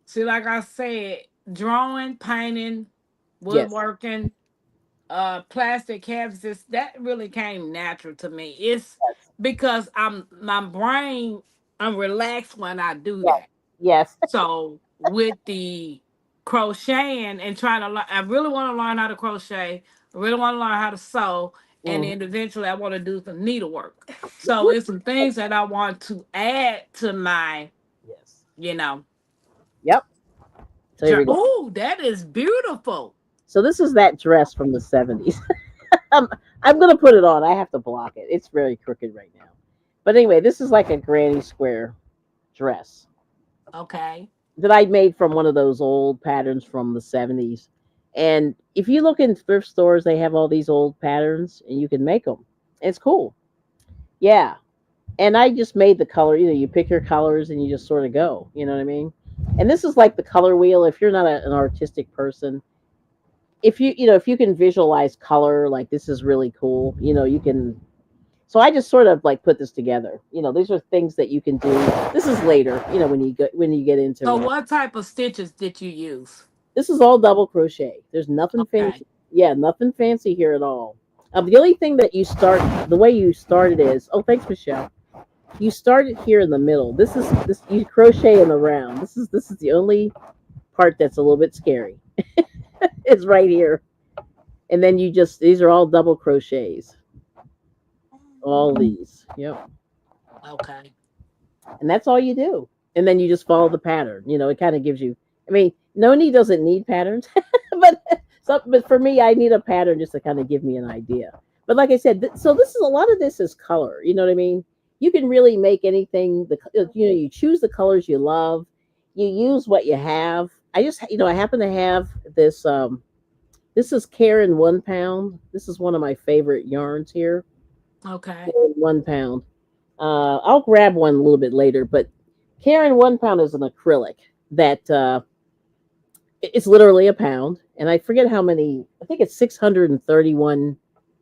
Speaker 2: See, like I said, drawing, painting,
Speaker 1: Yes.
Speaker 2: woodworking, plastic canvases, that really came natural to me. It's
Speaker 1: Yes.
Speaker 2: because I'm relaxed when I do
Speaker 1: Yes.
Speaker 2: that.
Speaker 1: Yes.
Speaker 2: So with the crocheting and trying to learn, I really want to learn how to crochet. I really want to learn how to sew, and
Speaker 1: Mhm.
Speaker 2: then eventually I want to do some needlework. So it's some things that I want to add to my,
Speaker 1: Yes.
Speaker 2: you know.
Speaker 1: Yep. So here we go.
Speaker 2: Oh, that is beautiful.
Speaker 1: So this is that dress from the 70s. um, I'm gonna put it on. I have to block it. It's very crooked right now. But anyway, this is like a granny square dress
Speaker 2: Okay.
Speaker 1: that I made from one of those old patterns from the 70s. And if you look in thrift stores, they have all these old patterns and you can make them. It's cool. Yeah. And I just made the color. You pick your colors and you just sort of go. You know what I mean? And this is like the color wheel. If you're not an artistic person, if you can visualize color, like this is really cool. You can. So I just sort of like put this together. These are things that you can do. This is later. When you get
Speaker 2: So
Speaker 1: into it.
Speaker 2: what type of stitches did you use?
Speaker 1: This is all double crochet. There's nothing
Speaker 2: Okay.
Speaker 1: fancy. Yeah, nothing fancy here at all. The only thing that the way you start it is, oh, thanks, Michelle. You start it here in the middle. This you crochet in the round. This is the only part that's a little bit scary. It's right here, and then these are all double crochets. All these, yep,
Speaker 2: Okay.
Speaker 1: and that's all you do. And then you just follow the pattern. It kind of gives you. I mean, Noni doesn't need patterns, but for me, I need a pattern just to kind of give me an idea. But like I said, so this is a lot of this is color. You know what I mean? You can really make anything. You choose the colors you love. You use what you have. I happen to have this. This is Karen 1 pound. This is one of my favorite yarns here.
Speaker 2: Okay.
Speaker 1: Karen 1 pound. I'll grab one a little bit later, but Karen 1 pound is an acrylic that it's literally a pound, and I forget how many. I think it's 631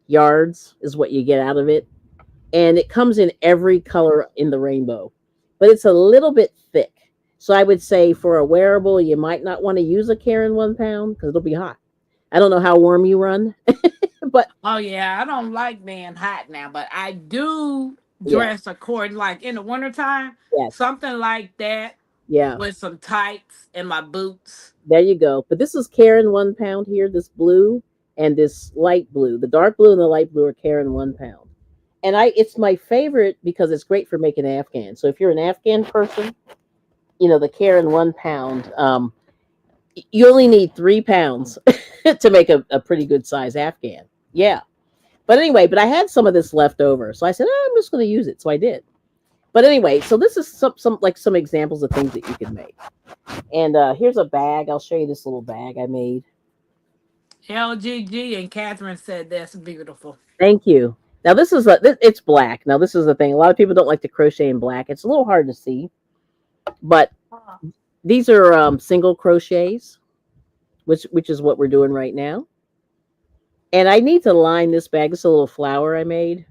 Speaker 1: yards is what you get out of it, and it comes in every color in the rainbow, but it's a little bit thick. So I would say for a wearable, you might not want to use a Karen 1 pound because it'll be hot. I don't know how warm you run, but
Speaker 2: Oh yeah, I don't like being hot now, but I do
Speaker 1: yeah,
Speaker 2: dress according like in the wintertime,
Speaker 1: yes,
Speaker 2: something like that
Speaker 1: yeah.
Speaker 2: with some tights and my boots.
Speaker 1: There you go. But this is Karen 1 pound here, this blue and this light blue. The dark blue and the light blue are Karen 1 pound. And it's my favorite because it's great for making Afghan. So if you're an Afghan person, the Karen 1 pound, you only need 3 pounds to make a pretty good size Afghan. Yeah. But anyway, I had some of this left over. So I said, I'm just going to use it. So I did. But anyway, so this is some examples of things that you can make. And here's a bag. I'll show you this little bag I made.
Speaker 2: LGG and Catherine said that's beautiful.
Speaker 1: Thank you. Now it's black. Now this is the thing. A lot of people don't like to crochet in black. It's a little hard to see, but these are single crochets, which is what we're doing right now. And I need to line this bag. This is a little flower I made.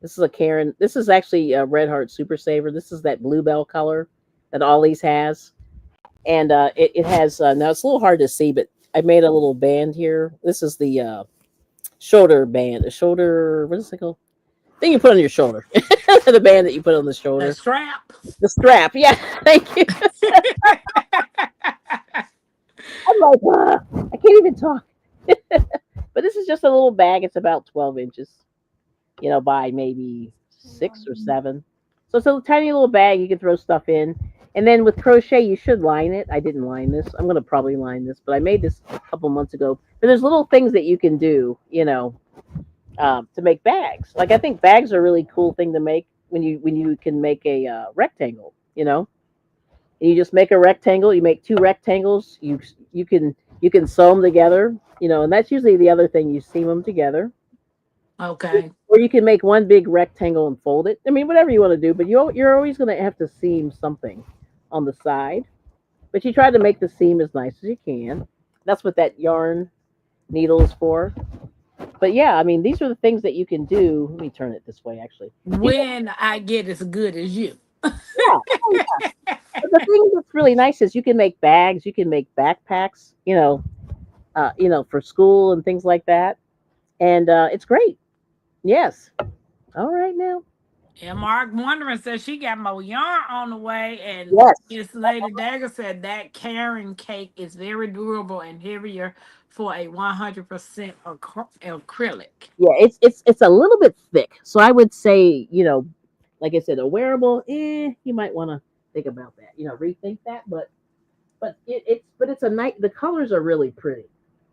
Speaker 1: This is a Karen. This is actually a Red Heart Super Saver. This is that bluebell color that Ollie's has. And it has, now it's a little hard to see, but I made a little band here. This is the shoulder band. The shoulder, what is it called? Thing you put on your shoulder. The band that you put on the shoulder.
Speaker 2: The strap.
Speaker 1: The strap, yeah. Thank you. I'm like, I can't even talk. But this is just a little bag. It's about 12 inches, by maybe 6 or 7. So it's a tiny little bag you can throw stuff in. And then with crochet, you should line it. I didn't line this. I'm going to probably line this, but I made this a couple months ago. But there's little things that you can do, to make bags. Like I think bags are a really cool thing to make when you can make a rectangle, And you just make a rectangle. You make 2 rectangles. You can sew them together, and that's usually the other thing. You seam them together.
Speaker 2: Okay.
Speaker 1: Or you can make one big rectangle and fold it. I mean, whatever you want to do, but you're always going to have to seam something on the side. But you try to make the seam as nice as you can. That's what that yarn needle is for. But yeah, I mean, these are the things that you can do. Let me turn it this way, actually.
Speaker 2: When I get as good as you.
Speaker 1: Yeah. Oh, yeah. But the thing that's really nice is you can make bags, you can make backpacks, for school and things like that. And it's great. Yes. All right now.
Speaker 2: And Mark Wondering says she got more yarn on the way. And
Speaker 1: Yes.
Speaker 2: Miss Lady Dagger said that Karen cake is very durable and heavier for a 100% acrylic.
Speaker 1: Yeah, it's a little bit thick. So I would say, like I said, a wearable, you might want to think about that. Rethink that. But it's a nice. The colors are really pretty.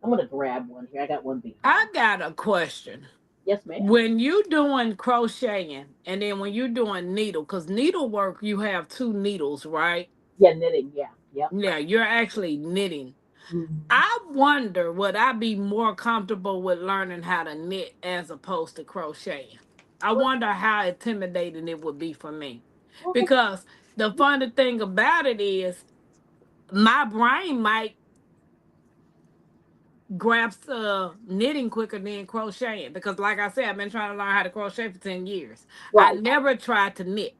Speaker 1: I'm gonna grab one here. I got one bead.
Speaker 2: I got a question.
Speaker 1: Yes, ma'am.
Speaker 2: When you doing crocheting and then when you doing needle, because needlework you have 2 needles, right?
Speaker 1: Yeah, knitting. Yeah, yeah.
Speaker 2: Yeah, you're actually knitting.
Speaker 1: Mm-hmm.
Speaker 2: I wonder, would I be more comfortable with learning how to knit as opposed to crocheting? I wonder how intimidating it would be for me. Because the funny thing about it is my brain might grasp knitting quicker than crocheting. Because like I said, I've been trying to learn how to crochet for 10 years.
Speaker 1: Right.
Speaker 2: I never tried to knit.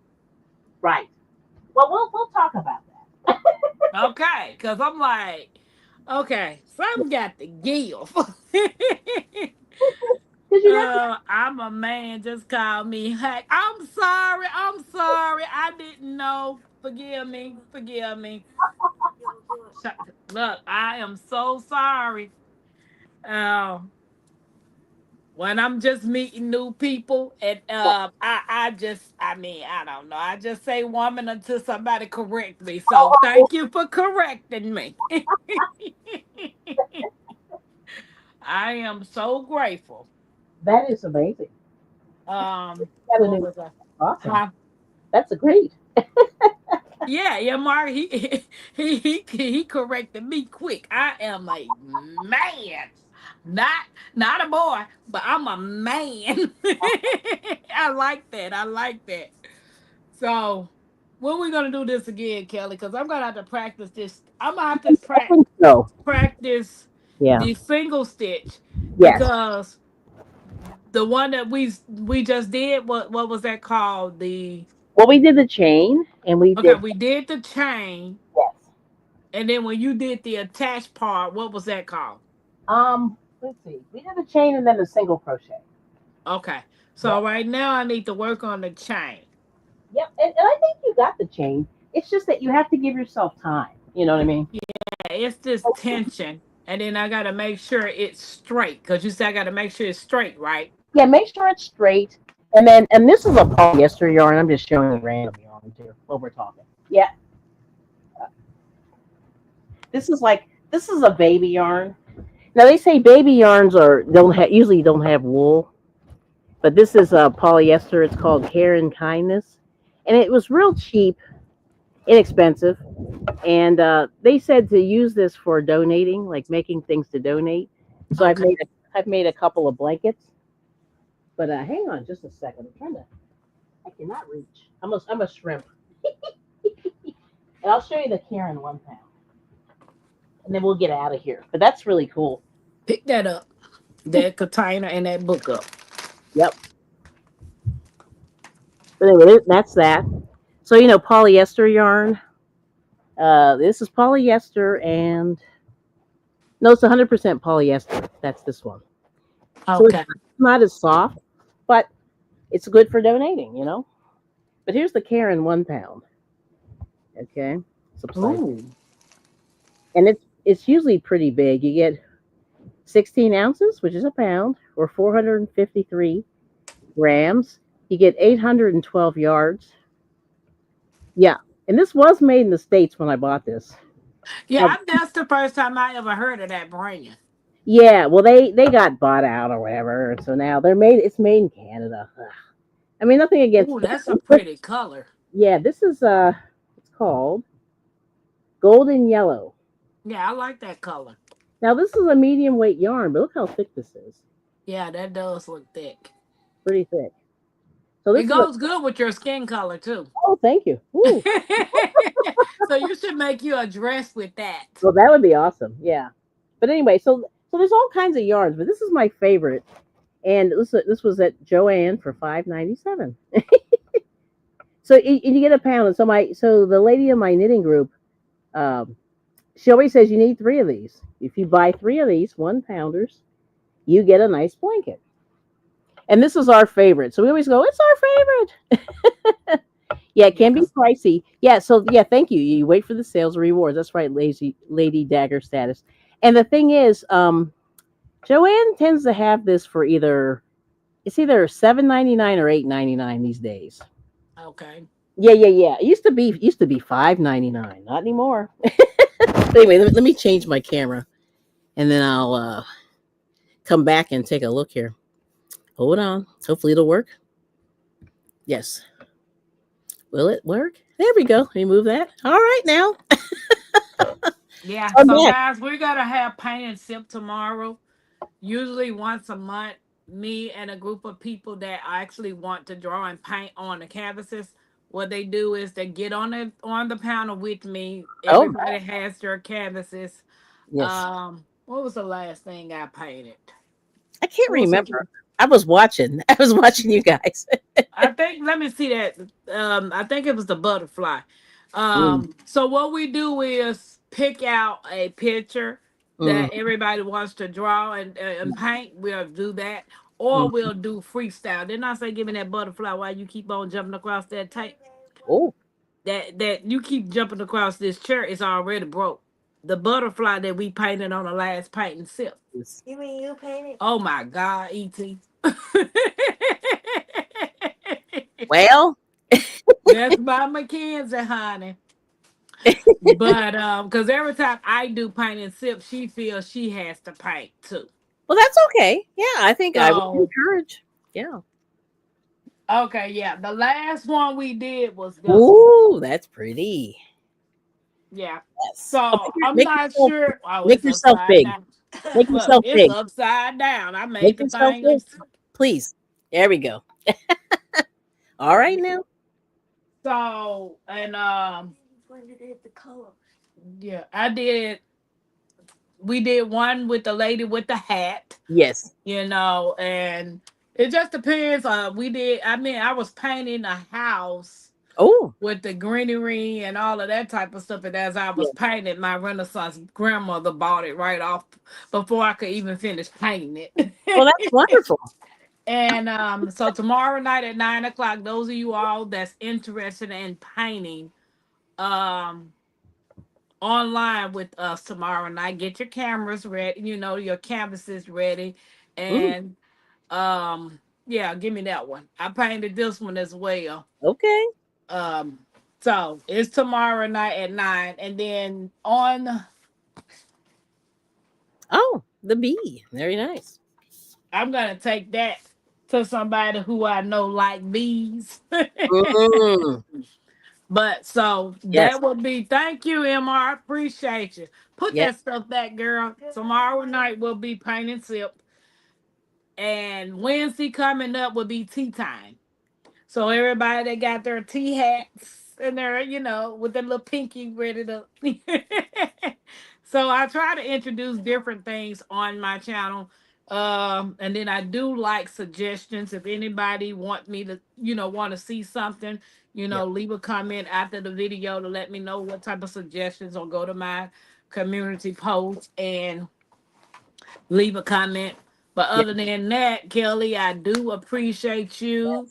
Speaker 1: Right. Well, we'll talk about that.
Speaker 2: Okay, because I'm like, okay, some got to give. I'm a man, just call me hack. I'm sorry. I didn't know. Forgive me. Look, I am so sorry. When I'm just meeting new people and I don't know. I just say woman until somebody correct me. So thank you for correcting me. I am so grateful.
Speaker 1: That is amazing.
Speaker 2: What was that?
Speaker 1: Awesome.
Speaker 2: Huh?
Speaker 1: That's a great.
Speaker 2: Yeah, Mark. He corrected me quick. I am a man, not a boy, but I'm a man. I like that. So, when we gonna do this again, Kelly? Because I'm gonna have to practice this. I'm gonna have to practice the single stitch because the one that we just did. What was that called?
Speaker 1: Well, we did the chain, and we
Speaker 2: did the chain.
Speaker 1: Yes.
Speaker 2: And then when you did the attached part, what was that called?
Speaker 1: Let's see. We did the chain and then the single crochet.
Speaker 2: Okay. So right now I need to work on the chain.
Speaker 1: Yep. And I think you got the chain. It's just that you have to give yourself time. You know what I mean?
Speaker 2: Yeah, it's this tension. And then I got to make sure it's straight. Because you said I got to make sure it's straight, right?
Speaker 1: Yeah, make sure it's straight. And this is a polyester yarn. I'm just showing you random yarns here while we're talking. Yeah. This is a baby yarn. Now they say baby yarns usually don't have wool, but this is a polyester. It's called Care and Kindness, and it was real cheap, inexpensive. And they said to use this for donating, like making things to donate. So
Speaker 2: Okay.
Speaker 1: I've made a couple of blankets. But hang on just a second. I'm trying to. I cannot reach. I'm a shrimp. And I'll show you the Karen 1 pound, and then we'll get out of here. But that's really cool.
Speaker 2: Pick that up. That container and that book up.
Speaker 1: Yep. But anyway, that's that. So polyester yarn. This is polyester, and no, it's 100% polyester. That's this one. So it's
Speaker 2: Okay.
Speaker 1: not as soft, but it's good for donating. But here's the Karen 1 pound. Okay, it's upside,
Speaker 2: Ooh.
Speaker 1: and it's usually pretty big. You get 16 ounces, which is a pound, or 453 grams. You get 812 yards. Yeah, and this was made in the States when I bought this.
Speaker 2: Yeah,
Speaker 1: Now,
Speaker 2: that's the first time I ever heard of that brand.
Speaker 1: yeah, well, they got bought out or whatever, so now they're made. It's made in Canada. Ugh. I mean, nothing against.
Speaker 2: Ooh, that's a pretty color.
Speaker 1: Yeah, this is it's called golden yellow.
Speaker 2: Yeah, I like that color.
Speaker 1: Now this is a medium weight yarn, but look how thick this is.
Speaker 2: Yeah, that does look thick.
Speaker 1: Pretty thick. So
Speaker 2: It
Speaker 1: this is a,
Speaker 2: goes good with your skin color too.
Speaker 1: oh, thank you. Ooh,
Speaker 2: So you should make you a dress with that.
Speaker 1: well, that would be awesome. Yeah. But anyway, so there's all kinds of yarns, but this is my favorite, and this was at Joann for $5.97. So you get a pound, and so the lady in my knitting group, um, she always says you need 3 of these. If you buy 3 of these 1 pounders, you get a nice blanket. And this is our favorite, so we always go, it's our favorite. Yeah, it can be pricey. Yeah, so yeah, thank you. You wait for the sales rewards. That's right, Lady Dagger status. And the thing is, Joanne tends to have this for either $7.99 or $8.99 these days.
Speaker 2: Okay.
Speaker 1: Yeah. It used to be $5.99. Not anymore. Anyway, let me change my camera, and then I'll come back and take a look here. Hold on. Hopefully it'll work. Yes. Will it work? There we go. Let me move that. All right now.
Speaker 2: Yeah.
Speaker 1: I'm
Speaker 2: So
Speaker 1: back.
Speaker 2: guys, we're gonna have paint and sip tomorrow. Usually once a month, me and a group of people that actually want to draw and paint on the canvases. What they do is they get on the panel with me.
Speaker 1: Oh,
Speaker 2: Everybody has their canvases.
Speaker 1: yes.
Speaker 2: What was the last thing I painted?
Speaker 1: I can't
Speaker 2: What was it?
Speaker 1: remember. I was watching. I was watching you guys.
Speaker 2: I think let me see that. I think it was the butterfly.
Speaker 1: Mm,
Speaker 2: So what we do is pick out a picture
Speaker 1: mm,
Speaker 2: that everybody wants to draw and paint. We'll do that, or
Speaker 1: mm.
Speaker 2: we'll do freestyle. Didn't I say give me that butterfly while you keep on jumping across that tape?
Speaker 1: Oh,
Speaker 2: That you keep jumping across this chair is already broke. The butterfly that we painted on the last paint and sip.
Speaker 1: yes.
Speaker 5: You mean you painted?
Speaker 2: Oh my God, ET.
Speaker 1: Well,
Speaker 2: That's by Mackenzie, honey. But because every time I do paint and sip, she feels she has to paint too.
Speaker 1: well, that's okay. Yeah, I think I would
Speaker 2: So
Speaker 1: encourage. Yeah.
Speaker 2: okay, yeah. The last one we did was this one.
Speaker 1: Ooh, that's pretty.
Speaker 2: Yeah.
Speaker 1: Yes. Oh,
Speaker 2: So I'm
Speaker 1: make
Speaker 2: not
Speaker 1: yourself
Speaker 2: sure. Oh,
Speaker 1: make
Speaker 2: it's
Speaker 1: yourself
Speaker 2: upside
Speaker 1: big.
Speaker 2: down.
Speaker 1: Make
Speaker 2: Look,
Speaker 1: yourself
Speaker 2: it's
Speaker 1: big.
Speaker 2: upside down. I made
Speaker 1: Make
Speaker 2: the
Speaker 1: yourself
Speaker 2: thing.
Speaker 1: big, please. There we go. All right now.
Speaker 2: So and
Speaker 5: the color.
Speaker 2: yeah, I did. We did one with the lady with the hat.
Speaker 1: Yes.
Speaker 2: And it just depends. We did. I mean, I was painting a house
Speaker 1: Oh,
Speaker 2: with the greenery and all of that type of stuff. And as I was
Speaker 1: yeah.
Speaker 2: painting, my Renaissance grandmother bought it right off before I could even finish painting
Speaker 1: Well, that's
Speaker 2: it.
Speaker 1: wonderful.
Speaker 2: And so tomorrow night at 9 o'clock, those of you all that's interested in painting, um, online with us tomorrow night, get your cameras ready. Your canvases ready,
Speaker 1: Mm,
Speaker 2: and yeah, give me that one. I painted this one as well.
Speaker 1: okay.
Speaker 2: Um, so it's tomorrow night at 9, and then on
Speaker 1: Oh, the bee. Very nice.
Speaker 2: I'm gonna take that to somebody who I know like bees.
Speaker 1: Mm,
Speaker 2: But so
Speaker 1: yes.
Speaker 2: that would be thank you, MR. Appreciate you. Put
Speaker 1: Yes.
Speaker 2: that stuff back, girl. Tomorrow night will be paint and sip. And Wednesday coming up will be tea time. So everybody that got their tea hats and their, with their little pinky ready to. So I try to introduce different things on my channel. And then I do like suggestions. If anybody want me to, want to see something,
Speaker 1: Yep.
Speaker 2: leave a comment after the video to let me know what type of suggestions, or go to my community post and leave a comment. But
Speaker 1: Yep.
Speaker 2: other than that, Kelly, I do appreciate you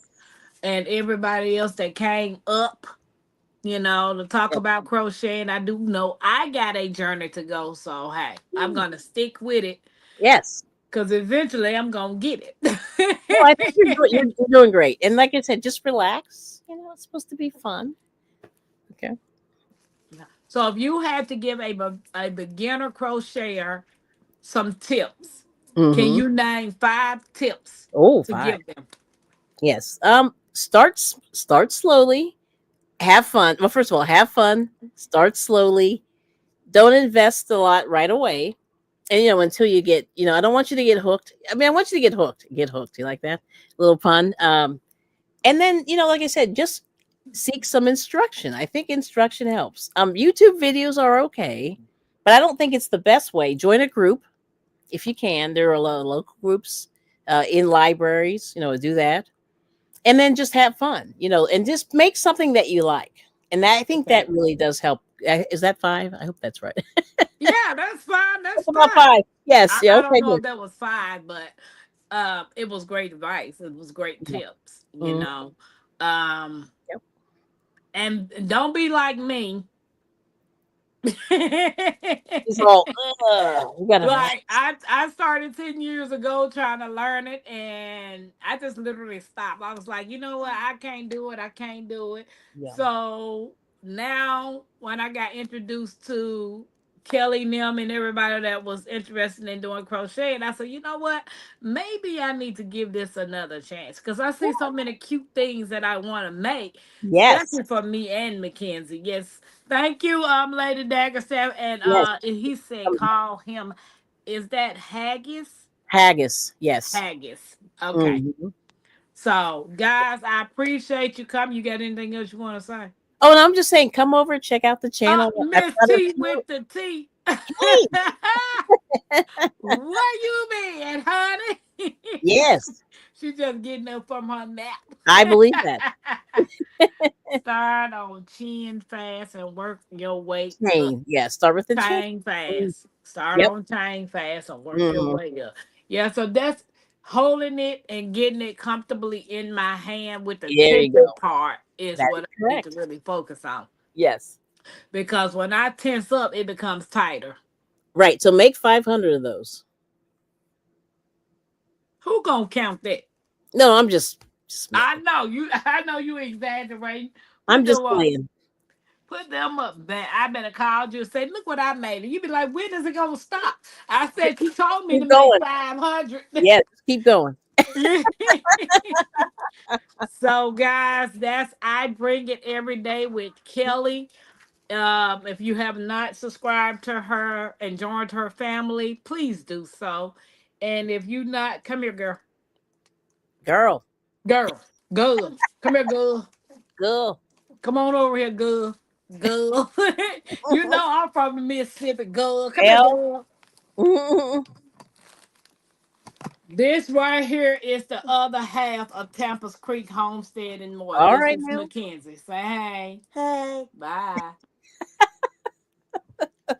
Speaker 2: and everybody else that came up, to talk
Speaker 1: Yep.
Speaker 2: about crocheting. I do know I got a journey to go. So, hey, I'm
Speaker 1: Mm,
Speaker 2: going to stick with it
Speaker 1: yes.
Speaker 2: because eventually I'm going to get
Speaker 1: No, I think
Speaker 2: it.
Speaker 1: you're doing great. And like I said, just relax. It's supposed to be fun. Okay.
Speaker 2: So, if you had to give a beginner crocheter some tips, can
Speaker 1: Mm-hmm.
Speaker 2: you name 5 tips
Speaker 1: Oh,
Speaker 2: to
Speaker 1: fine.
Speaker 2: give them?
Speaker 1: Yes. Start slowly. Have fun. Well, first of all, have fun. Start slowly. Don't invest a lot right away. And until you get, I don't want you to get hooked. I mean, I want you to get hooked. Get hooked. You like that little pun? And then, like I said, just seek some instruction. I think instruction helps. YouTube videos are okay, but I don't think it's the best way. Join a group if you can. There are a lot of local groups in libraries. Do that, and then just have fun. And just make something that you like. And I think
Speaker 2: Okay.
Speaker 1: that really does help. Is that 5? I hope that's right.
Speaker 2: Yeah, that's fine. That's
Speaker 1: That's about
Speaker 2: fine.
Speaker 1: 5. Yes. Yeah.
Speaker 2: I don't
Speaker 1: Okay.
Speaker 2: know
Speaker 1: Good.
Speaker 2: if that was 5, but it was great advice. It was great
Speaker 1: Yeah.
Speaker 2: tips,
Speaker 1: Mhm.
Speaker 2: Um,
Speaker 1: Yep.
Speaker 2: and don't be like me.
Speaker 1: It's all. You gotta.
Speaker 2: Like I started 10 years ago trying to learn it, and I just literally stopped. I was like, you know what, I can't do it. I can't do it.
Speaker 1: Yeah.
Speaker 2: So now when I got introduced to Kelly Nim and everybody that was interested in doing crochet, and I said, you know what, maybe I need to give this another chance because I see so many cute things that I want to make,
Speaker 1: Yes.
Speaker 2: especially for me and Mackenzie. Yes. Thank you, Lady Daggerstaff.
Speaker 1: Yes.
Speaker 2: And he said call him, is that haggis?
Speaker 1: Haggis. Yes.
Speaker 2: Haggis. Okay.
Speaker 1: Mhm.
Speaker 2: So guys, I appreciate you coming. You got anything else you want to say?
Speaker 1: Oh, and I'm just saying, come over, check out the channel. I've
Speaker 2: Miss
Speaker 1: got a
Speaker 2: T
Speaker 1: few.
Speaker 2: with the T.
Speaker 1: Hey,
Speaker 2: Where you been, honey?
Speaker 1: yes,
Speaker 2: She just getting up from her
Speaker 1: I
Speaker 2: nap.
Speaker 1: believe that.
Speaker 2: Start on chin fast and work your way up.
Speaker 1: Chain. Yeah, start with the chain.
Speaker 2: Chain
Speaker 1: Mm,
Speaker 2: fast. Start
Speaker 1: yep.
Speaker 2: on chain fast and work your
Speaker 1: Mhm.
Speaker 2: way up. Yeah, so that's holding it and getting it comfortably in my hand with the
Speaker 1: There you
Speaker 2: tensing
Speaker 1: go.
Speaker 2: part is
Speaker 1: That
Speaker 2: what
Speaker 1: is
Speaker 2: I need to
Speaker 1: correct.
Speaker 2: really focus on.
Speaker 1: Yes.
Speaker 2: Because when I tense up, it becomes tighter.
Speaker 1: Right. So make 500 of those.
Speaker 2: Who gonna count that?
Speaker 1: No, I'm just
Speaker 2: I
Speaker 1: messing.
Speaker 2: know you. I know you exaggerating.
Speaker 1: I'm
Speaker 2: Put
Speaker 1: just
Speaker 2: them up.
Speaker 1: playing.
Speaker 2: Put them up. I better call you and say, "Look what I made." And you be like, "When is it gonna stop?" I said, "You told me to
Speaker 1: Keep
Speaker 2: make
Speaker 1: going.
Speaker 2: 500."
Speaker 1: Yeah, just keep going.
Speaker 2: So, guys, that's I bring it every day with Kelly. If you have not subscribed to her and joined her family, please do so. And if you not, come here, girl.
Speaker 1: Girl.
Speaker 2: Girl, girl, come here, girl.
Speaker 1: Girl.
Speaker 2: Come on over here, girl. Girl. You know I'm from Mississippi, girl. Come here,
Speaker 1: L.
Speaker 2: girl.
Speaker 1: Mhm.
Speaker 2: This right here is the other half of Tampa's Creek Homestead and more.
Speaker 1: All
Speaker 2: This
Speaker 1: right
Speaker 2: is
Speaker 1: now.
Speaker 2: Mackenzie. Say hey.
Speaker 5: Hey,
Speaker 2: Bye.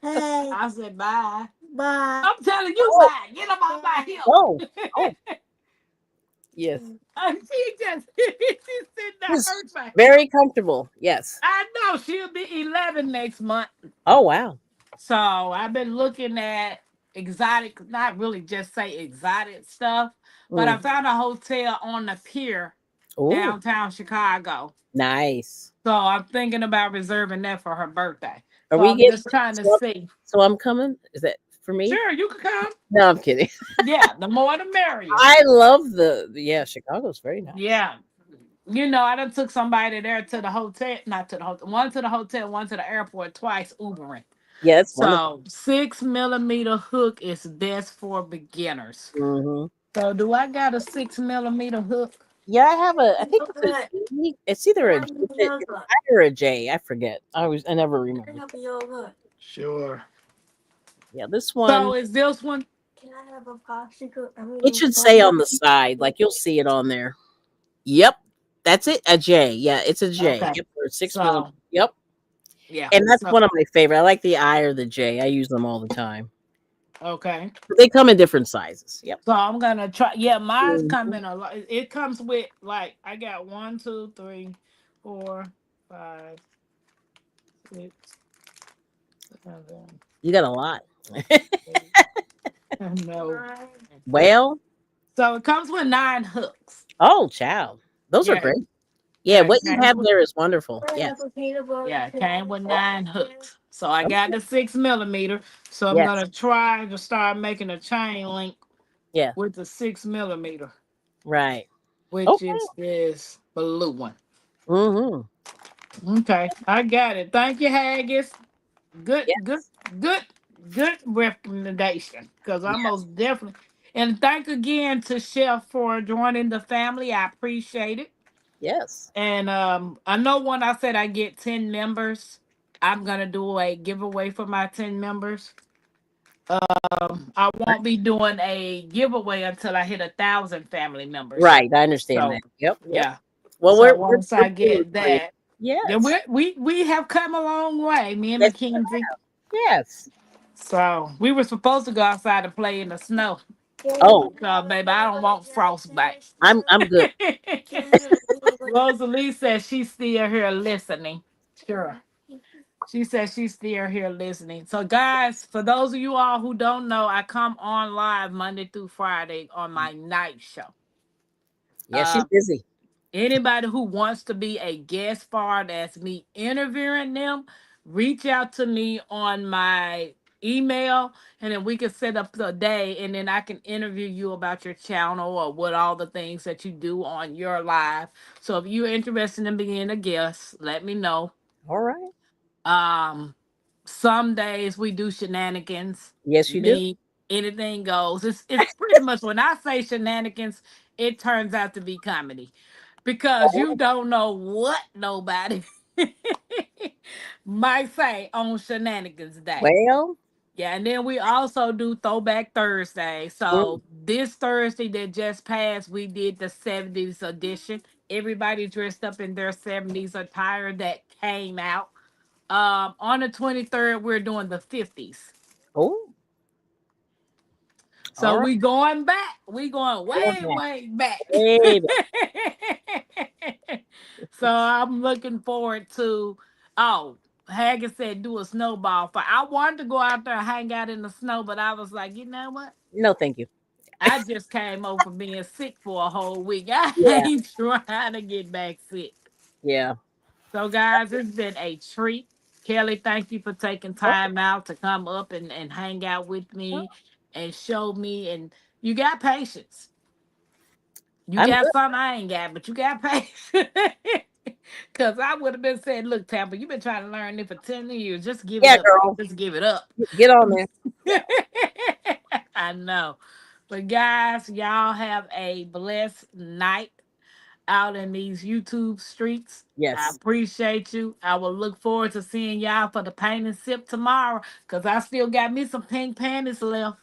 Speaker 5: hey,
Speaker 2: I said bye.
Speaker 5: bye.
Speaker 2: I'm telling you
Speaker 1: Oh,
Speaker 2: bye. Get up off my
Speaker 1: oh,
Speaker 2: hip.
Speaker 1: oh, yes.
Speaker 2: She just she's sitting there
Speaker 1: It's
Speaker 2: hurt my hip.
Speaker 1: very comfortable. Yes.
Speaker 2: I know she'll be 11 next month.
Speaker 1: Oh, wow.
Speaker 2: So I've been looking at exotic, not really just say exotic stuff, but I
Speaker 1: Mm.
Speaker 2: found a hotel on the pier
Speaker 1: Oh,
Speaker 2: downtown Chicago.
Speaker 1: nice.
Speaker 2: So I'm thinking about reserving that for her birthday.
Speaker 1: Are
Speaker 2: So
Speaker 1: we
Speaker 2: I'm
Speaker 1: getting?
Speaker 2: just trying to
Speaker 1: So,
Speaker 2: see.
Speaker 1: so I'm coming. Is that for me?
Speaker 2: Sure, you can come.
Speaker 1: No, I'm kidding.
Speaker 2: Yeah, the more the merrier.
Speaker 1: I love yeah, Chicago's very nice.
Speaker 2: Yeah. You know, I done took somebody there to the hotel, not to the hotel, one to the hotel, one to the airport twice, Ubering.
Speaker 1: Yeah, it's wonderful.
Speaker 2: So 6 millimeter hook is best for beginners.
Speaker 1: Hmm.
Speaker 2: So do I got a 6 millimeter hook?
Speaker 1: Yeah, I have I think it's
Speaker 5: Yogurt.
Speaker 1: it's either
Speaker 5: Can I have
Speaker 1: it's
Speaker 5: yogurt?
Speaker 1: I or a J. I forget. I never
Speaker 5: Can I
Speaker 1: remember.
Speaker 5: have yogurt?
Speaker 2: Sure.
Speaker 1: Yeah, this
Speaker 2: So
Speaker 1: one
Speaker 2: is this one?
Speaker 5: Can I have a popsicle? I
Speaker 1: it
Speaker 5: mean,
Speaker 1: should say on the side, like you'll see it on there. Yep, that's it. A J. Yeah, it's a J.
Speaker 2: Okay.
Speaker 1: Yep, for 6 millimeters.
Speaker 2: So
Speaker 1: Yep,
Speaker 2: yeah.
Speaker 1: and that's
Speaker 2: So
Speaker 1: one of my favorite. I like the I or the J. I use them all the time.
Speaker 2: okay.
Speaker 1: But they come in different sizes. Yep.
Speaker 2: So I'm gonna try. Yeah, mine's
Speaker 1: Mhm.
Speaker 2: coming a lot. It comes with like I got 1, 2, 3, 4, 5, 6, 7,
Speaker 1: You got a lot.
Speaker 2: 8. No.
Speaker 1: Well,
Speaker 2: So it comes with 9 hooks.
Speaker 1: oh, child, those are
Speaker 2: Yeah,
Speaker 1: great. Yeah,
Speaker 2: yeah,
Speaker 1: what you have there is wonderful.
Speaker 5: Can I have
Speaker 1: Yes,
Speaker 5: a peanut butter?
Speaker 2: yeah. It
Speaker 5: Can I
Speaker 2: came
Speaker 5: have
Speaker 2: with
Speaker 5: a
Speaker 2: 9 hooks. So I got
Speaker 1: okay.
Speaker 2: the 6 millimeter. So I'm
Speaker 1: Yes,
Speaker 2: gonna try to start making a chain link
Speaker 1: yeah,
Speaker 2: with the 6 millimeter,
Speaker 1: right.
Speaker 2: which
Speaker 1: Okay.
Speaker 2: is this blue one.
Speaker 1: Mm-hmm.
Speaker 2: Okay, I got it. Thank you, Haggis. Good, good,
Speaker 1: Yes,
Speaker 2: good, good recommendation. Because I
Speaker 1: yes,
Speaker 2: most definitely and thank again to Chef for joining the family. I appreciate it.
Speaker 1: yes.
Speaker 2: And I know when I said I get 10 members, I'm gonna do a giveaway for my 10 members. I won't be doing a giveaway until I hit 1,000 family members.
Speaker 1: Right, I understand that.
Speaker 2: So
Speaker 1: Yep, yep.
Speaker 2: yeah.
Speaker 1: Well,
Speaker 2: So
Speaker 1: we're
Speaker 2: once I
Speaker 1: pulling
Speaker 2: get
Speaker 1: for you.
Speaker 2: that, then
Speaker 1: Yes,
Speaker 2: we have come a long way, me and
Speaker 1: yes,
Speaker 2: Mackenzie.
Speaker 1: yes.
Speaker 2: So we were supposed to go outside and play in the snow.
Speaker 1: Oh,
Speaker 2: So baby, I don't want frostbite.
Speaker 1: I'm good.
Speaker 5: Can I have a peanut butter?
Speaker 2: Rosalie says she's still here listening. Sure. She says she's still here listening. So, guys, for those of you all who don't know, I come on live Monday through Friday on my night show.
Speaker 1: Yeah, she's
Speaker 2: Uh,
Speaker 1: busy.
Speaker 2: Anybody who wants to be a guest star, that's me interviewing them, reach out to me on my email, and then we can set up the day, and then I can interview you about your channel or what all the things that you do on your live. So if you're interested in being a guest, let me know.
Speaker 1: All right.
Speaker 2: Um, some days we do shenanigans.
Speaker 1: Yes, you do.
Speaker 2: Me, anything goes. It's pretty much when I say shenanigans, it turns out to be comedy because you don't know what nobody might say on shenanigans day.
Speaker 1: Well,
Speaker 2: Yeah, and then we also do Throwback Thursday.
Speaker 1: mm,
Speaker 2: So this Thursday that just passed, we did the 70s edition. Everybody dressed up in their 70s attire that came out. On the 23rd, we're doing the 50s.
Speaker 1: oh, all
Speaker 2: So
Speaker 1: right.
Speaker 2: we going back. We going
Speaker 1: Going
Speaker 2: way,
Speaker 1: back.
Speaker 2: way back.
Speaker 1: Way back.
Speaker 2: So I'm looking forward to Haggis said do a snowball fight. I wanted to go out there and hang out in the snow, but I was like, you know what?
Speaker 1: No, thank you.
Speaker 2: I just came over from being sick for a whole week. I
Speaker 1: Yeah,
Speaker 2: ain't trying to get back sick.
Speaker 1: yeah.
Speaker 2: So, guys, it's been a treat. Kelly, thank you for taking
Speaker 1: Oh,
Speaker 2: time out to come up and hang out with me and show me. And you got patience. You
Speaker 1: I'm
Speaker 2: got
Speaker 1: good.
Speaker 2: something I ain't got, but you got patience. Because I would have been saying, look, Tampa, you've been trying to learn this for 10 years. Just give it
Speaker 1: Yeah,
Speaker 2: up.
Speaker 1: girl.
Speaker 2: Just give it up.
Speaker 1: Get on there.
Speaker 2: I know. But, guys, y'all have a blessed night out in these YouTube streets. I
Speaker 1: Yes.
Speaker 2: appreciate you. I will look forward to seeing y'all for the paint and sip tomorrow because I still got me some pink panties left.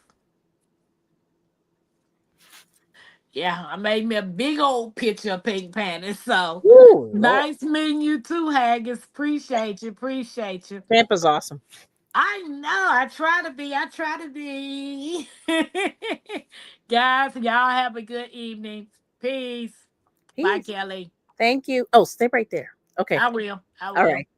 Speaker 2: Yeah, I made me a big old picture of pink panties. So
Speaker 1: Ooh, Lord.
Speaker 2: nice meeting you too, Haggis. Appreciate you. Appreciate you.
Speaker 1: Tampa's awesome.
Speaker 2: I know. I try to be. I try to be. Guys, y'all have a good evening. Peace. Bye,
Speaker 1: Peace.
Speaker 2: Kelly.
Speaker 1: Thank you. Oh, stay right there. Okay.
Speaker 2: I will. I
Speaker 1: All
Speaker 2: will.
Speaker 1: right.